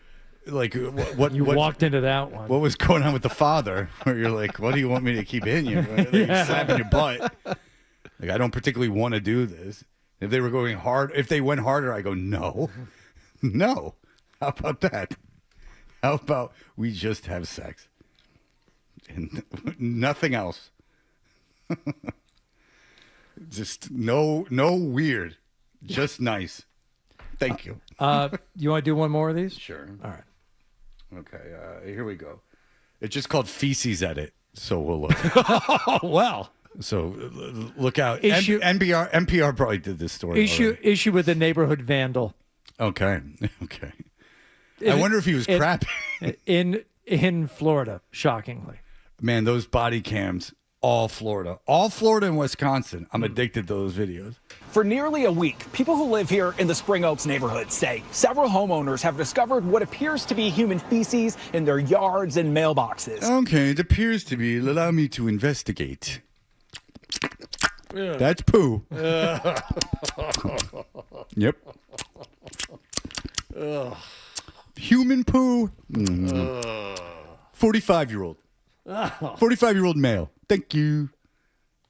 Like what you walked into that one. What was going on with the father? Where you're like, what do you want me to keep hitting you? Like, slapping your butt. Like I don't particularly want to do this. If they were going hard, if they went harder, I go no. How about that? How about we just have sex and nothing else? Just no weird, just nice. Thank you. You want to do one more of these? Sure. All right. Okay, here we go. It's just called Feces Edit, so we'll look. Oh, well. So look out. Issue- NPR probably did this story. Issue with the neighborhood vandal. Okay. I wonder if he was crappy. in Florida, shockingly. Man, those body cams, all Florida and Wisconsin. I'm addicted to those videos. For nearly a week, people who live here in the Spring Oaks neighborhood say several homeowners have discovered what appears to be human feces in their yards and mailboxes. Okay, it appears to be. Allow me to investigate. That's poo. Yep. Human poo. 45-year-old. 45-year-old male. Thank you.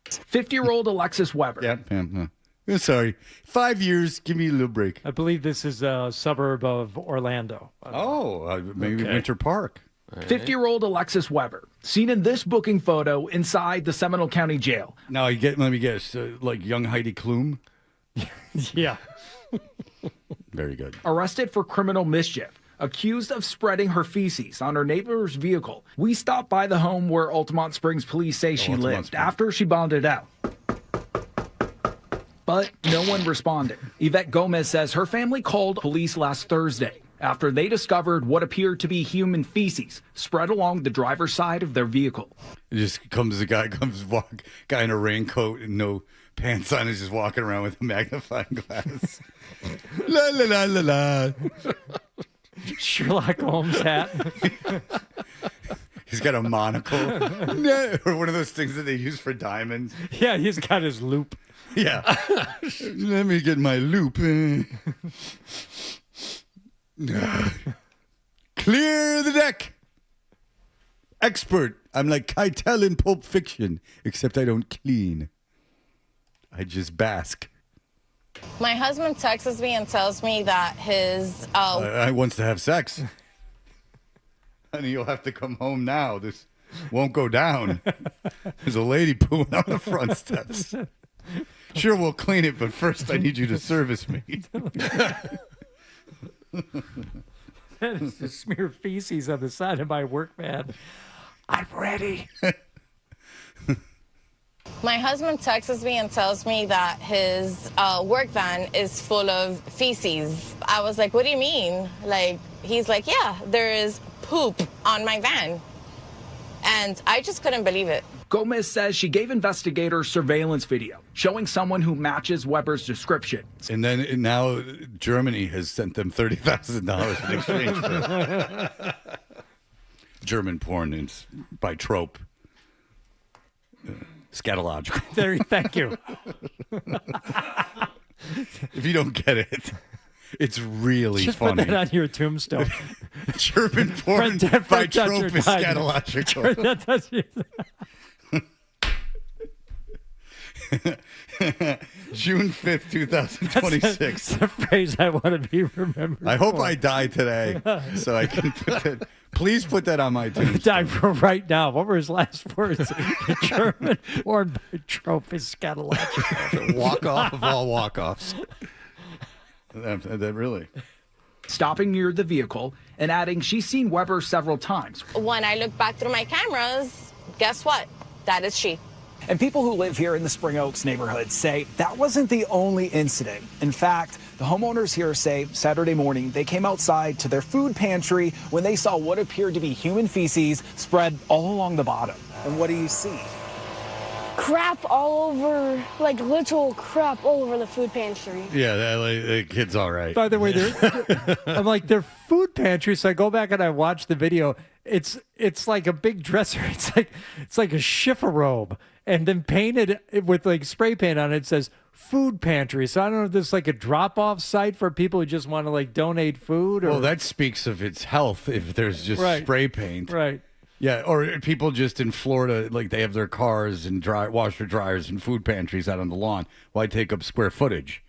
50-year-old Alexis Weber. Yeah. Sorry. 5 years. Give me a little break. I believe this is a suburb of Orlando. Maybe Winter Park. 50-year-old Alexis Weber, seen in this booking photo inside the Seminole County Jail. Now, let me guess, like young Heidi Klum? Yeah. Very good. Arrested for criminal mischief, accused of spreading her feces on her neighbor's vehicle. We stopped by the home where Altamont Springs police say she lived after she bonded out. But no one responded. Yvette Gomez says her family called police last Thursday after they discovered what appeared to be human feces spread along the driver's side of their vehicle. It just comes a guy in a raincoat and no pants on is just walking around with a magnifying glass. La la la la la. Sherlock Holmes hat. He's got a monocle. Or one of those things that they use for diamonds. Yeah, he's got his loop. Yeah. Let me get my loop. Clear the deck. Expert. I'm like Keitel in Pulp Fiction, except I don't clean. I just bask. My husband texts me and tells me that his... I wants to have sex. Honey, you'll have to come home now. This won't go down. There's a lady pooing on the front steps. Sure, we'll clean it, but first I need you to service me. That is to smear feces on the side of my work van. I'm ready. My husband texts me and tells me that his work van is full of feces. I was like, what do you mean? He's like, yeah, there is poop on my van. And I just couldn't believe it. Gomez says she gave investigators surveillance video showing someone who matches Weber's description. And now Germany has sent them $30,000 in exchange for German porn is by trope. Scatological. Thank you. If you don't get it, it's really Just funny. put that on your tombstone. German porn by trope is scatological. June 5th, 2026. That's a phrase I want to be remembered. I hope for. I die today so I can Please put that on my tombstone. Right now. What were his last words? German born by trophy scatological. Walk-off of all walk-offs. That really. Stopping near the vehicle and adding she's seen Weber several times. When I look back through my cameras, guess what? That is she. And people who live here in the Spring Oaks neighborhood say that wasn't the only incident. In fact, the homeowners here say Saturday morning they came outside to their food pantry when they saw what appeared to be human feces spread all along the bottom. And what do you see? Crap all over, like literal crap all over the food pantry. Yeah, the kid's all right. By the way, I'm like, they're food pantry, so I go back and I watch the video. It's like a big dresser. It's like a chifforobe, and then painted with like spray paint on it. It says food pantry. So I don't know if this is like a drop-off site for people who just want to like donate food. Or... Well, that speaks of its health if there's just spray paint. Right. Yeah, or people just in Florida, like they have their cars and washer dryers and food pantries out on the lawn. Why take up square footage?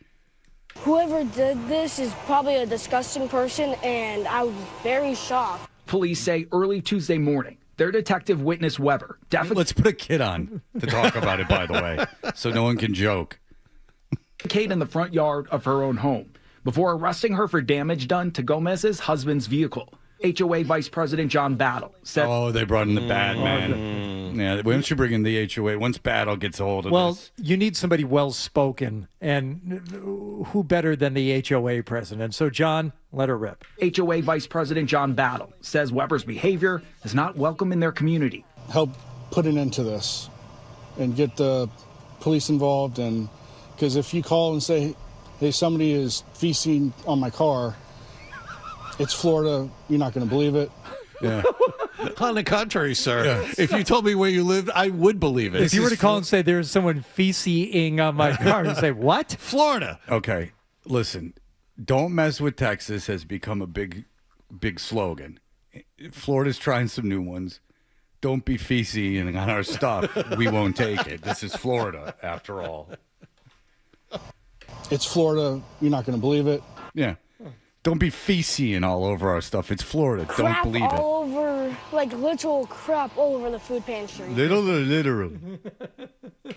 Whoever did this is probably a disgusting person, and I was very shocked. Police say early Tuesday morning, their detective witnessed Weber. Let's put a kid on to talk about it, by the way, so no one can joke. Kate in the front yard of her own home before arresting her for damage done to Gomez's husband's vehicle. HOA Vice President John Battle said, "Oh, they brought in the bad man. Yeah, once you bring in the HOA, once Battle gets a hold of this, you need somebody well-spoken, and who better than the HOA president? So, John, let her rip." HOA Vice President John Battle says Weber's behavior is not welcome in their community. Help put an end to this, and get the police involved, and because if you call and say, "Hey, somebody is feasting on my car," it's Florida. You're not going to believe it. Yeah. On the contrary, sir. Yeah. If you told me where you lived, I would believe it. If you were to call and say there's someone feces-ing on my car, you'd say, what? Florida. Okay, listen. Don't mess with Texas has become a big slogan. Florida's trying some new ones. Don't be feces-ing on our stuff. We won't take it. This is Florida, after all. It's Florida. You're not going to believe it. Yeah. Don't be feces all over our stuff. It's Florida. Crap Don't believe all it. over, like literal crap all over the food pantry. Literal.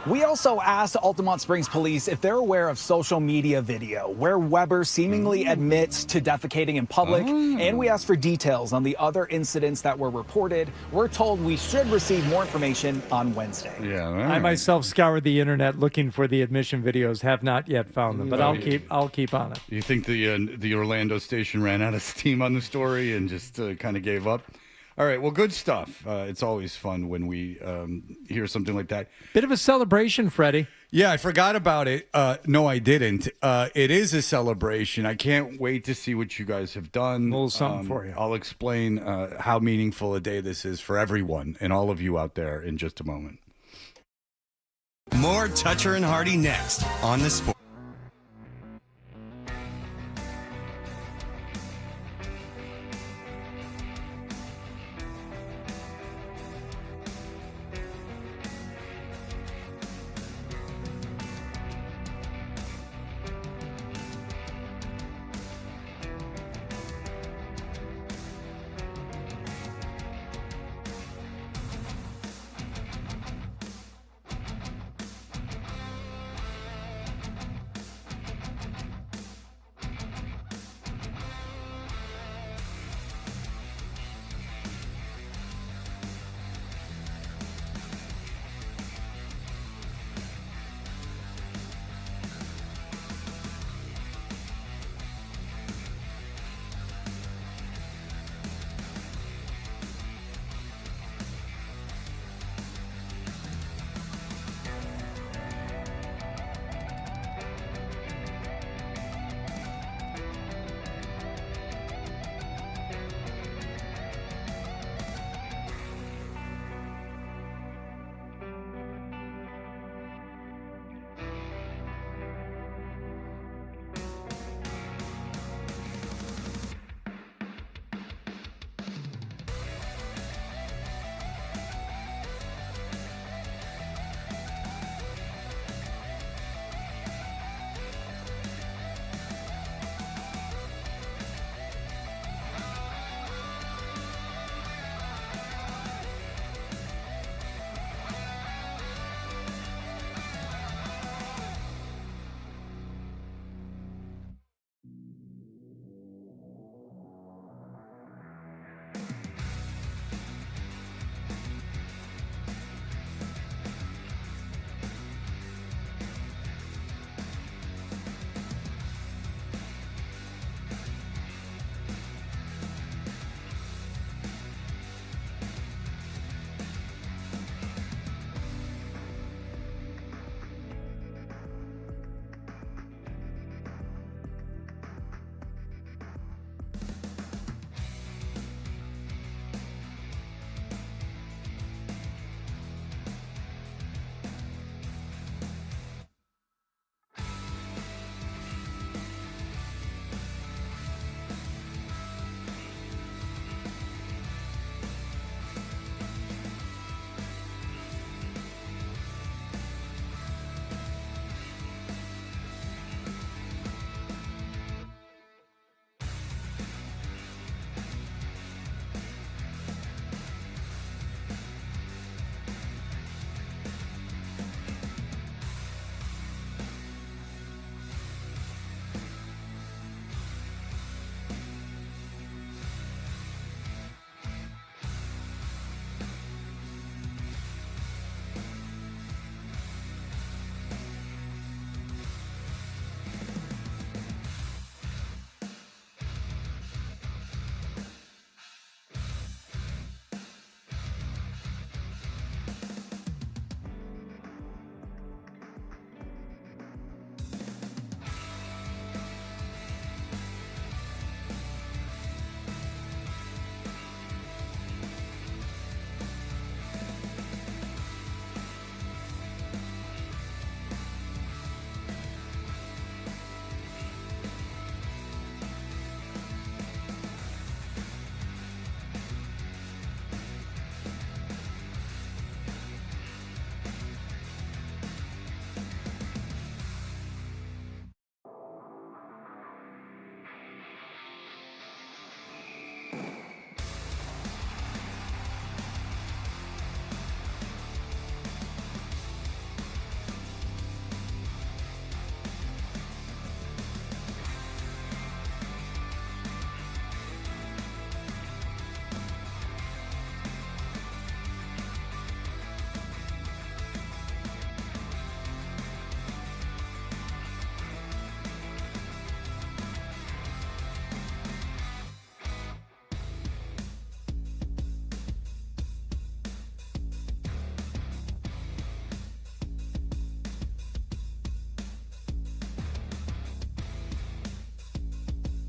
We also asked Altamont Springs Police if they're aware of social media video where Weber seemingly admits to defecating in public, and we asked for details on the other incidents that were reported. We're told we should receive more information on Wednesday. Yeah, I myself scoured the internet looking for the admission videos, have not yet found them, but I'll keep on it. You think the Orlando station ran out of steam on the story and just kind of gave up? All right, well, good stuff. It's always fun when we hear something like that. Bit of a celebration, Freddie. Yeah, I forgot about it. No, I didn't. It is a celebration. I can't wait to see what you guys have done. A little something for you. I'll explain how meaningful a day this is for everyone and all of you out there in just a moment. More Toucher and Hardy next on the Sport.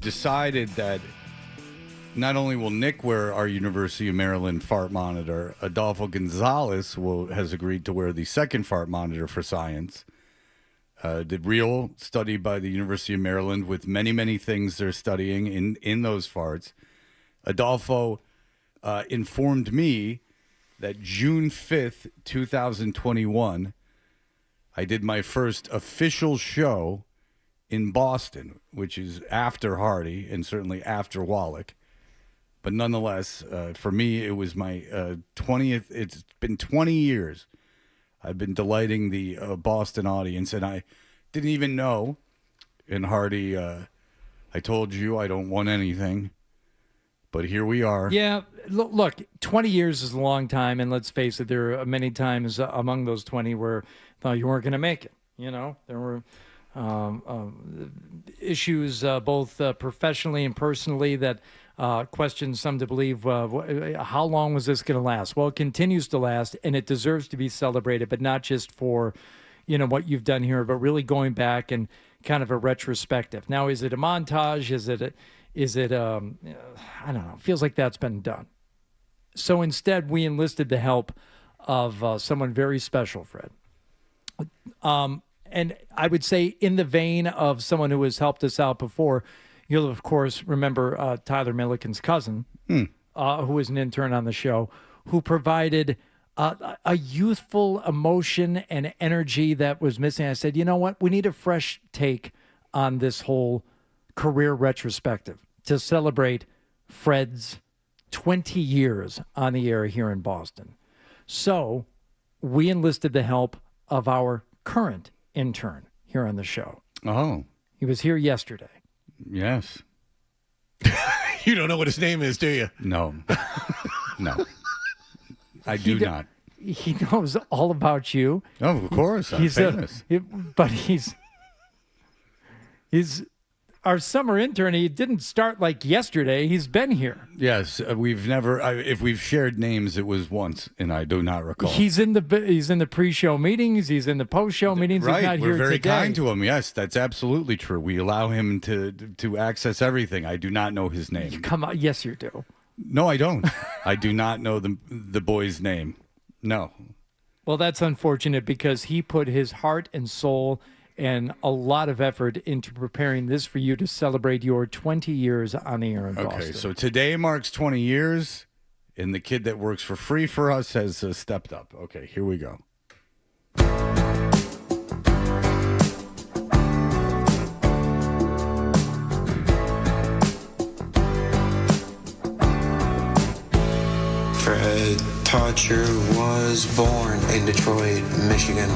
decided that not only will Nick wear our University of Maryland fart monitor, Adolfo Gonzalez has agreed to wear the second fart monitor for science. The real study by the University of Maryland with many, many things they're studying in those farts. Adolfo informed me that June 5th, 2021, I did my first official show in Boston, which is after Hardy and certainly after Wallach. But nonetheless, for me, it was my 20th. It's been 20 years. I've been delighting the Boston audience, and I didn't even know. And Hardy, I told you I don't want anything, but here we are. Yeah, look, 20 years is a long time, and let's face it, there are many times among those 20 where thought you weren't going to make it. You know, there were issues both professionally and personally that questioned some to believe, how long was this going to last? Well, it continues to last, and it deserves to be celebrated, but not just for, what you've done here, but really going back and kind of a retrospective. Now, is it a montage? Is it I don't know. It feels like that's been done. So instead, we enlisted the help of someone very special, Fred. And I would say in the vein of someone who has helped us out before, you'll, of course, remember Tyler Milliken's cousin, who was an intern on the show, who provided a youthful emotion and energy that was missing. I said, you know what? We need a fresh take on this whole career retrospective to celebrate Fred's 20 years on the air here in Boston. So we enlisted the help of our current intern here on the show. Oh. He was here yesterday. Yes. You don't know what his name is, do you? No. No. I do not. He knows all about you. Oh, of course. I'm famous. But he's our summer intern. He didn't start like yesterday. He's been here. Yes, we've never. If we've shared names, it was once, and I do not recall. He's in the pre-show meetings. He's in the post-show meetings. Right, he's not we're here very today. kind to him. Yes, that's absolutely true. We allow him to access everything. I do not know his name. Come on, yes, you do. No, I don't. I do not know the boy's name. No. Well, that's unfortunate because he put his heart and soul and a lot of effort into preparing this for you to celebrate your 20 years on the air in Boston. Okay, so today marks 20 years, and the kid that works for free for us has stepped up. Okay, here we go. Fred Toucher was born in Detroit, Michigan,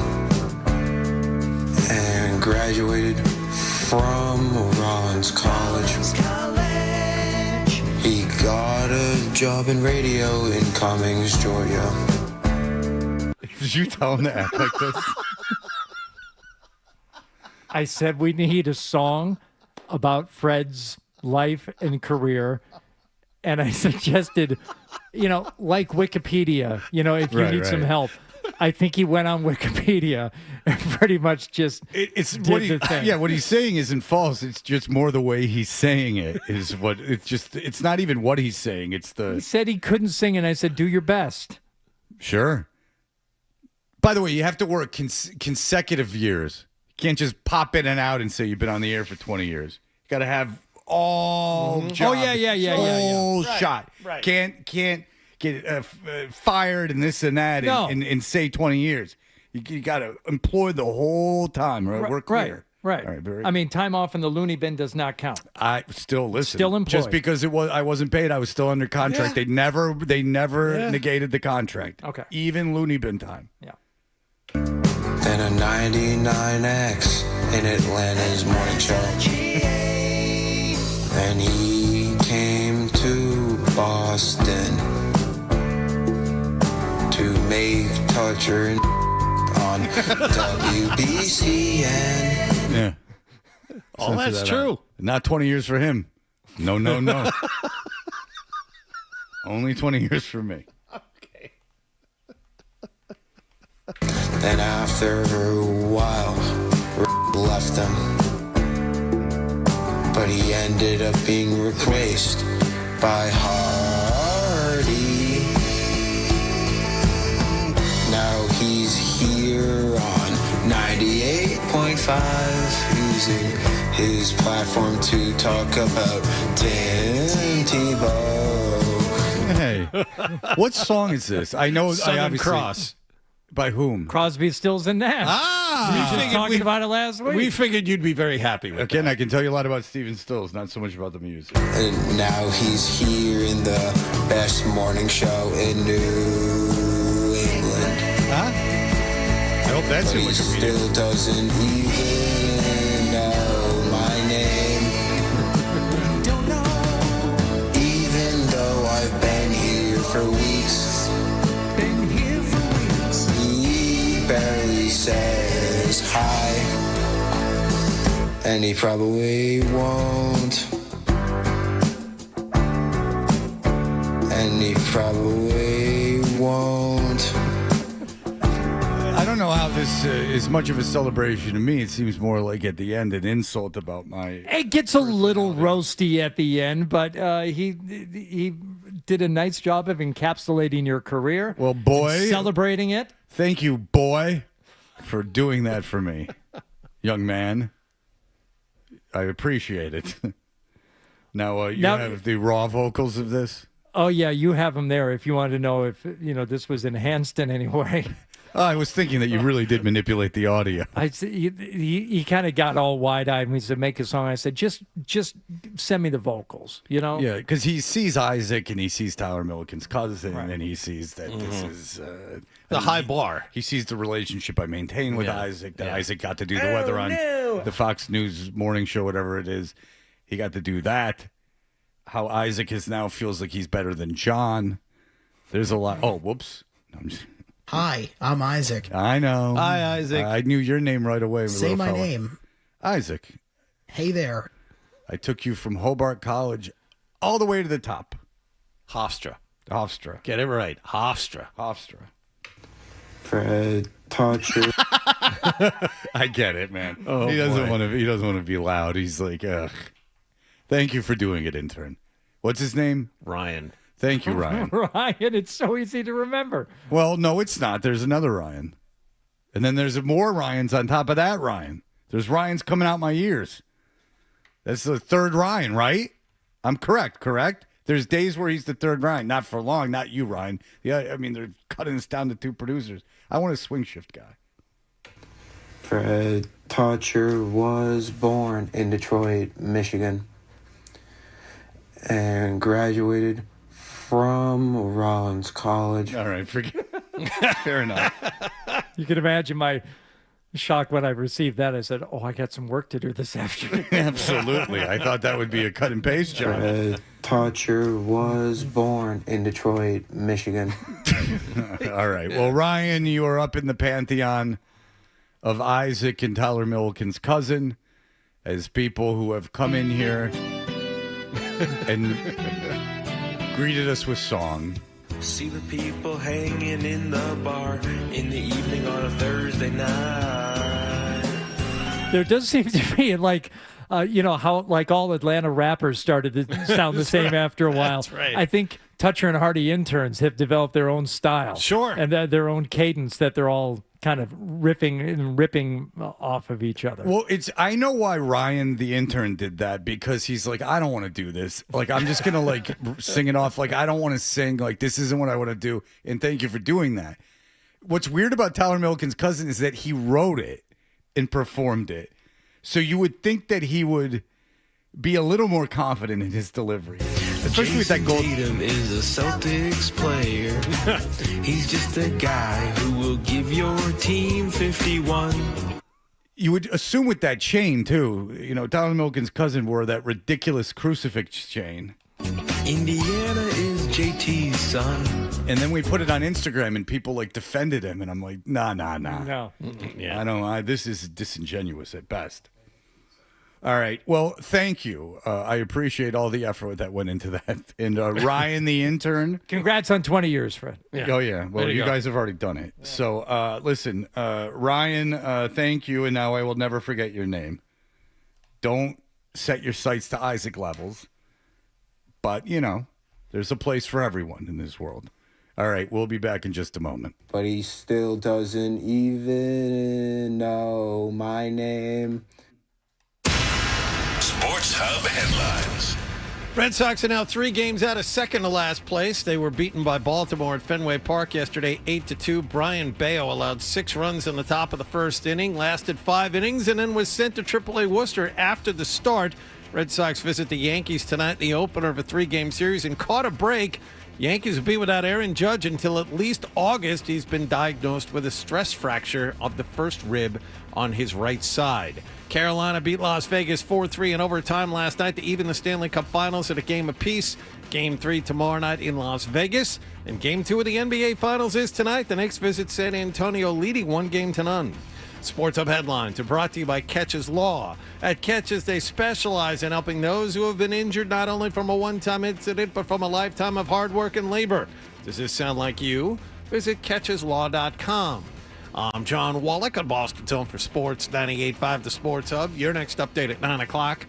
and graduated from Rollins College. He got a job in radio in Cummings, Georgia. Did you tell him to act like this? I said we need a song about Fred's life and career, and I suggested, like Wikipedia, if you need some help. I think he went on Wikipedia and pretty much just did the thing. Yeah, what he's saying isn't false. It's just more the way he's saying it is what it's not even what he's saying. He said he couldn't sing, and I said, do your best. Sure. By the way, you have to work consecutive years. You can't just pop in and out and say you've been on the air for 20 years. You got to have all jobs. Oh, yeah. Whole shot. Right. Can't get fired and this and that in say 20 years. You got to employ the whole time. Right? Work clear. Right. All right, time off in the loony bin does not count. I still listen. Still employed. Just because I wasn't paid, I was still under contract. Yeah. They never negated the contract. Okay. Even loony bin time. Yeah. Then a 99X in Atlanta's morning show. Then he came to Boston to make Toucher on WBCN. Yeah. All that's true. Not 20 years for him. No. Only 20 years for me. Okay. Then after a while, left them. but he ended up being replaced by Hardy. Now he's here on 98.5, using his platform to talk about Tim Tebow. Hey, what song is this? I know. Southern I obviously, Cross. By whom? Crosby, Stills, and Nash. We were just talking about it last week. We figured you'd be very happy with Again, I can tell you a lot about Steven Stills, not so much about the music. And now he's here in the best morning show in New England. Huh? I hope that's but in he Wikipedia. still doesn't even know my name. Even though I've been here for weeks, he barely says hi, and he probably won't. And he probably won't. I don't know how this is much of a celebration to me. It seems more like at the end an insult about my. It gets a little roasty at the end, but he did a nice job of encapsulating your career. Well, boy, and celebrating it. Thank you, boy, for doing that for me, young man. I appreciate it. Now, Now- have the raw vocals of this. Oh yeah, you have them there. If you want to know if this was enhanced in any way. I was thinking that you really did manipulate the audio. He kind of got all wide-eyed when he said, make a song. I said, just send me the vocals, Yeah, because he sees Isaac and he sees Tyler Milliken's cousin, and he sees that this is The high bar. He sees the relationship I maintain with Yeah. Isaac, that Yeah. Isaac got to do the weather on the Fox News morning show, whatever it is. He got to do that. How Isaac now feels like he's better than John. There's a lot. Oh, whoops. No, I'm just... Hi, I'm Isaac. I know. Hi, Isaac. I knew your name right away. Say little my fella. name. Isaac. Hey there. I took you from Hobart College all the way to the top. Hofstra. Hofstra. Get it right. Hofstra. Hofstra. Fred Toucher. I get it, man. Oh, he doesn't boy. want to. He doesn't want to be loud. He's like, ugh. Thank you for doing it, intern. What's his name? Ryan. Thank you, Ryan. Ryan, it's so easy to remember. Well, no, it's not. There's another Ryan. And then there's more Ryans on top of that Ryan. There's Ryans coming out my ears. That's the third Ryan, right? I'm correct? There's days where he's the third Ryan. Not for long. Not you, Ryan. Yeah, I mean, they're cutting us down to two producers. I want a swing shift guy. Fred Toucher was born in Detroit, Michigan, and graduated from Rollins College. All right, forget. Fair enough. You can imagine my shock when I received that. I said, "Oh, I got some work to do this afternoon." Absolutely. I thought that would be a cut and paste job. Fred Toucher was born in Detroit, Michigan. All right. Well, Ryan, you are up in the pantheon of Isaac and Tyler Milliken's cousin as people who have come in here and greeted us with song. See the people hanging in the bar in the evening on a Thursday night. There does seem to be like, how like all Atlanta rappers started to sound the same after a while. That's right. I think Toucher and Hardy interns have developed their own style. Sure. And their own cadence that they're all kind of ripping off of each other. Well, I know why Ryan, the intern, did that, because he's like, I don't want to do this. Like, I'm just going to like sing it off. Like, I don't want to sing. Like, this isn't what I want to do. And thank you for doing that. What's weird about Tyler Milliken's cousin is that he wrote it and performed it. So you would think that he would be a little more confident in his delivery. Especially with that goal. Tatum is a Celtics player. He's just a guy who will give your team 51. You would assume with that chain, too. Tyler Milliken's cousin wore that ridiculous crucifix chain. Indiana is JT's son. And then we put it on Instagram and people like defended him. And I'm like, nah. No. Yeah. I don't. This is disingenuous at best. All right. Well, thank you. I appreciate all the effort that went into that. And Ryan, the intern. Congrats on 20 years, Fred. Yeah. Oh, yeah. Well, There you you go. guys have already done it. So, listen, Ryan, thank you. And now I will never forget your name. Don't set your sights to Isaac levels. But, you know, there's a place for everyone in this world. All right, we'll be back in just a moment. But he still doesn't even know my name. Sports Hub headlines. Red Sox are now 3 games out of second to last place. They were beaten by Baltimore at Fenway Park yesterday, 8-2. Brian Bayo allowed 6 runs in the top of the first inning, lasted 5 innings, and then was sent to AAA Worcester after the start. Red Sox visit the Yankees tonight, the opener of a 3-game series, and caught a break. Yankees will be without Aaron Judge until at least August. He's been diagnosed with a stress fracture of the first rib on his right side. Carolina beat Las Vegas 4-3 in overtime last night to even the Stanley Cup Finals at a game apiece. Game 3 tomorrow night in Las Vegas. And Game 2 of the NBA Finals is tonight. The Knicks visit San Antonio, leading 1-0. Sports Hub headlines are brought to you by Catches Law. At Catches, they specialize in helping those who have been injured not only from a one-time incident, but from a lifetime of hard work and labor. Does this sound like you? Visit CatchesLaw.com. I'm John Wallach on Boston's Home for Sports, 98.5 The Sports Hub. Your next update at 9 o'clock.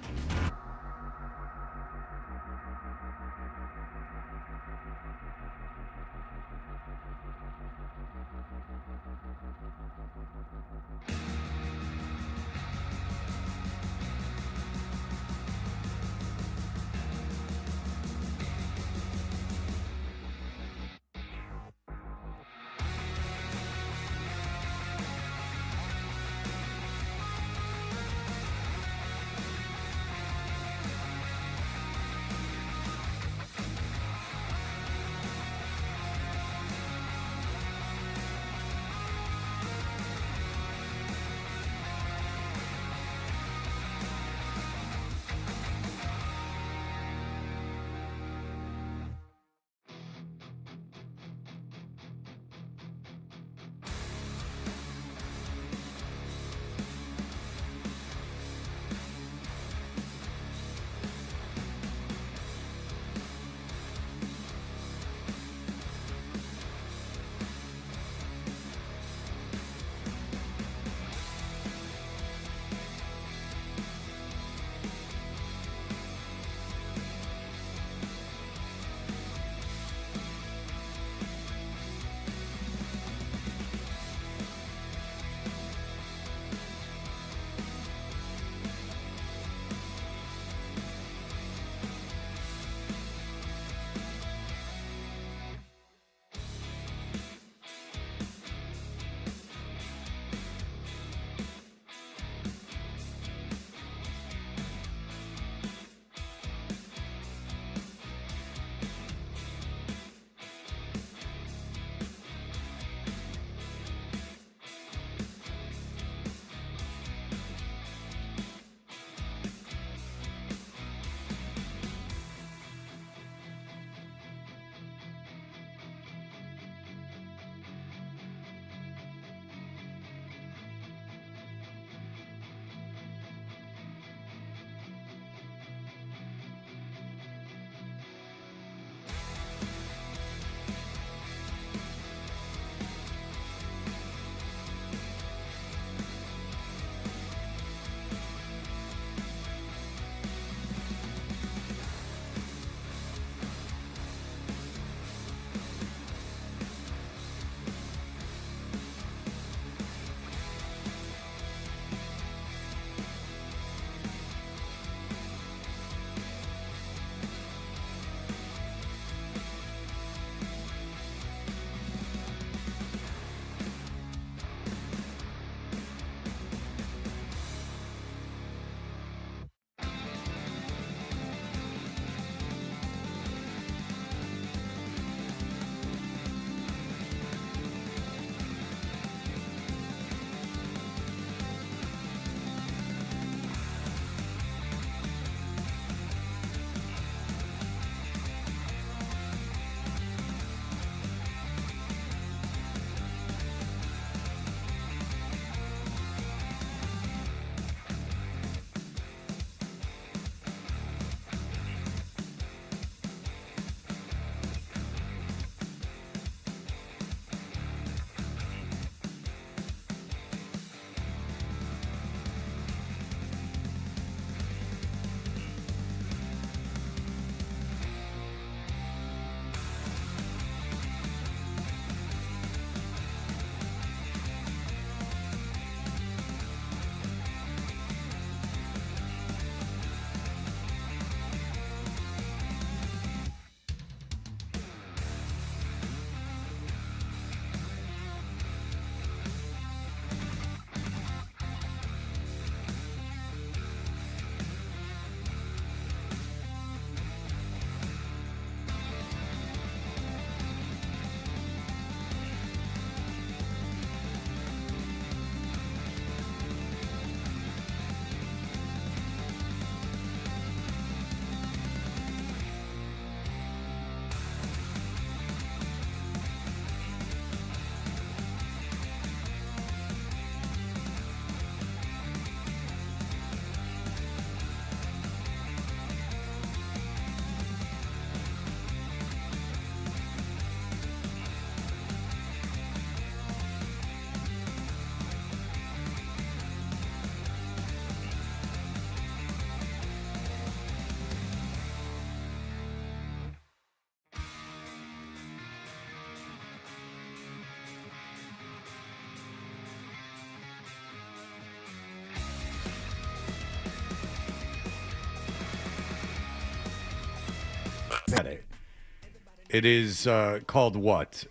It is called what?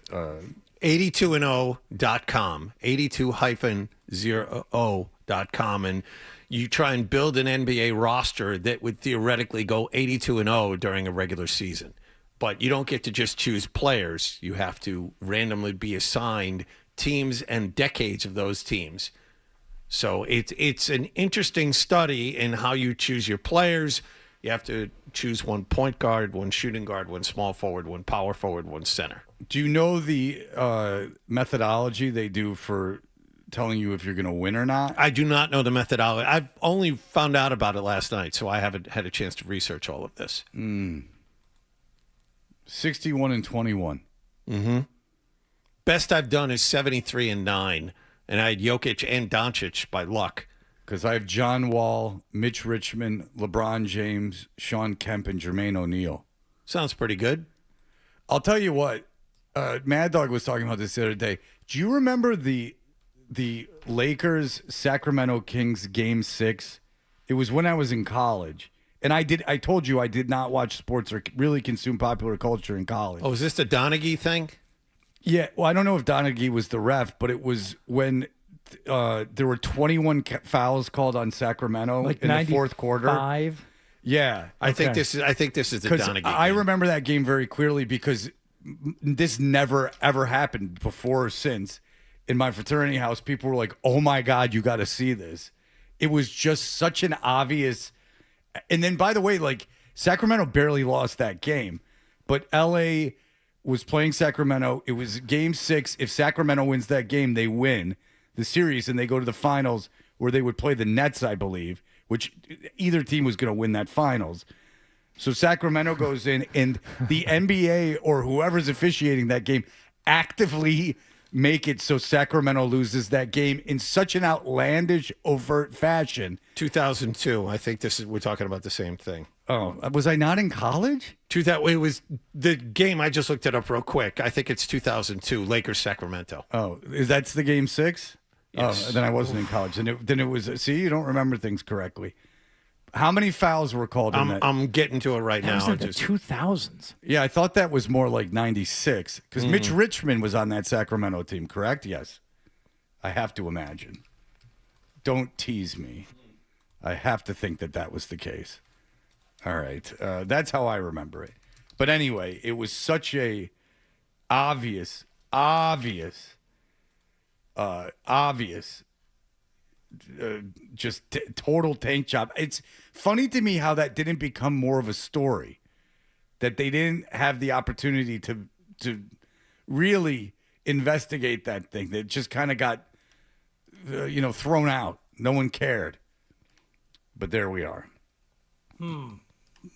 82and0.com. 82-0.com. And you try and build an NBA roster that would theoretically go 82-0 during a regular season. But you don't get to just choose players. You have to randomly be assigned teams and decades of those teams. So it's an interesting study in how you choose your players. You have to choose one point guard, one shooting guard, one small forward, one power forward, one center. Do you know the methodology they do for telling you if you're going to win or not? I do not know the methodology. I've only found out about it last night, so I haven't had a chance to research all of this. 61-21. Mm-hmm. Best I've done is 73-9, and I had Jokic and Doncic by luck. Because I have John Wall, Mitch Richmond, LeBron James, Sean Kemp, and Jermaine O'Neal. Sounds pretty good. I'll tell you what. Mad Dog was talking about this the other day. Do you remember the Lakers Sacramento Kings Game 6? It was when I was in college. And I told you I did not watch sports or really consume popular culture in college. Oh, is this the Donaghy thing? Yeah. Well, I don't know if Donaghy was the ref, but it was when there were 21 fouls called on Sacramento in the fourth quarter. 95? Yeah. I think this is the Donaghy game. I remember that game very clearly because this never, ever happened before or since. In my fraternity house, people were like, oh, my God, you got to see this. It was just such an obvious... And then, by the way, like, Sacramento barely lost that game. But L.A. was playing Sacramento. It was Game 6. If Sacramento wins that game, they win the series, and they go to the finals where they would play the Nets, I believe, which either team was going to win that finals. So Sacramento goes in, and the NBA or whoever's officiating that game actively make it so Sacramento loses that game in such an outlandish, overt fashion. 2002. I think we're talking about the same thing. Oh, was I not in college? It was the game. I just looked it up real quick. I think it's 2002, Lakers Sacramento. Oh, that's the Game 6? Yes. Oh, then I wasn't in college. Then it was. See, you don't remember things correctly. How many fouls were called in that? I'm getting to it right now. That was in the 2000s. Yeah, I thought that was more like 96 because Mitch Richmond was on that Sacramento team, correct? Yes. I have to imagine. Don't tease me. I have to think that was the case. All right. That's how I remember it. But anyway, it was such a obvious just total tank job. It's funny to me how that didn't become more of a story, that they didn't have the opportunity to really investigate that thing. That just kind of got thrown out. No one cared. But there we are. I'm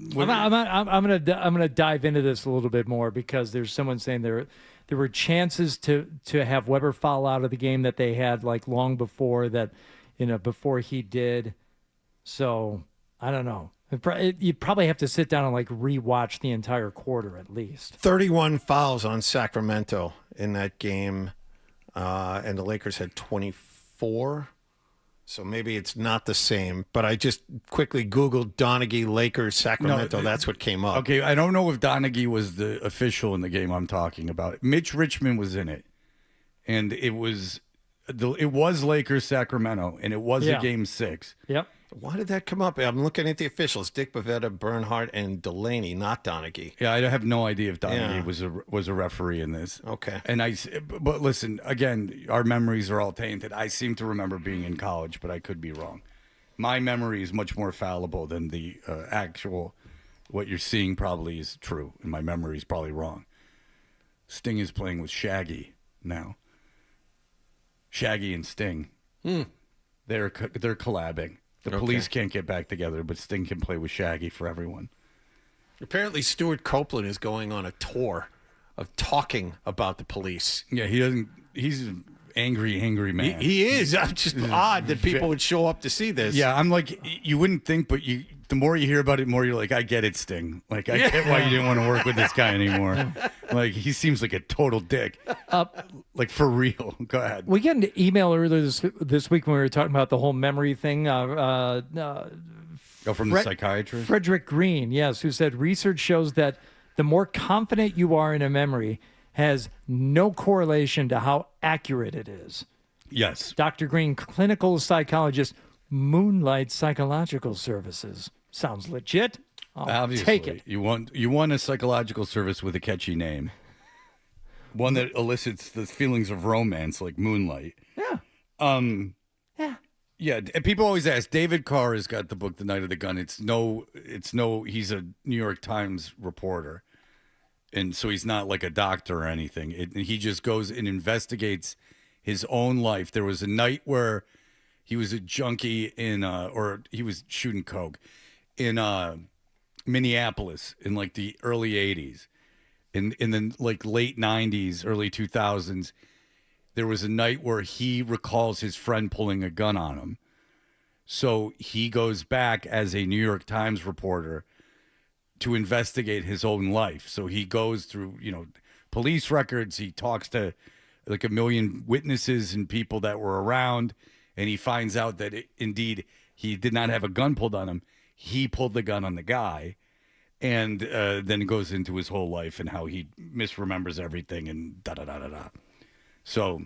gonna dive into this a little bit more because there's someone saying there were chances to have Weber foul out of the game that they had like long before that, before he did. So I don't know. You probably have to sit down and like rewatch the entire quarter at least. 31 fouls on Sacramento in that game, and the Lakers had 24. So maybe it's not the same, but I just quickly Googled Donaghy, Lakers, Sacramento. No, that's what came up. Okay, I don't know if Donaghy was the official in the game I'm talking about. Mitch Richmond was in it, and it was Lakers, Sacramento, and it was a Game 6. Yep. Why did that come up? I'm looking at the officials: Dick Bavetta, Bernhardt, and Delaney, not Donaghy. Yeah, I have no idea if Donaghy was a referee in this. Okay. But listen, again, our memories are all tainted. I seem to remember being in college, but I could be wrong. My memory is much more fallible than the actual. What you're seeing probably is true, and my memory is probably wrong. Sting is playing with Shaggy now. Shaggy and Sting. They're collabing. The police can't get back together, but Sting can play with Shaggy for everyone. Apparently, Stuart Copeland is going on a tour of talking about the police. Yeah, he's an angry man. He is. I'm just odd that people would show up to see this. Yeah, I'm like, you wouldn't think, but the more you hear about it, the more you're like, I get it, Sting. Like, I get why you didn't want to work with this guy anymore. Like, he seems like a total dick. Like, for real. Go ahead. We got an email earlier this week when we were talking about the whole memory thing. From the psychiatrist? Frederick Green, yes, who said research shows that the more confident you are in a memory has no correlation to how accurate it is. Yes. Dr. Green, clinical psychologist, Moonlight Psychological Services. Sounds legit. I'll Obviously, take it. You want a psychological service with a catchy name, one that elicits the feelings of romance, like Moonlight. Yeah. Yeah. And people always ask. David Carr has got the book, The Night of the Gun. It's no. He's a New York Times reporter, and so he's not like a doctor or anything. He just goes and investigates his own life. There was a night where he was a junkie or he was shooting coke in Minneapolis in like the early 80s. In the like late 90s, early 2000s, there was a night where he recalls his friend pulling a gun on him. So he goes back as a New York Times reporter to investigate his own life. So he goes through, police records. He talks to like 1 million witnesses and people that were around, and he finds out that indeed he did not have a gun pulled on him. He pulled the gun on the guy, and then goes into his whole life and how he misremembers everything and da-da-da-da-da. So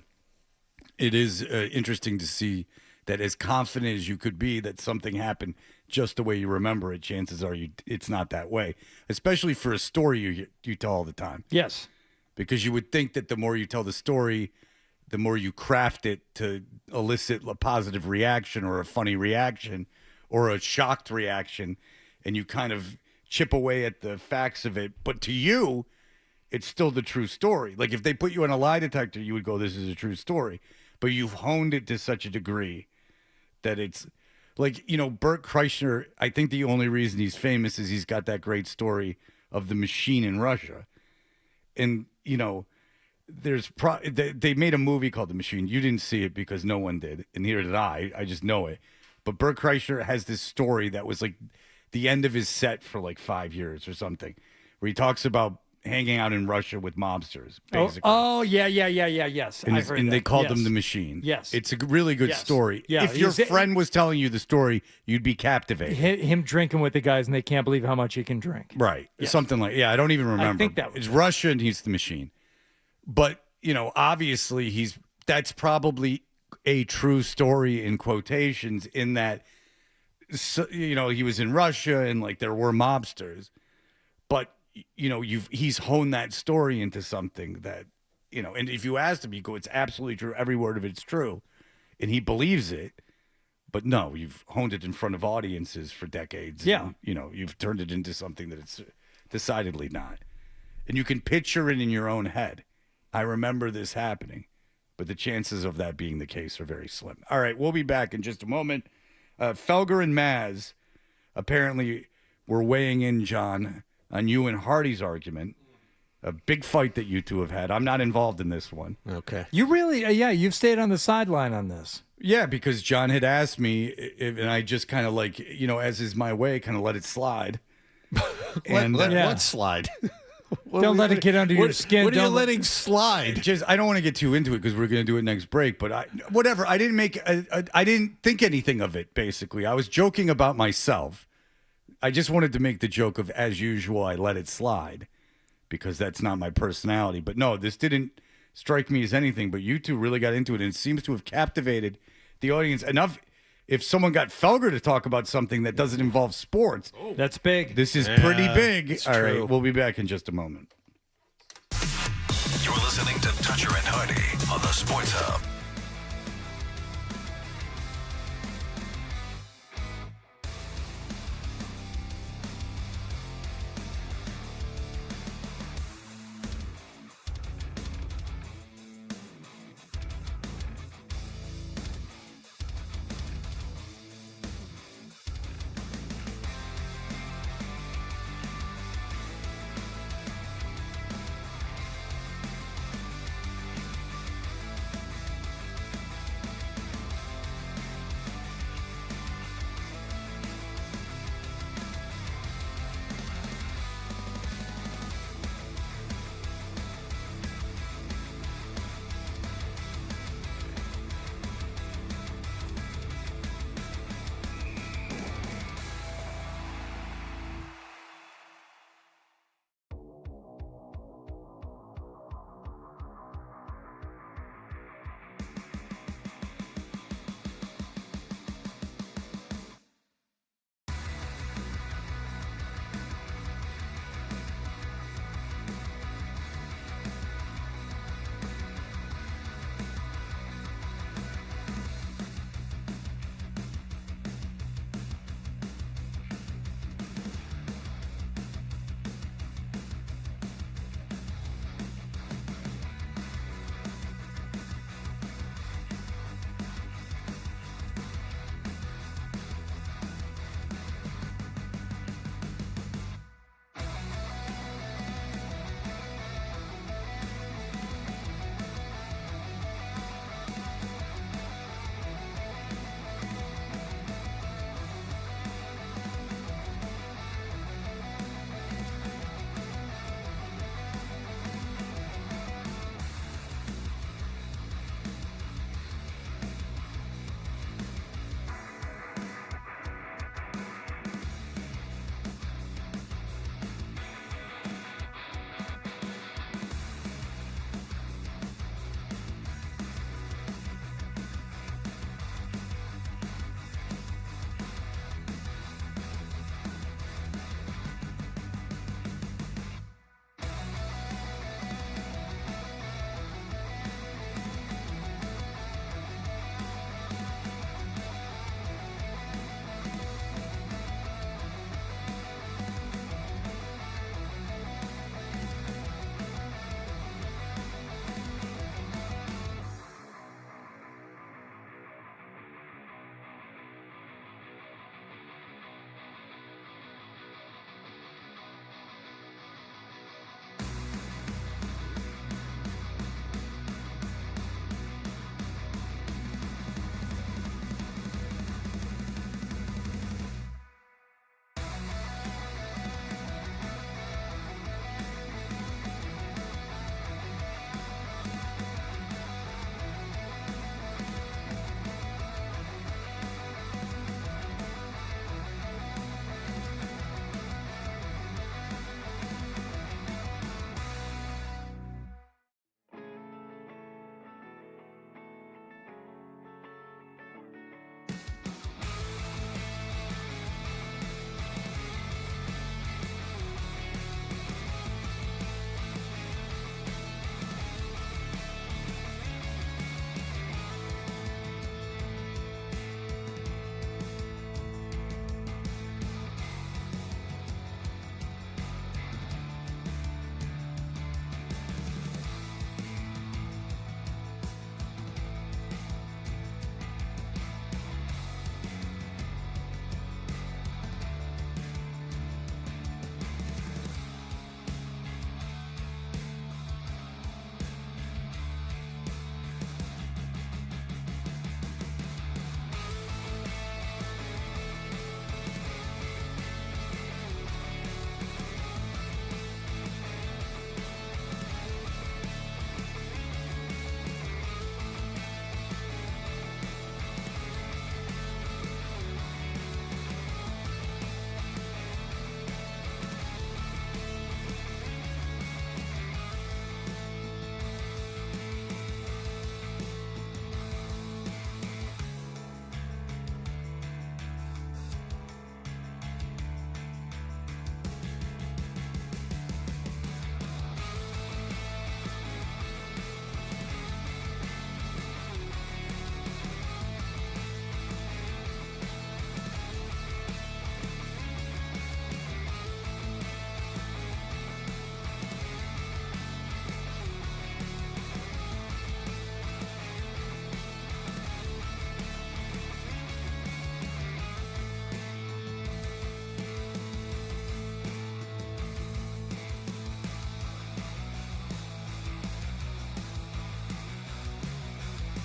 it is interesting to see that as confident as you could be that something happened just the way you remember it, chances are it's not that way, especially for a story you tell all the time. Yes. Because you would think that the more you tell the story, the more you craft it to elicit a positive reaction or a funny reaction or a shocked reaction, and you kind of chip away at the facts of it. But to you, it's still the true story. Like if they put you on a lie detector, you would go, this is a true story. But you've honed it to such a degree that it's like, Bert Kreischer, I think the only reason he's famous is he's got that great story of the machine in Russia. And, they made a movie called The Machine. You didn't see it because no one did, and neither did I. I just know it. But Bert Kreischer has this story that was like the end of his set for like 5 years or something, where he talks about hanging out in Russia with mobsters, basically. Oh, yeah, yes. And, I've heard and they that. called Yes. them the Machine. Yes. It's a really good Yes. story. Yeah, if your is it- friend was telling you the story, you'd be captivated. Him drinking with the guys, and they can't believe how much he can drink. Right. Yes. Something like, I don't even remember. think that was it's Russia and he's the Machine. But, obviously that's probably a true story in quotations in that, he was in Russia and like there were mobsters. But, he's honed that story into something that, and if you asked him, you go, it's absolutely true. Every word of it's true. And he believes it. But no, you've honed it in front of audiences for decades. Yeah. And, you've turned it into something that it's decidedly not. And you can picture it in your own head. I remember this happening. But the chances of that being the case are very slim. All right, we'll be back in just a moment. Felger and Maz apparently were weighing in, John, on you and Hardy's argument. A big fight that you two have had. I'm not involved in this one. Okay. You really, you've stayed on the sideline on this. Yeah, because John had asked me, and I just kind of like, as is my way, kind of let it slide. Let what slide? Don't let it get under your skin. What are you Don't letting slide? I don't want to get too into it because we're going to do it next break. But I didn't think anything of it. Basically, I was joking about myself. I just wanted to make the joke of, as usual, I let it slide because that's not my personality. But no, this didn't strike me as anything. But you two really got into it, and it seems to have captivated the audience enough. If someone got Felger to talk about something that doesn't involve sports, that's big. This is pretty big. All right, we'll be back in just a moment. You're listening to Toucher and Hardy on the Sports Hub.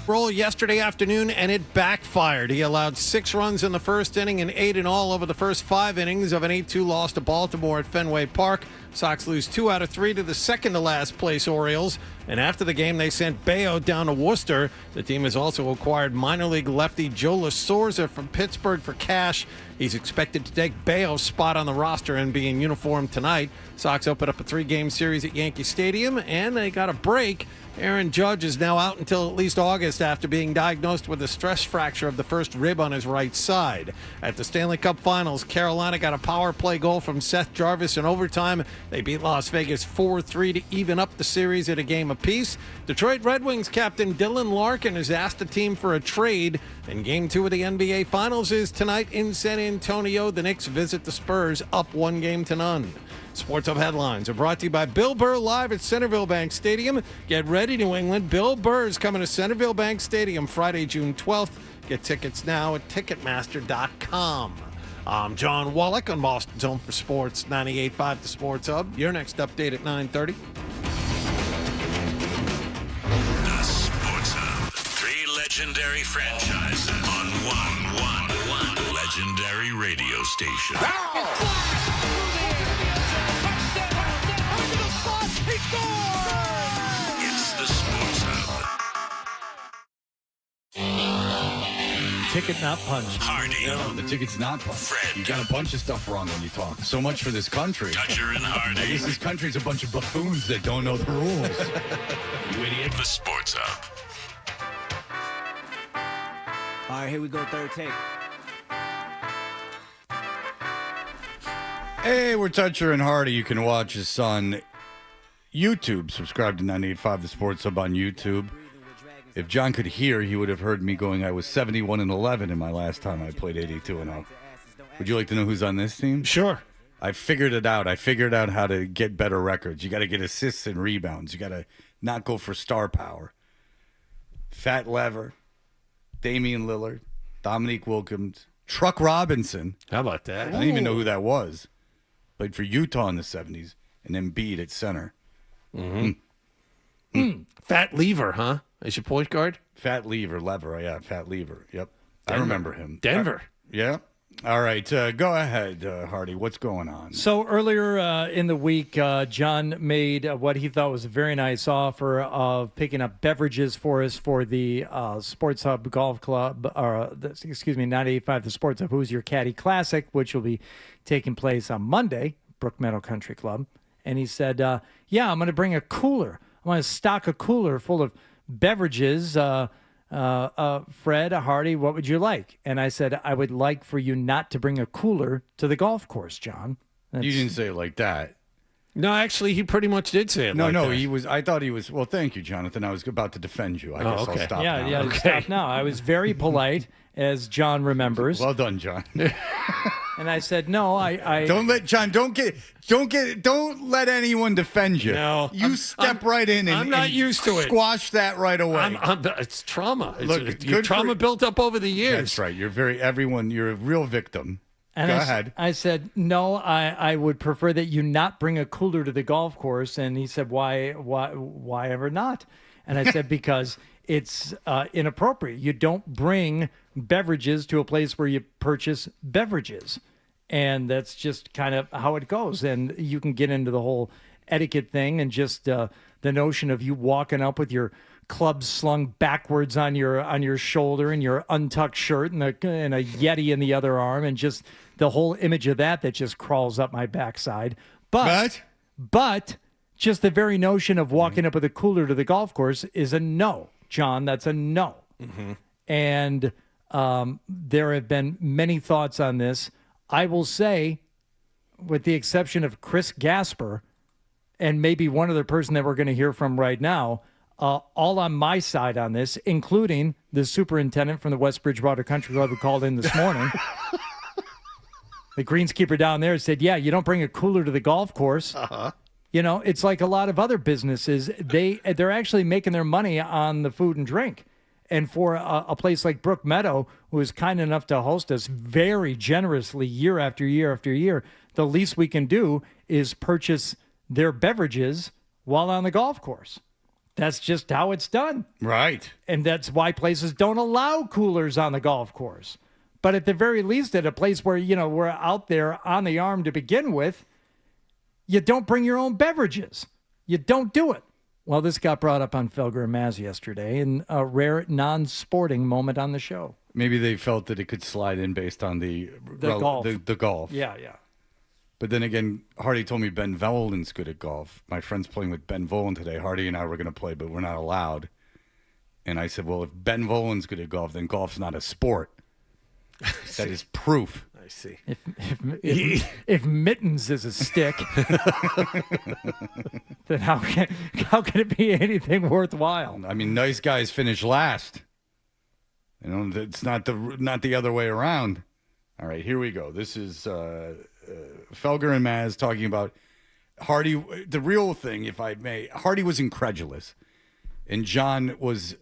roll yesterday afternoon, and it backfired. He allowed 6 runs in the first inning and 8 in all over the first 5 innings of an 8-2 loss to Baltimore at Fenway Park. Sox lose 2 out of 3 to the second-to-last place Orioles. And after the game, they sent Bayo down to Worcester. The team has also acquired minor league lefty Joe Lasorza from Pittsburgh for cash. He's expected to take Bayo's spot on the roster and be in uniform tonight. Sox open up a 3-game series at Yankee Stadium, and they got a break. Aaron Judge is now out until at least August after being diagnosed with a stress fracture of the first rib on his right side. At the Stanley Cup Finals, Carolina got a power play goal from Seth Jarvis in overtime. They beat Las Vegas 4-3 to even up the series at a game apiece. Detroit Red Wings captain Dylan Larkin has asked the team for a trade, and Game 2 of the NBA Finals is tonight in San Antonio. The Knicks visit the Spurs up 1-0. Sports Hub headlines are brought to you by Bill Burr live at Centerville Bank Stadium. Get ready, New England. Bill Burr is coming to Centerville Bank Stadium Friday, June 12th. Get tickets now at Ticketmaster.com. I'm John Wallach on Boston's Home for Sports, 98.5 The Sports Hub. Your next update at 9:30. The Sports Hub. 3 legendary franchises on one legendary radio station. It's the Sports Hub. Ticket not punched. Hardy. No, the ticket's not punched. Fred. You got a bunch of stuff wrong when you talk. So much for this country. Dutcher and Hardy. I guess this country's a bunch of buffoons that don't know the rules. You idiot. The Sports Hub. All right, here we go, third take. Hey, we're Dutcher and Hardy. You can watch us on YouTube. Subscribe to 98.5 The Sports Hub on YouTube. If John could hear, he would have heard me going, I was 71-11 in my last time I played 82-0. Would you like to know who's on this team? Sure. I figured it out. I figured out how to get better records. You got to get assists and rebounds. You got to not go for star power. Fat Lever, Damian Lillard, Dominique Wilkins, Truck Robinson. How about that? I didn't even know who that was. Played for Utah in the 70s, and then Embiid at center. Fat Lever, huh? As your point guard? Fat Lever, yeah, Fat Lever. Yep. I remember him. Denver. Yeah. All right. Go ahead, Hardy. What's going on? So earlier in the week, John made what he thought was a very nice offer of picking up beverages for us for the Sports Hub Golf Club, 98.5 The Sports Hub Who's Your Caddy Classic, which will be taking place on Monday, Brook Meadow Country Club. And he said, yeah, I'm going to bring a cooler. I want to stock a cooler full of beverages. Fred, Hardy, what would you like? And I said, I would like for you not to bring a cooler to the golf course, John. You didn't say it like that. No, actually, he pretty much did say it like that. He was. I thought he was. Well, thank you, Jonathan. I was about to defend you. I guess I'll stop now. Yeah, Okay. stop now. I was very polite, as John remembers. Well done, John. And I said, no, I don't let John. Don't let anyone defend you. No, you step right in. And I'm not used to it. Squash that right away. It's trauma. Look, your trauma built up over the years. That's right. You're a real victim. And Go ahead. I said, no, I would prefer that you not bring a cooler to the golf course. And he said, why ever not? And I said, because it's inappropriate. You don't bring beverages to a place where you purchase beverages. And that's just kind of how it goes. And you can get into the whole etiquette thing and just the notion of you walking up with your club slung backwards on your shoulder and your untucked shirt and a Yeti in the other arm, and just the whole image of that just crawls up my backside. But just the very notion of walking up with a cooler to the golf course is a no, John. That's a no. Mm-hmm. And there have been many thoughts on this. I will say, with the exception of Chris Gasper and maybe one other person that we're going to hear from right now, all on my side on this, including the superintendent from the West Bridgewater Country Club who called in this morning. The greenskeeper down there said, yeah, you don't bring a cooler to the golf course. Uh-huh. You know, it's like a lot of other businesses. They're actually making their money on the food and drink. And for a place like Brook Meadow, who is kind enough to host us very generously year after year after year, the least we can do is purchase their beverages while on the golf course. That's just how it's done. Right. And that's why places don't allow coolers on the golf course. But at the very least, at a place where, we're out there on the arm to begin with, you don't bring your own beverages. You don't do it. Well, this got brought up on Felger and Maz yesterday in a rare non-sporting moment on the show. Maybe they felt that it could slide in based on the golf. The golf. Yeah. But then again, Hardy told me Ben Volan's good at golf. My friend's playing with Ben Volan today. Hardy and I were going to play, but we're not allowed. And I said, well, if Ben Volan's good at golf, then golf's not a sport. That is proof. I see. If mittens is a stick, then how can it be anything worthwhile? I mean, nice guys finish last. It's not the other way around. All right, here we go. This is Felger and Maz talking about Hardy. The real thing, if I may, Hardy was incredulous, and John was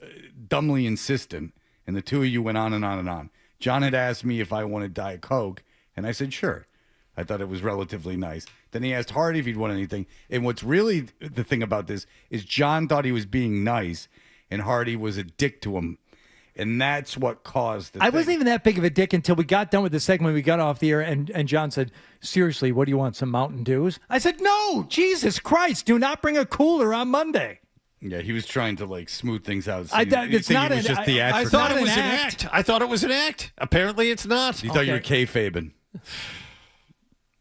dumbly insistent, and the two of you went on and on and on. John had asked me if I wanted Diet Coke, and I said, sure. I thought it was relatively nice. Then he asked Hardy if he'd want anything. And what's really the thing about this is John thought he was being nice, and Hardy was a dick to him. And that's what caused the I wasn't even that big of a dick until we got done with the segment. We got off the air, and John said, seriously, what do you want, some Mountain Dews? I said, no, Jesus Christ, do not bring a cooler on Monday. Yeah, he was trying to smooth things out. It's not it was just theatrical. I thought it was an act. I thought it was an act. Apparently, it's not. You thought you were kayfabing.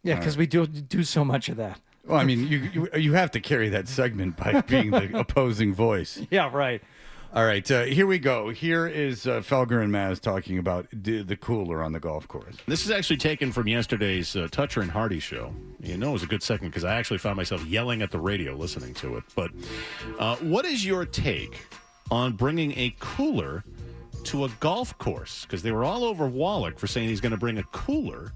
Yeah, because we do so much of that. Well, I mean, you have to carry that segment by being the opposing voice. Yeah, right. All right, here we go. Here is Felger and Maz talking about the cooler on the golf course. This is actually taken from yesterday's Toucher and Hardy show. It was a good segment because I actually found myself yelling at the radio listening to it. But what is your take on bringing a cooler to a golf course? Because they were all over Wallach for saying he's going to bring a cooler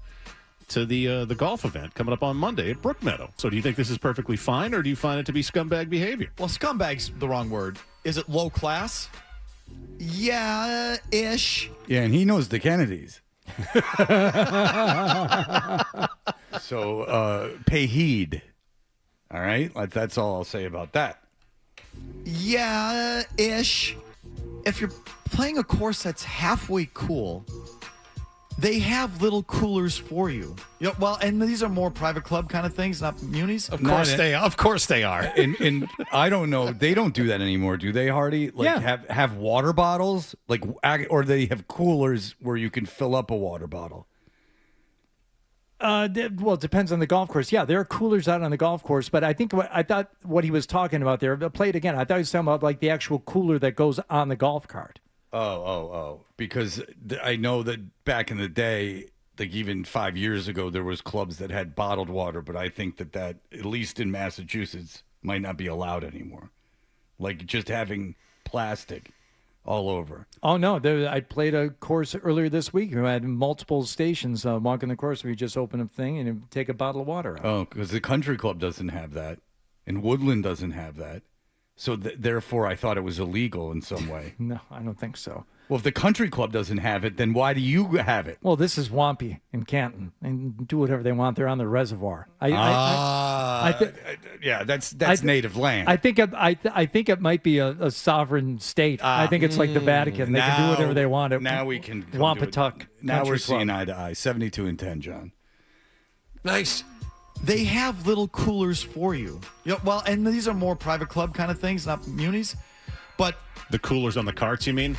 to the golf event coming up on Monday at Brookmeadow. So do you think this is perfectly fine, or do you find it to be scumbag behavior? Well, scumbag's the wrong word. Is it low class? Yeah, ish. Yeah, and he knows the Kennedys. So pay heed. All right? That's all I'll say about that. Yeah, ish. If you're playing a course that's halfway cool, they have little coolers for you. Well, and these are more private club kind of things, not munis. Of course they are. Of course they are. And I don't know. They don't do that anymore, do they, Hardy? Have water bottles, or they have coolers where you can fill up a water bottle. Well, it depends on the golf course. Yeah, there are coolers out on the golf course, but I thought what he was talking about there. Play it again. I thought he was talking about the actual cooler that goes on the golf cart. Oh. Because I know that back in the day, even 5 years ago, there was clubs that had bottled water, but I think that at least in Massachusetts, might not be allowed anymore. Just having plastic all over. Oh, no. I played a course earlier this week who had multiple stations walking the course where you just open a thing and you take a bottle of water out. Oh, because the country club doesn't have that, and Woodland doesn't have that. So therefore, I thought it was illegal in some way. No, I don't think so. Well, if the country club doesn't have it, then why do you have it? Well, this is Wampy in Canton, and do whatever they want. They're on the reservoir. Yeah, that's native land. I think it might be a sovereign state. I think it's like the Vatican. They can do whatever they want. Now we can Wampatuck. Now we're seeing eye to eye. 72-10, John. Nice. They have little coolers for you. Well, and these are more private club kind of things, not munis. But the coolers on the carts, you mean?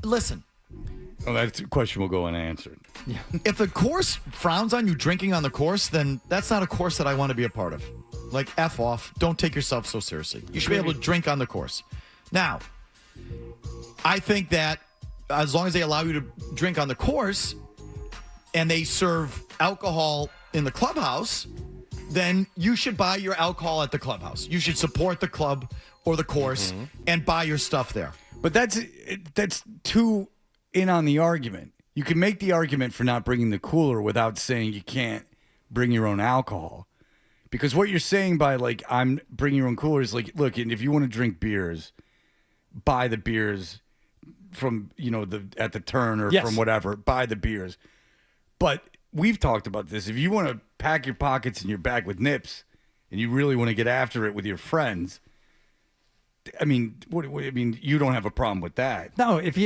Listen. Oh, that question will go unanswered. Yeah. If the course frowns on you drinking on the course, then that's not a course that I want to be a part of. F off. Don't take yourself so seriously. You should be able to drink on the course. Now, I think that as long as they allow you to drink on the course and they serve alcohol in the clubhouse, then you should buy your alcohol at the clubhouse. You should support the club or the course and buy your stuff there. But that's too in on the argument. You can make the argument for not bringing the cooler without saying you can't bring your own alcohol. Because what you're saying by I'm bringing your own cooler is look, and if you want to drink beers, buy the beers from at the turn or from whatever. Buy the beers. But we've talked about this. If you want to pack your pockets and your bag with nips and you really want to get after it with your friends, I mean, I mean, you don't have a problem with that. No, if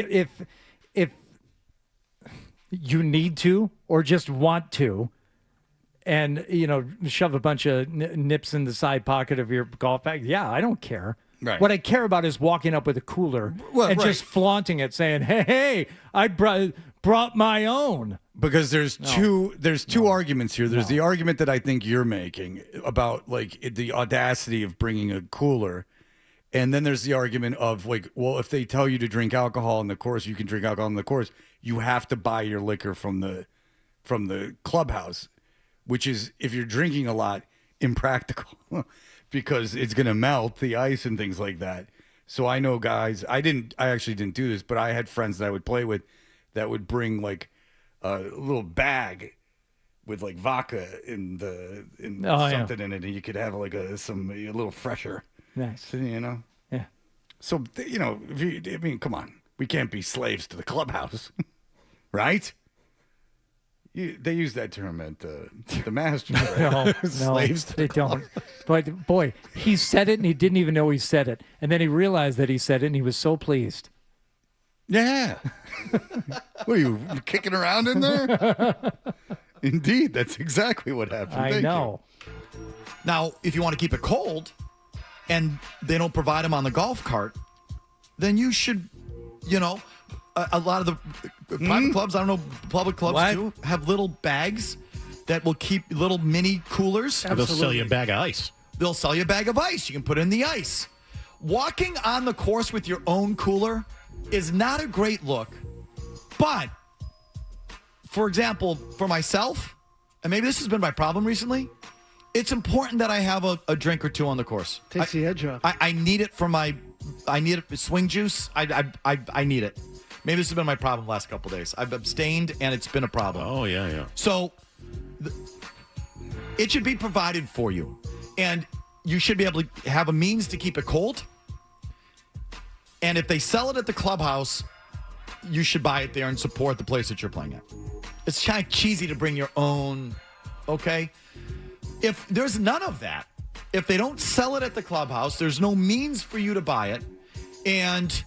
you need to or just want to, and shove a bunch of nips in the side pocket of your golf bag, yeah, I don't care. Right. What I care about is walking up with a cooler and just flaunting it, saying, "Hey, I brought my own." Because there's two arguments here. There's the argument that I think you're making about like the audacity of bringing a cooler, and then there's the argument of like, well, if they tell you to drink alcohol in the course, you can drink alcohol in the course. You have to buy your liquor from the clubhouse, which is, if you're drinking a lot, impractical because it's going to melt the ice and things like that. So I know guys, I actually didn't do this, but I had friends that I would play with that would bring like a little bag with like vodka in something in it, and you could have like a little fresher. Nice. Yeah. So, come on. We can't be slaves to the clubhouse, right? They use that term at the Masters. Right? No, Slaves to they the don't. But boy, he said it and he didn't even know he said it. And then he realized that he said it and he was so pleased. Yeah. What are you kicking around in there? Indeed, that's exactly what happened. I know. Now, if you want to keep it cold and they don't provide them on the golf cart, then you should, a lot of the private clubs, I don't know, public clubs too, have little bags that will keep little mini coolers. They'll sell you a bag of ice. They'll sell you a bag of ice. You can put in the ice. Walking on the course with your own cooler is not a great look. But, for example, for myself, and maybe this has been my problem recently, it's important that I have a drink or two on the course. Takes the edge off. I need it for I need it, swing juice. I need it. Maybe this has been my problem the last couple of days. I've abstained, and it's been a problem. Oh, yeah. So, it should be provided for you. And you should be able to have a means to keep it cold. And if they sell it at the clubhouse, you should buy it there and support the place that you're playing at. It's kind of cheesy to bring your own, okay? If there's none of that, if they don't sell it at the clubhouse, there's no means for you to buy it, and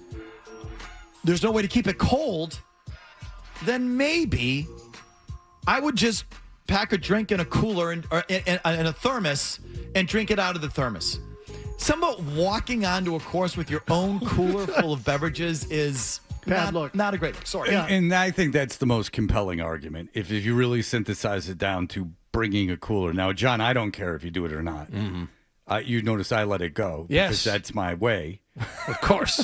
there's no way to keep it cold, then maybe I would just pack a drink in a cooler and in a thermos and drink it out of the thermos. Some about walking onto a course with your own cooler full of beverages is not a great look. Sorry. And I think that's the most compelling argument. If you really synthesize it down to bringing a cooler. Now, John, I don't care if you do it or not. Mm-hmm. You notice I let it go. Yes. Because that's my way. Of course.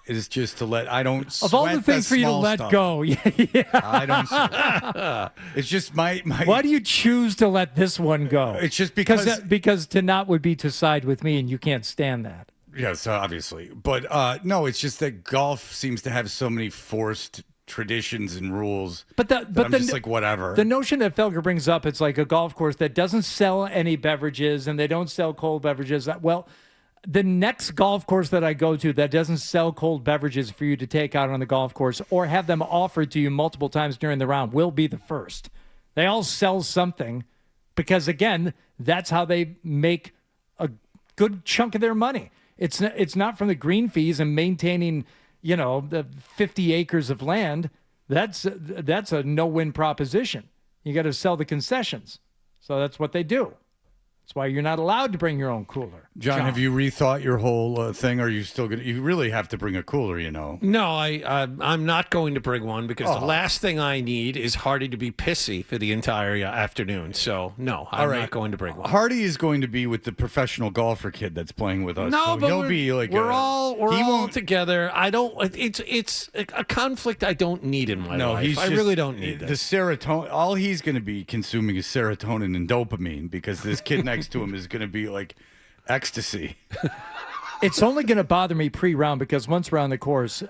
It is just to I don't of all the things for you to let stuff. go. Yeah. I don't sweat. It's just my. Why do you choose to let this one go? It's just because to not would be to side with me, and you can't stand that. Yes, obviously. But no, it's just that golf seems to have so many forced traditions and rules. But I'm just like, whatever. The notion that Felger brings up, it's like a golf course that doesn't sell any beverages and they don't sell cold beverages. Well, the next golf course that I go to that doesn't sell cold beverages for you to take out on the golf course or have them offered to you multiple times during the round will be the first. They all sell something because, again, that's how they make a good chunk of their money. It's not from the green fees and maintaining, the 50 acres of land. That's a no-win proposition. You got to sell the concessions. So that's what they do. That's why you're not allowed to bring your own cooler. John, have you rethought your whole thing? Or are you still going to? You really have to bring a cooler, No, I'm not going to bring one because the last thing I need is Hardy to be pissy for the entire afternoon. So, no, I'm not going to bring one. Hardy is going to be with the professional golfer kid that's playing with us. No, so but he'll be like we're all together. I don't. It's a conflict I don't need in my life. I really don't need the this. serotonin. All he's going to be consuming is serotonin and dopamine because this kid next to him is going to be like ecstasy. It's only going to bother me pre-round because once we're on the course,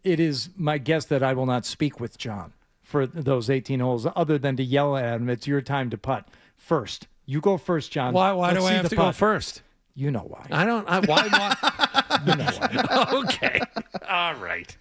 it is my guess that I will not speak with John for those 18 holes other than to yell at him, it's your time to putt. First. You go first, John. Why do I have to go first? You know why. I don't. Why? You know why. Okay. All right.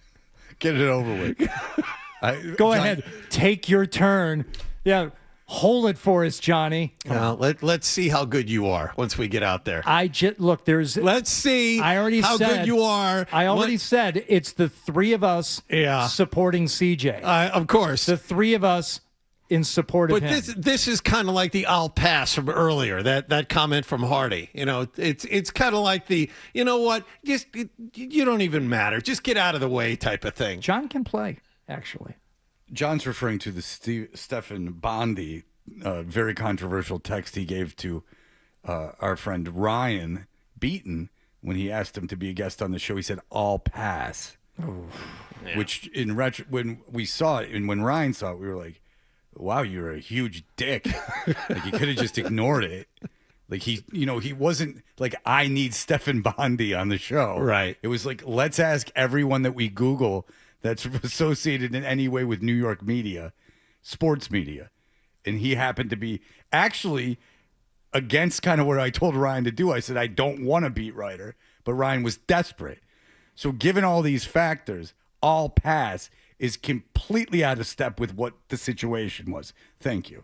Get it over with. Go ahead. Take your turn. Yeah. Hold it for us, Johnny. Let's see how good you are once we get out there. Let's see how good you are. I already said it's the three of us supporting CJ. Of course. The three of us in support of but him. This is kind of like the I'll pass from earlier, that comment from Hardy. It's kind of like the, you know what, you don't even matter. Just get out of the way type of thing. John can play, actually. John's referring to the Stephen Bondi very controversial text he gave to our friend Ryan Beaton when he asked him to be a guest on the show. He said, "I'll pass," which when we saw it and when Ryan saw it, we were like, "Wow, you're a huge dick." Like, you could have just ignored it. Like, he wasn't like, "I need Stephen Bondi on the show." Right. It was like, let's ask everyone that we Google that's associated in any way with New York media, sports media. And he happened to be actually against kind of what I told Ryan to do. I said, I don't want a beat writer, but Ryan was desperate. So given all these factors, I'll pass is completely out of step with what the situation was. Thank you.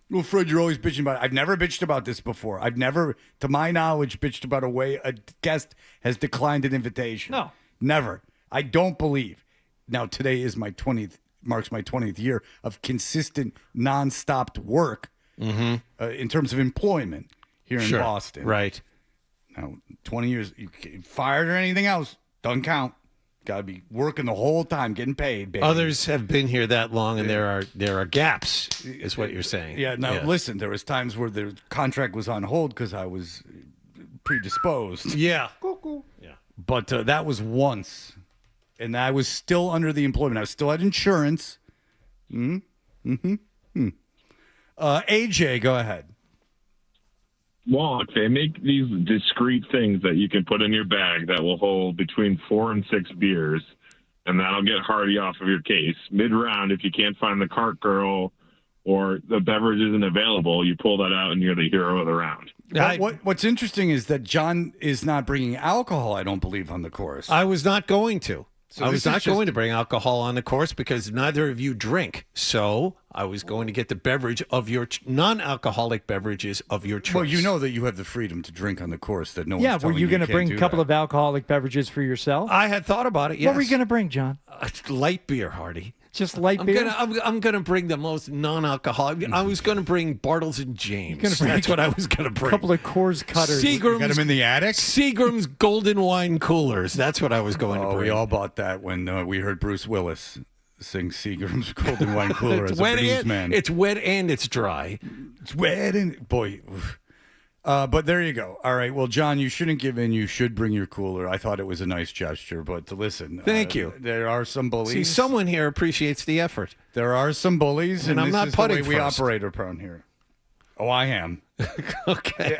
Well, Fred, you're always bitching about it. I've never bitched about this before. I've never, to my knowledge, bitched about a way a guest has declined an invitation. No. Never. I don't believe. Now, today is marks my 20th year of consistent, non-stopped work in terms of employment here in Boston. Right. Now, 20 years, you get fired or anything else, doesn't count. Got to be working the whole time, getting paid, baby. Others have been here that long, and there are gaps, is what you're saying. Yeah. Now, listen, there was times where the contract was on hold because I was predisposed. Yeah. Yeah. But that was once, and I was still under the employment. I still had insurance. AJ, go ahead. Well, they make these discreet things that you can put in your bag that will hold between 4 and 6 beers, and that'll get Hardy off of your case. Mid-round, if you can't find the cart girl or the beverage isn't available, you pull that out and you're the hero of the round. What's interesting is that John is not bringing alcohol, I don't believe, on the course. I was not going to. So I was this not is just- going to bring alcohol on the course because neither of you drink. So I was going to get the beverage of your non-alcoholic beverages of your choice. Well, you know that you have the freedom to drink on the course. That no one's Yeah, were telling you going to can't bring do a couple that. of alcoholic beverages for yourself? I had thought about it, yes. What were you going to bring, John? Light beer, Hardy. Just light beer? I'm gonna bring the most non-alcoholic. I was gonna bring Bartles and James. That's what I was gonna bring. A couple of Coors Cutters. Seagram's, You got 'em in the attic? Seagram's Golden Wine Coolers. That's what I was going to bring. We all bought that when we heard Bruce Willis sing Seagram's Golden Wine Cooler as a blues man. It's wet and it's dry. It's wet and boy. But there you go. All right. Well, John, you shouldn't give in. You should bring your cooler. I thought it was a nice gesture, but listen. Thank you. There are some bullies. See, someone here appreciates the effort. There are some bullies, And I'm this not is putting the way we first. operate around here. Oh, I am. Okay.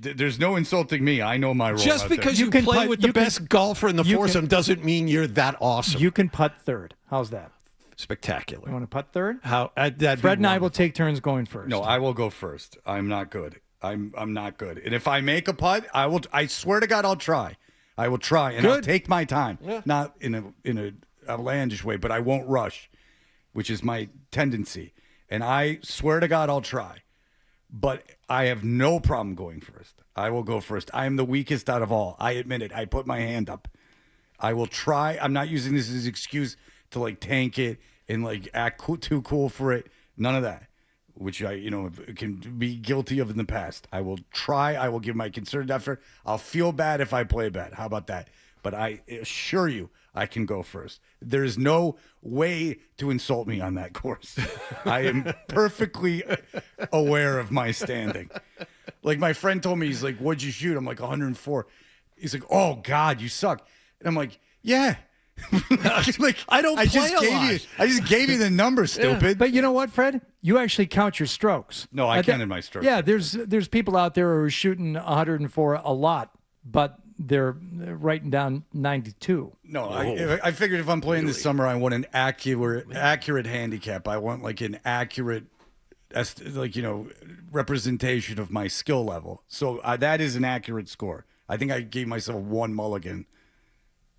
There's no insulting me. I know my role. Just out because there. you play with the best golfer in the you foursome doesn't mean you're that awesome. You can putt third. How's that? Spectacular. You want to putt third? That'd Fred be and I will take turns going first. No, I will go first. I'm not good. I'm not good. And if I make a putt, I will. I swear to God, I'll try. I will try, and I'll Good. take my time. Yeah. Not in a outlandish way, but I won't rush, which is my tendency. And I swear to God, I'll try. But I have no problem going first. I will go first. I am the weakest out of all. I admit it. I put my hand up. I will try. I'm not using this as an excuse to like tank it and like act too cool for it. None of that, which I, can be guilty of in the past. I will try. I will give my concerted effort. I'll feel bad if I play bad. How about that? But I assure you, I can go first. There is no way to insult me on that course. I am perfectly aware of my standing. Like my friend told me, he's like, "What'd you shoot?" I'm like, 104. He's like, "Oh God, you suck." And I'm like, "Yeah." Like I don't play just a gave lot. you. I just gave you the number, stupid. But you know what, Fred? You actually count your strokes. No, I counted my strokes. Yeah, there's people out there who are shooting 104 a lot, but they're writing down 92. No, I figured if I'm playing this summer, I want an accurate handicap. I want like an accurate, representation of my skill level. So that is an accurate score. I think I gave myself one mulligan.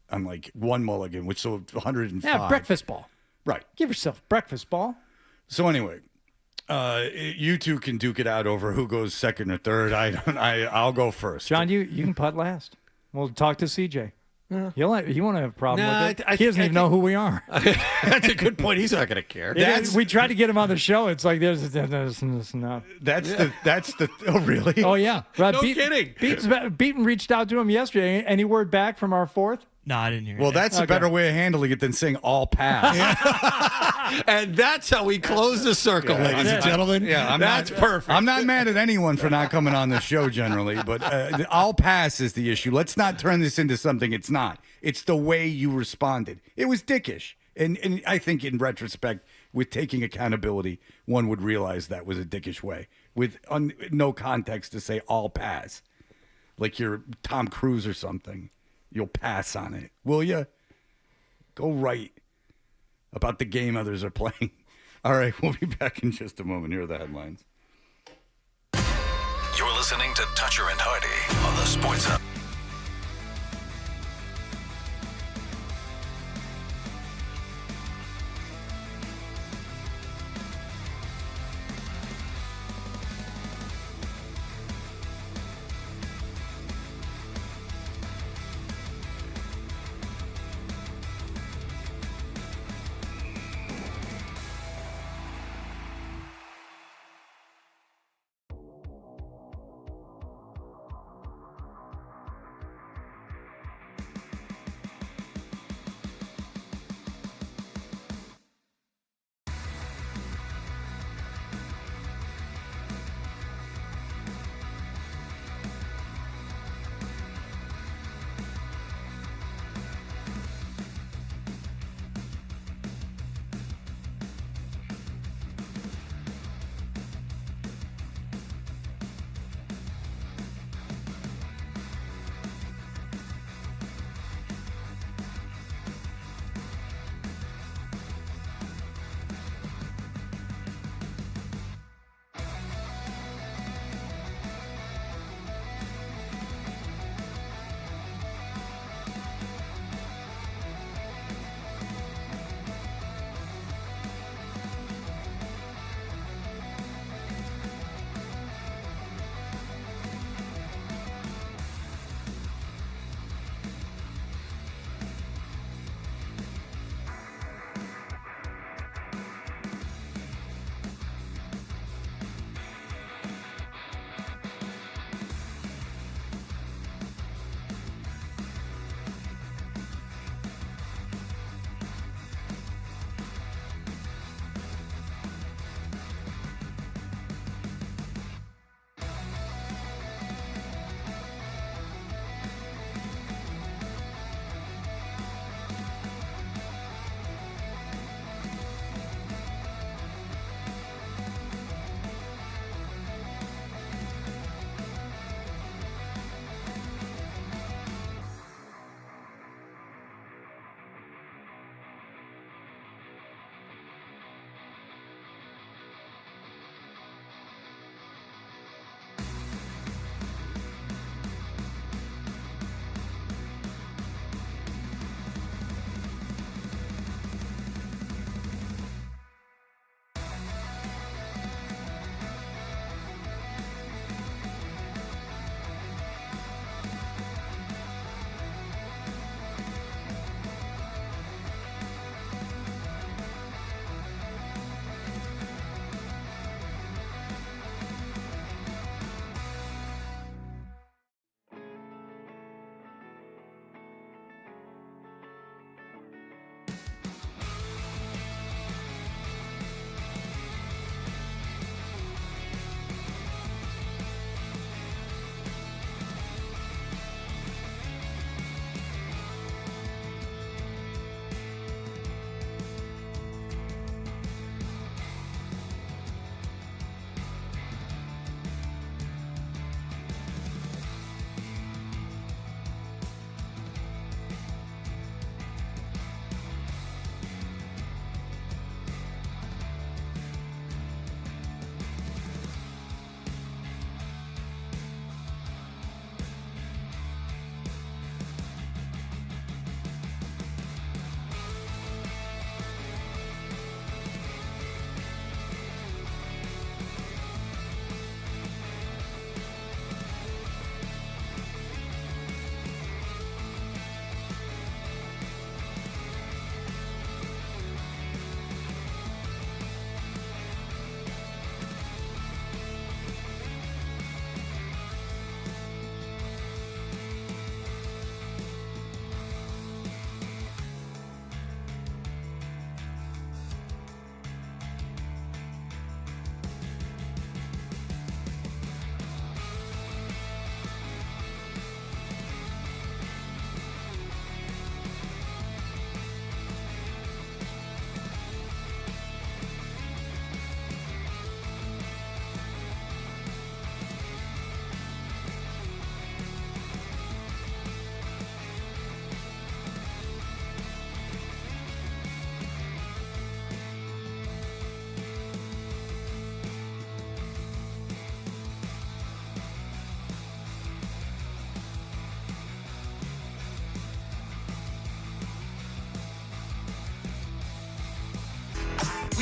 I'm like one mulligan, which so 105. Yeah, breakfast ball. Right. Give yourself a breakfast ball. So anyway, you two can duke it out over who goes second or third. I'll go first. John, you can putt last. We'll talk to CJ. He won't have a problem with it. He doesn't even know who we are. That's a good point. He's not going to care. We tried to get him on the show. It's like there's no. That's the. Oh really? Oh yeah. No kidding. Beaton reached out to him yesterday. Any word back from our fourth? No, I didn't hear Well, it. that's a better way of handling it than saying all pass. And that's how we close the circle, ladies and gentlemen. Yeah, that's perfect. I'm not mad at anyone for not coming on the show generally, but all pass is the issue. Let's not turn this into something it's not. It's the way you responded. It was dickish. And I think in retrospect, with taking accountability, one would realize that was a dickish way. With no context to say all pass. Like you're Tom Cruise or something. You'll pass on it, will you? Go right about the game others are playing. All right, we'll be back in just a moment. Here are the headlines. You're listening to Toucher and Hardy on the Sports Hub.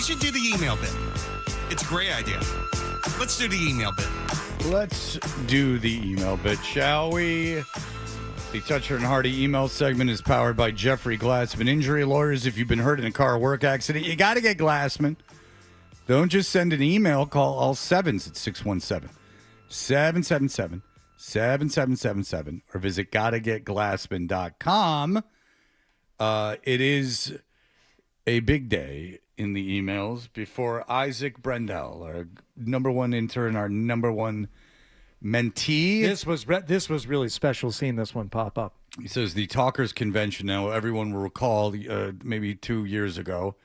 We should do the email bit. It's a great idea. Let's do the email bit. Let's do the email bit, shall we? The Toucher and Hardy email segment is powered by Jeffrey Glassman Injury Lawyers. If you've been hurt in a car or work accident, you got to get Glassman. Don't just send an email. Call all sevens at 617-777-7777 or visit gottagetglassman.com. It is a big day in the emails before Isaac Brendel, our number one intern, our number one mentee. This was really special seeing this one pop up. He says the Talkers Convention. Now, everyone will recall maybe 2 years ago,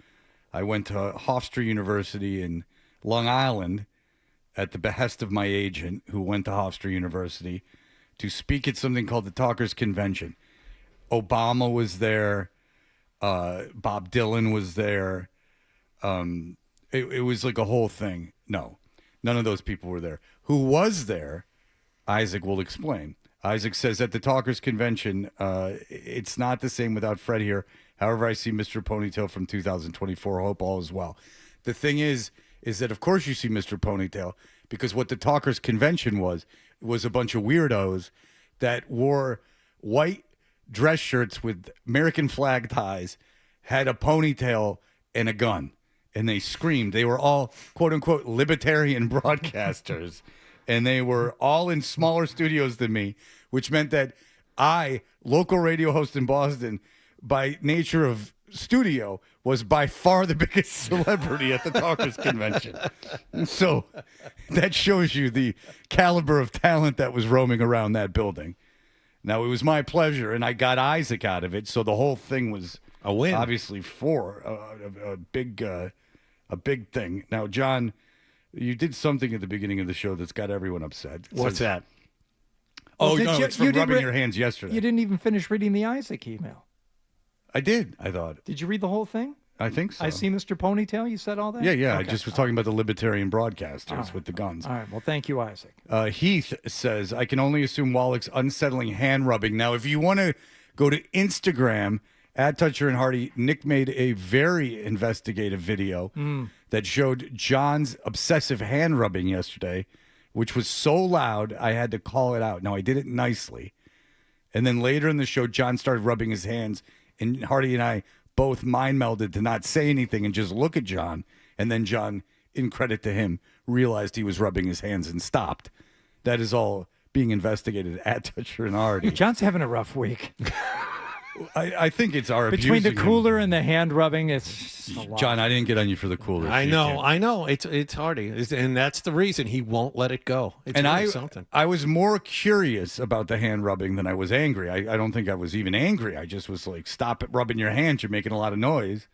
I went to Hofstra University in Long Island at the behest of my agent, who went to Hofstra University, to speak at something called the Talkers Convention. Obama was there. Bob Dylan was there. It was like a whole thing. No, none of those people were there. Who was there? Isaac will explain. Isaac says at the Talkers Convention, it's not the same without Fred here. However, I see Mr. Ponytail from 2024. Hope all is well. The thing is that of course you see Mr. Ponytail, because what the Talkers Convention was a bunch of weirdos that wore white dress shirts with American flag ties, had a ponytail and a gun, and they screamed. They were all quote unquote libertarian broadcasters, and they were all in smaller studios than me, which meant that I, local radio host in Boston, by nature of studio, was by far the biggest celebrity at the Talkers Convention. So that shows you the caliber of talent that was roaming around that building. Now, it was my pleasure, and I got Isaac out of it, so the whole thing was a win. Obviously for a big thing. Now, John, you did something at the beginning of the show that's got everyone upset. What's that? Oh, no, it's from rubbing your hands yesterday. You didn't even finish reading the Isaac email. I did, I thought. Did you read the whole thing? I think so. I see Mr. Ponytail. You said all that? Yeah. Okay. I just was talking about the libertarian broadcasters with the guns. All right. Well, thank you, Isaac. Heath says, I can only assume Wallach's unsettling hand rubbing. Now, if you want to go to Instagram, at Toucher and Hardy, Nick made a very investigative video that showed John's obsessive hand rubbing yesterday, which was so loud I had to call it out. Now, I did it nicely. And then later in the show, John started rubbing his hands, and Hardy and I both mind melded to not say anything and just look at John. And then John, in credit to him, realized he was rubbing his hands and stopped. That is all being investigated at Toucher and Hardy. John's having a rough week. I think it's our between the abusing cooler and the hand rubbing. It's a lot. John, I didn't get on you for the cooler. I know. It's Hardy, and that's the reason he won't let it go. It's and really something. I was more curious about the hand rubbing than I was angry. I don't think I was even angry. I just was like, stop it rubbing your hands. You're making a lot of noise.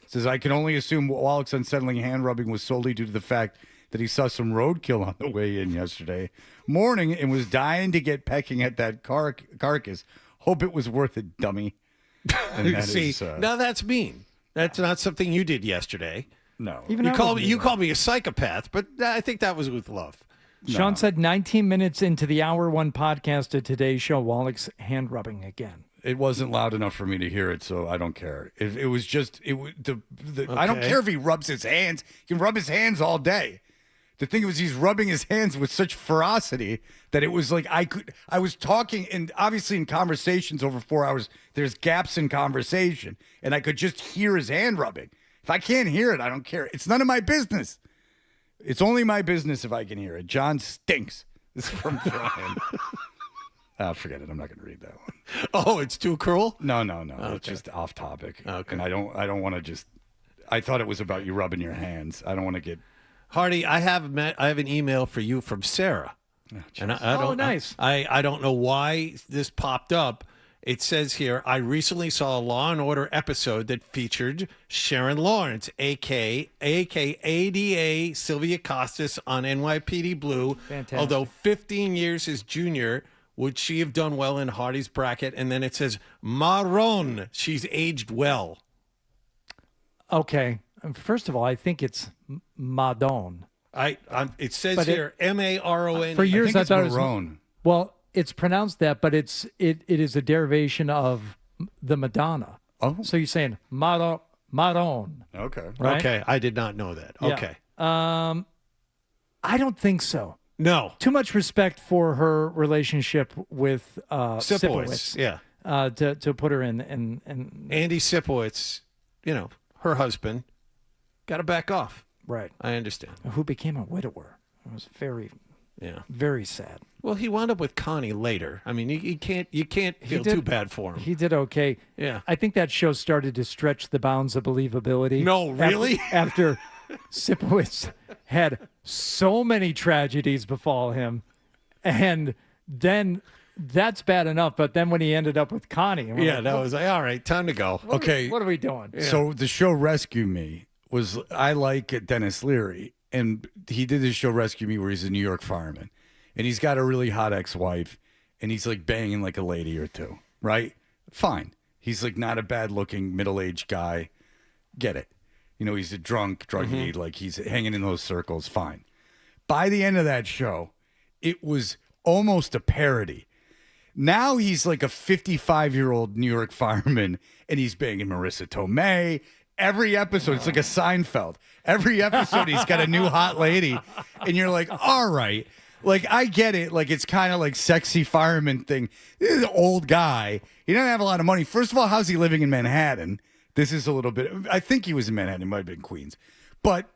It says, I can only assume Wallach's unsettling hand rubbing was solely due to the fact that he saw some roadkill on the way in yesterday morning and was dying to get pecking at that carcass. Hope it was worth it, dummy. And that See, is, now that's mean. That's not something you did yesterday. No. You called me a psychopath, but I think that was with love. Sean said 19 minutes into the hour one podcast of today's show, Wallach's hand rubbing again. It wasn't loud enough for me to hear it, so I don't care. It was just I don't care if he rubs his hands. He can rub his hands all day. The thing was, he's rubbing his hands with such ferocity that it was like I was talking, and obviously in conversations over 4 hours, there's gaps in conversation, and I could just hear his hand rubbing. If I can't hear it, I don't care. It's none of my business. It's only my business if I can hear it. John stinks. This is from Brian. Forget it. I'm not going to read that one. Oh, it's too cruel? No. Okay. It's just off topic. Okay. And I don't want to just. I thought it was about you rubbing your hands. I don't want to get. Hardy, I have an email for you from Sarah. And I don't, nice. I don't know why this popped up. It says here, I recently saw a Law & Order episode that featured Sharon Lawrence, a.k.a. ADA Sylvia Costas on NYPD Blue. Fantastic. Although 15 years his junior, would she have done well in Hardy's bracket? And then it says, Marron, she's aged well. Okay. First of all, I think it's Madon. It says here Maron. For years, I thought it was Marron. Well, it's pronounced that, but it is a derivation of the Madonna. Oh, so you're saying Madon? Maron. Okay. Right? Okay, I did not know that. Yeah. Okay. I don't think so. No. Too much respect for her relationship with Sipowicz. Sipowicz. Yeah. To put her in Andy Sipowicz, her husband, got to back off. Right. I understand. Who became a widower. It was very sad. Well, he wound up with Connie later. I mean, you can't feel too bad for him. He did okay. Yeah. I think that show started to stretch the bounds of believability. No, really? After Sipowicz had so many tragedies befall him, and then that's bad enough. But then when he ended up with Connie, that was like, all right, time to go. Okay. What are we doing? So the show Rescue Me I like Dennis Leary, and he did this show Rescue Me where he's a New York fireman, and he's got a really hot ex-wife, and he's like banging like a lady or two, right? Fine. He's like not a bad-looking middle-aged guy. Get it. He's a druggie, like he's hanging in those circles. Fine. By the end of that show, it was almost a parody. Now he's like a 55-year-old New York fireman, and he's banging Marissa Tomei. Every episode, it's like a Seinfeld. Every episode, he's got a new hot lady, and you're like, all right. Like, I get it. Like, it's kind of like sexy fireman thing. This is an old guy. He doesn't have a lot of money. First of all, how's he living in Manhattan? This is a little bit. I think he was in Manhattan. He might have been Queens. But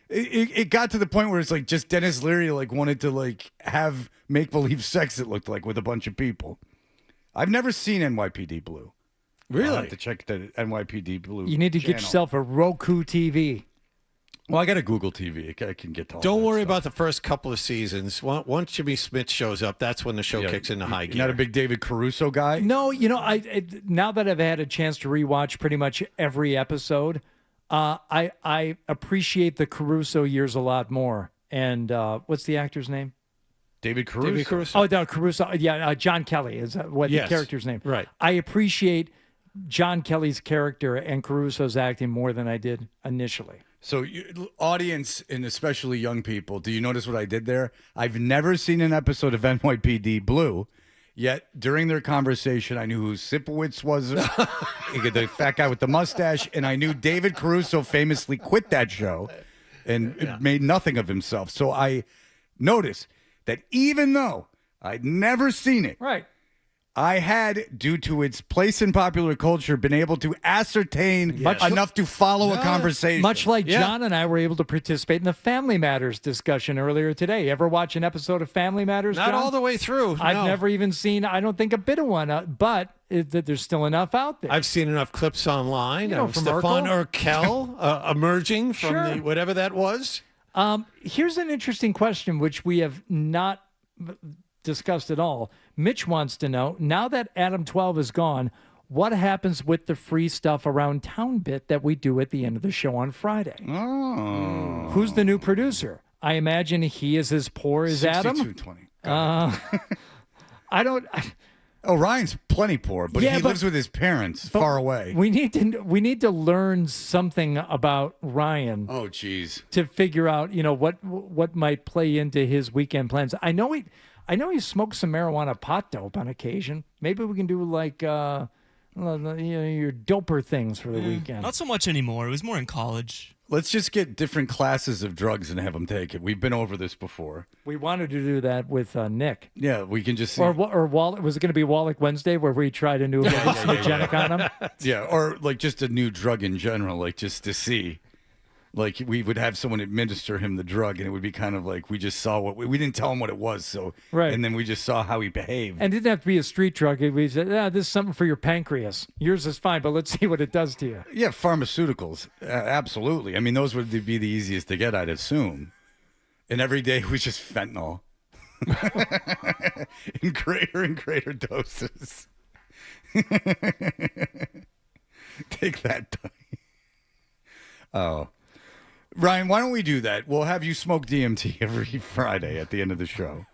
it got to the point where it's like just Dennis Leary like wanted to like have make-believe sex, it looked like, with a bunch of people. I've never seen NYPD Blue. Really? I'll have to check the NYPD Blue. You need to get channel. yourself a Roku TV. Well, I got a Google TV. I can get to all Don't that worry stuff. about the first couple of seasons. Once Jimmy Smith shows up, that's when the show kicks into high You're gear. not a big David Caruso guy? No, now that I've had a chance to rewatch pretty much every episode, I appreciate the Caruso years a lot more. And what's the actor's name? David Caruso. David Caruso. Oh, no, Caruso. Yeah, John Kelly is what the character's name. Right. I appreciate John Kelly's character and Caruso's acting more than I did initially. So, audience, and especially young people, do you notice what I did there? I've never seen an episode of NYPD Blue, yet during their conversation, I knew who Sipowicz was, the fat guy with the mustache, and I knew David Caruso famously quit that show and made nothing of himself. So I noticed that even though I'd never seen it, right, I had, due to its place in popular culture, been able to ascertain enough to follow a conversation. Much like John and I were able to participate in the Family Matters discussion earlier today. Ever watch an episode of Family Matters, Not John? all the way through. I've no. never even seen, I don't think, a bit of one, but there's still enough out there. I've seen enough clips online of from Stefan Urkel. Urkel emerging from Sure. the whatever that was. Here's an interesting question, which we have not discussed at all. Mitch wants to know, now that Adam 12 is gone, what happens with the free stuff around town bit that we do at the end of the show on Friday? Oh. Who's the new producer? I imagine he is as poor as Adam. 6220. I don't. Oh, Ryan's plenty poor, but he lives with his parents far away. We need to learn something about Ryan. Oh, geez. To figure out, what might play into his weekend plans. I know he smokes some marijuana pot dope on occasion. Maybe we can do like your doper things for the weekend. Not so much anymore. It was more in college. Let's just get different classes of drugs and have them take it. We've been over this before. We wanted to do that with Nick. Yeah, we can just see. Or was it going to be Wallach Wednesday where we tried a new hallucinogenic on him? Yeah, or like just a new drug in general, like just to see. Like we would have someone administer him the drug, and it would be kind of like we just saw what we didn't tell him what it was, so right, and then we just saw how he behaved. And it didn't have to be a street drug. We said, this is something for your pancreas. Yours is fine, but let's see what it does to you. Yeah, pharmaceuticals, absolutely. I mean, those would be the easiest to get, I'd assume. And every day was just fentanyl in greater and greater doses. Take that. Oh. Ryan, why don't we do that? We'll have you smoke DMT every Friday at the end of the show.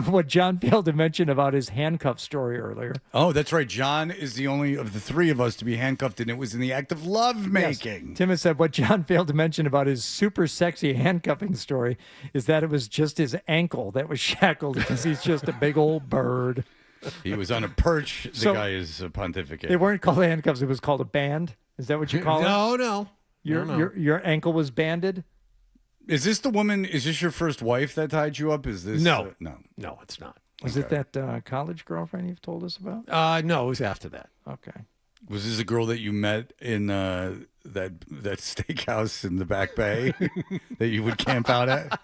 What John failed to mention about his handcuff story earlier. Oh, that's right. John is the only of the three of us to be handcuffed, and it was in the act of lovemaking. Yes. Tim has said what John failed to mention about his super sexy handcuffing story is that it was just his ankle that was shackled because he's just a big old bird. He was on a perch. The So- guy is pontificating. They weren't called handcuffs. It was called a band. Is that what you call it? No. Your ankle was banded. Is this the woman? Is this your first wife that tied you up? Is this No. no? It's not. Was it that college girlfriend you've told us about? No, it was after that. Okay. Was this a girl that you met in that steakhouse in the Back Bay that you would camp out at?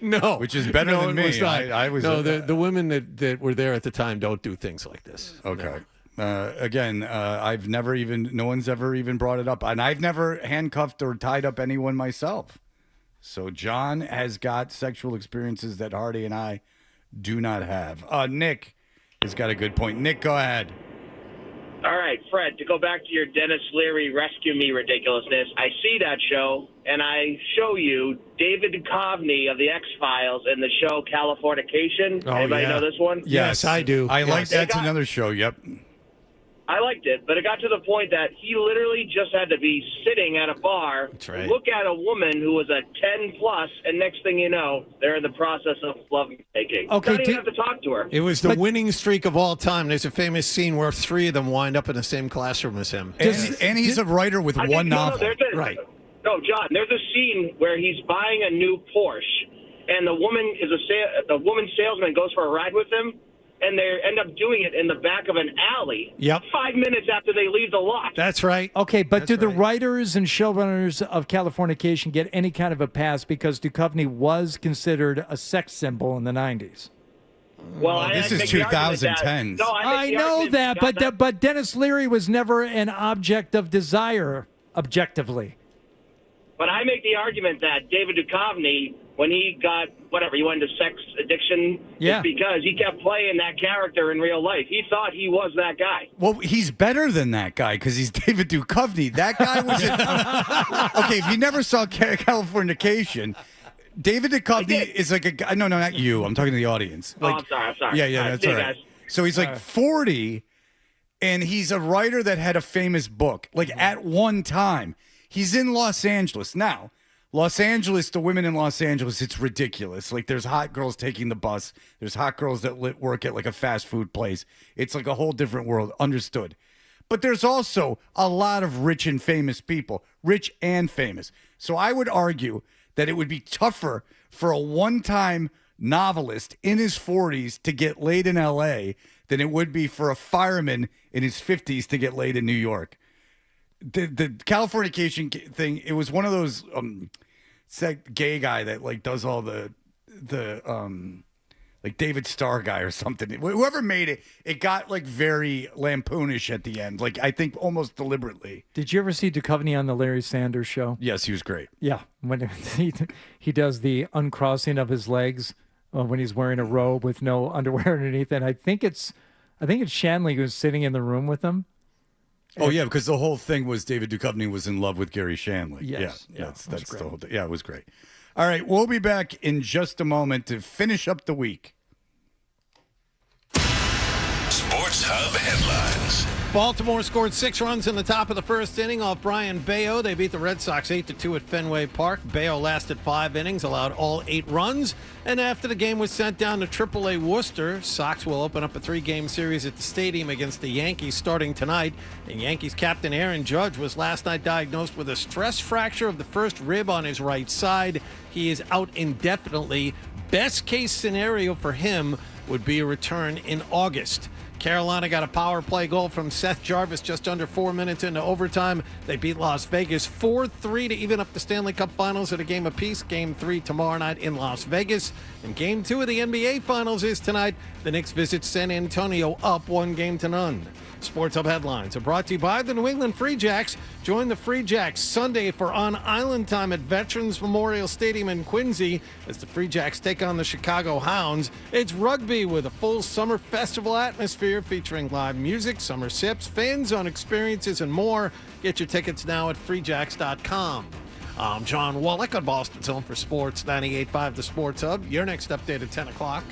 No, which is better No, than it me. was not. I was no. The women that were there at the time don't do things like this. Okay. Again, I've never even. No one's ever even brought it up, and I've never handcuffed or tied up anyone myself. So John has got sexual experiences that Hardy and I do not have. Nick has got a good point. Nick, go ahead. All right, Fred, to go back to your Dennis Leary rescue me ridiculousness, I see that show, and I show you David Duchovny of the X-Files in the show Californication. Anybody know this one? Yes, I do. I like Yes. that's another show. Yep. I liked it, but it got to the point that he literally just had to be sitting at a bar, right. look at a woman who was a 10+, and next thing you know, they're in the process of lovemaking. Okay, Don't even have to talk to her. It was the winning streak of all time. There's a famous scene where 3 of them wind up in the same classroom as him. And he's a writer with I one think- novel. Right. No, John. There's a scene where he's buying a new Porsche, and the woman salesman goes for a ride with him, and they end up doing it in the back of an alley. Yep. 5 minutes after they leave the lot. That's right. Okay, but do the writers and showrunners of Californication get any kind of a pass because Duchovny was considered a sex symbol in the 90s? Well, this is 2010. I know that, but Dennis Leary was never an object of desire objectively. But I make the argument that David Duchovny, when he got, he went into sex addiction, Yeah. is because he kept playing that character in real life. He thought he was that guy. Well, he's better than that guy because he's David Duchovny. That guy was okay. If you never saw Californication, David Duchovny is like a guy. No, not you. I'm talking to the audience. Oh, I'm sorry. Yeah, All right, that's see all you right. guys. So he's like 40, and he's a writer that had a famous book. Like at one time, he's in Los Angeles now. Los Angeles, the women in Los Angeles, it's ridiculous. Like there's hot girls taking the bus. There's hot girls that work at like a fast food place. It's like a whole different world. Understood. But there's also a lot of rich and famous people, rich and famous. So I would argue that it would be tougher for a one-time novelist in his 40s to get laid in L.A. than it would be for a fireman in his 50s to get laid in New York. The Californication thing, it was one of those gay guy that like does all the like David Starr guy or something. Whoever made it, it got like very lampoonish at the end. Like I think almost deliberately. Did you ever see Duchovny on the Larry Sanders Show? Yes, he was great. Yeah, when he does the uncrossing of his legs when he's wearing a robe with no underwear underneath, and I think it's Shanley who's sitting in the room with him. Oh yeah, because the whole thing was David Duchovny was in love with Gary Shanley. Yes. Yeah, It was that's great. the whole thing. Yeah, it was great. All right, we'll be back in just a moment to finish up the week. Sports Hub headlines. Baltimore scored 6 runs in the top of the first inning off Brian Bayo. They beat the Red Sox 8-2 at Fenway Park. Bayo lasted 5 innings, allowed all 8 runs. And after the game was sent down to AAA Worcester, Sox will open up a 3-game series at the stadium against the Yankees starting tonight. And Yankees captain Aaron Judge was last night diagnosed with a stress fracture of the first rib on his right side. He is out indefinitely. Best case scenario for him would be a return in August. Carolina got a power play goal from Seth Jarvis just under 4 minutes into overtime. They beat Las Vegas 4-3 to even up the Stanley Cup Finals at a game apiece. Game 3 tomorrow night in Las Vegas. And Game 2 of the NBA Finals is tonight. The Knicks visit San Antonio up 1-0. Sports Hub headlines are brought to you by the New England Free Jacks. Join the Free Jacks Sunday for On Island time at Veterans Memorial Stadium in Quincy as the Free Jacks take on the Chicago Hounds. It's rugby with a full summer festival atmosphere featuring live music, summer sips, fan zone experiences, and more. Get your tickets now at freejacks.com. I'm John Wallach on Boston's Home for Sports 98.5 The Sports Hub. Your next update at 10 o'clock.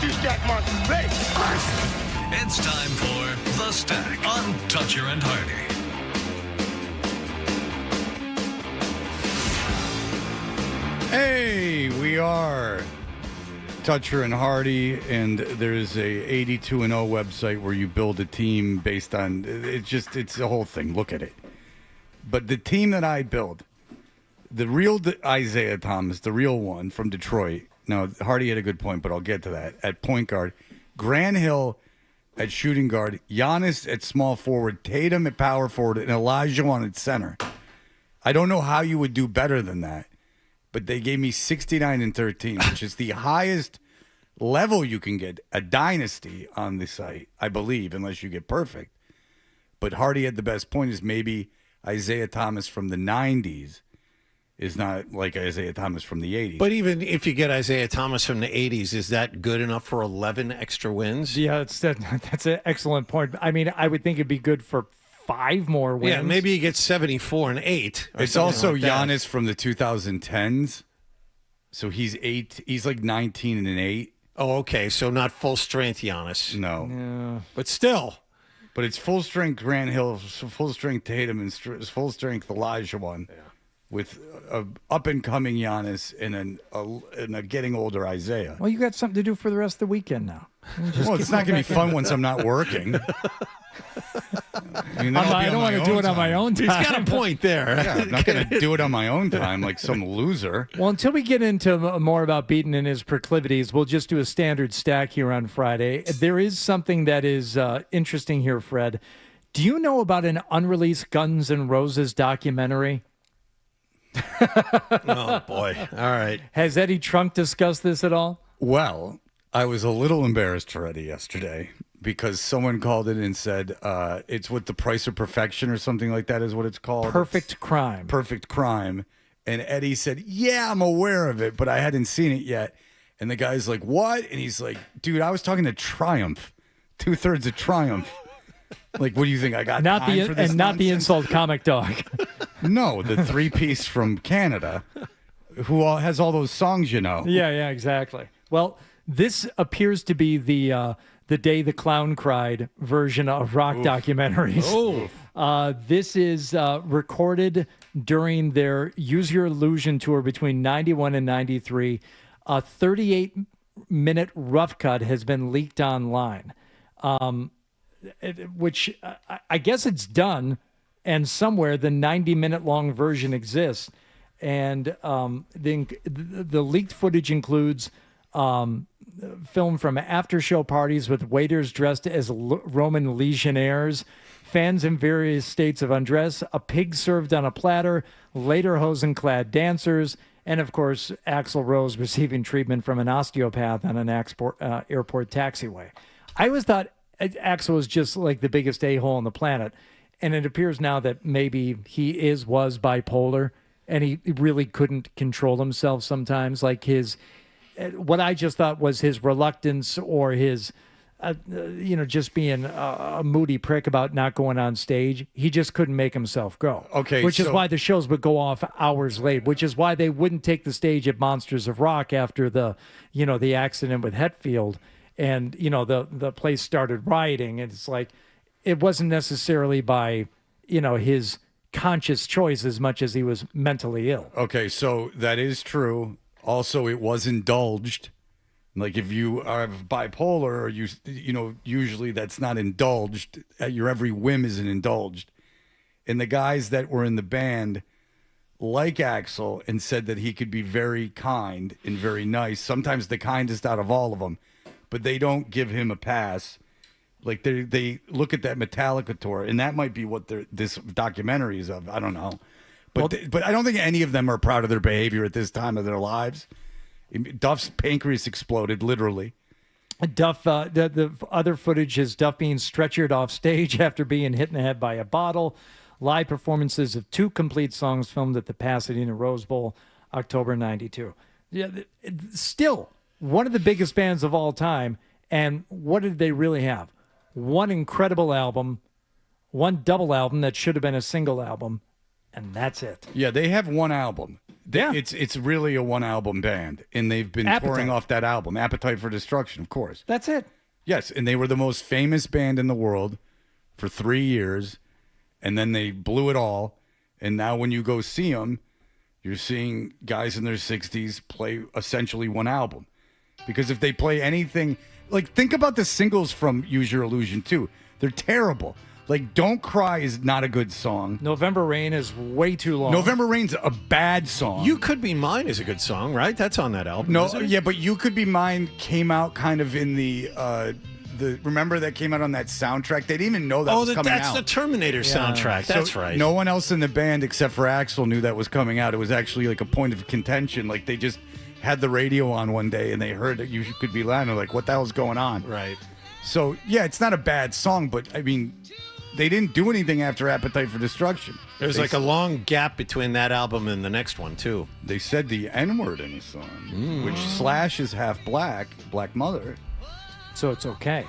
you stack monster. Hey! It's time for The Stack on Toucher and Hardy. Hey, we are Toucher and Hardy, and there's a 82-0 website where you build a team based on it's the whole thing. Look at it. But the team that I build, the real Isaiah Thomas, the real one from Detroit. Now, Hardy had a good point, but I'll get to that. At point guard, Grant Hill at shooting guard, Giannis at small forward, Tatum at power forward, and Elijah at center. I don't know how you would do better than that. But they gave me 69 and 13, which is the highest level you can get a dynasty on the site, I believe, unless you get perfect. But Hardy had the best point is maybe Isaiah Thomas from the 90s is not like Isaiah Thomas from the 80s. But even if you get Isaiah Thomas from the 80s, is that good enough for 11 extra wins? Yeah, that's an excellent point. I mean, I would think it'd be good for 5 more wins. Yeah, maybe you get 74 and 8. It's also like Giannis from the 2010s. So he's 8. He's like 19 and 8. Oh, okay. So not full strength Giannis. No. Yeah. But still. But it's full strength Grant Hill, full strength Tatum, and full strength Elijah with a up and coming Giannis and a getting older Isaiah. Well, you got something to do for the rest of the weekend now. Well, it's not going to be fun once I'm not working. I don't want to do it on my own time. He's got a point there. Yeah, I'm not going to do it on my own time like some loser. Well, until we get into more about Beaton and his proclivities, we'll just do a standard stack here on Friday. There is something that is interesting here, Fred. Do you know about an unreleased Guns N' Roses documentary? Oh, boy. All right. Has Eddie Trunk discussed this at all? Well, I was a little embarrassed for Eddie yesterday because someone called in and said it's what the price of perfection or something like that is what it's called. Perfect Crime. Perfect Crime. And Eddie said, yeah, I'm aware of it, but I hadn't seen it yet. And the guy's like, what? And he's like, dude, I was talking to Triumph. 2/3 of Triumph. Like, what do you think? I got not time the for this and not nonsense? the insult comic dog. No, the 3-piece from Canada who has all those songs, you know. Yeah, exactly. Well, this appears to be the Day the Clown Cried version of rock documentaries. This is recorded during their Use Your Illusion tour between 91 and 93. A 38-minute rough cut has been leaked online, which I guess it's done, and somewhere the 90-minute long version exists. And the leaked footage includes film from after-show parties with waiters dressed as Roman legionnaires, fans in various states of undress, a pig served on a platter, lederhosen-clad dancers, and, of course, Axl Rose receiving treatment from an osteopath on an airport taxiway. I always thought Axl was just like the biggest a-hole on the planet, and it appears now that maybe he was bipolar, and he really couldn't control himself sometimes, like what I just thought was his reluctance or his, just being a moody prick about not going on stage. He just couldn't make himself go. Okay, which is why the shows would go off hours late. Which is why they wouldn't take the stage at Monsters of Rock after the accident with Hetfield, and the place started rioting. And it's like it wasn't necessarily by his conscious choice as much as he was mentally ill. Okay, so that is true. Also, it was indulged. Like if you are bipolar, or usually that's not indulged. Your every whim isn't indulged. And the guys that were in the band like Axl and said that he could be very kind and very nice, sometimes the kindest out of all of them, but they don't give him a pass. Like they look at that Metallica tour, and that might be what this documentary is of. I don't know. But I don't think any of them are proud of their behavior at this time of their lives. Duff's pancreas exploded, literally. Duff, the other footage is Duff being stretchered off stage after being hit in the head by a bottle. Live performances of 2 complete songs filmed at the Pasadena Rose Bowl, October 92. Yeah, still one of the biggest bands of all time. And what did they really have? One incredible album, one double album that should have been a single album, and that's it. Yeah, they have one album. It's really a one-album band, and they've been touring off that album, Appetite for Destruction, of course. That's it. Yes, and they were the most famous band in the world for 3 years, and then they blew it all, and now when you go see them, you're seeing guys in their 60s play essentially one album. Because if they play anything, like think about the singles from Use Your Illusion 2. They're terrible. Like Don't Cry is not a good song. November Rain is way too long. November Rain's a bad song. You Could Be Mine is a good song, right? That's on that album. No, isn't it? yeah, but You Could Be Mine came out kind of in the remember that came out on that soundtrack? They didn't even know that was coming out. That's the Terminator soundtrack. That's right. No one else in the band except for Axl knew that was coming out. It was actually like a point of contention. Like they just had the radio on one day and they heard that You Could Be Mine. They're like, what the hell's going on? Right. So, yeah, it's not a bad song, but I mean, they didn't do anything after Appetite for Destruction. There's like a long gap between that album and the next one, too. They said the N-word in a song, which Slash is half black, Black Mother. So it's okay.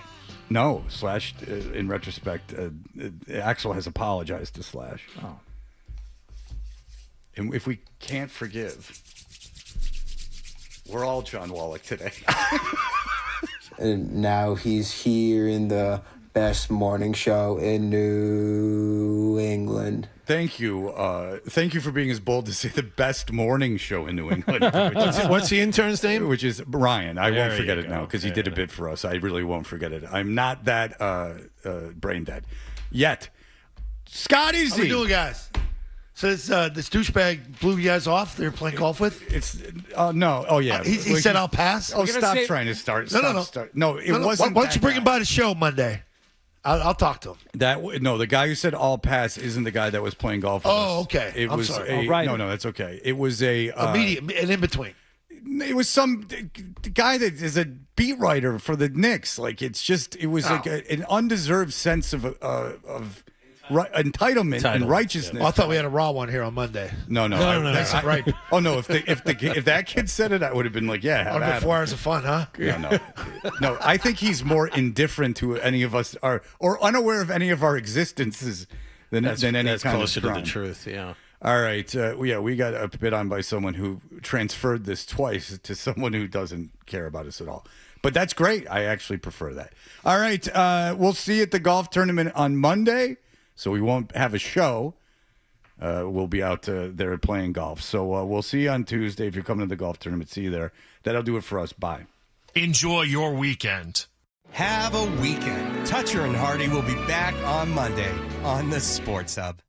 No, Slash, in retrospect, Axl has apologized to Slash. Oh. And if we can't forgive, we're all John Wallach today. And now he's here in the best morning show in New England. Thank you. Thank you for being as bold to say the best morning show in New England. What's the intern's name? Which is Ryan. I won't There forget you it now go. because he did a bit for us. I really won't forget it. I'm not that brain dead yet. Scott How we Easy. doing, guys? So this douchebag blew you guys off. They were playing golf with. It's no. Oh yeah. He said I'll pass. Oh, stop trying to start. No. Start. No, it wasn't. Why don't you bring him by the show Monday? I'll talk to him. The guy who said I'll pass isn't the guy that was playing golf with us. Oh, okay. It I'm was sorry. No, that's okay. It was a medium, an in between. It was some guy that is a beat writer for the Knicks. Like it was like an undeserved sense of entitlement and righteousness. Oh, I thought we had a raw one here on Monday. No. That's right. Oh no! If that kid said it, I would have been like, yeah. Under 4 hours of fun, huh? No. I think he's more indifferent to any of us or unaware of any of our existences than any that's kind closer of to crime. the truth. Yeah. All right. We got a bit on by someone who transferred this twice to someone who doesn't care about us at all. But that's great. I actually prefer that. All right. We'll see you at the golf tournament on Monday. So we won't have a show. We'll be out there playing golf. So we'll see you on Tuesday. If you're coming to the golf tournament, see you there. That'll do it for us. Bye. Enjoy your weekend. Have a weekend. Toucher and Hardy will be back on Monday on the Sports Hub.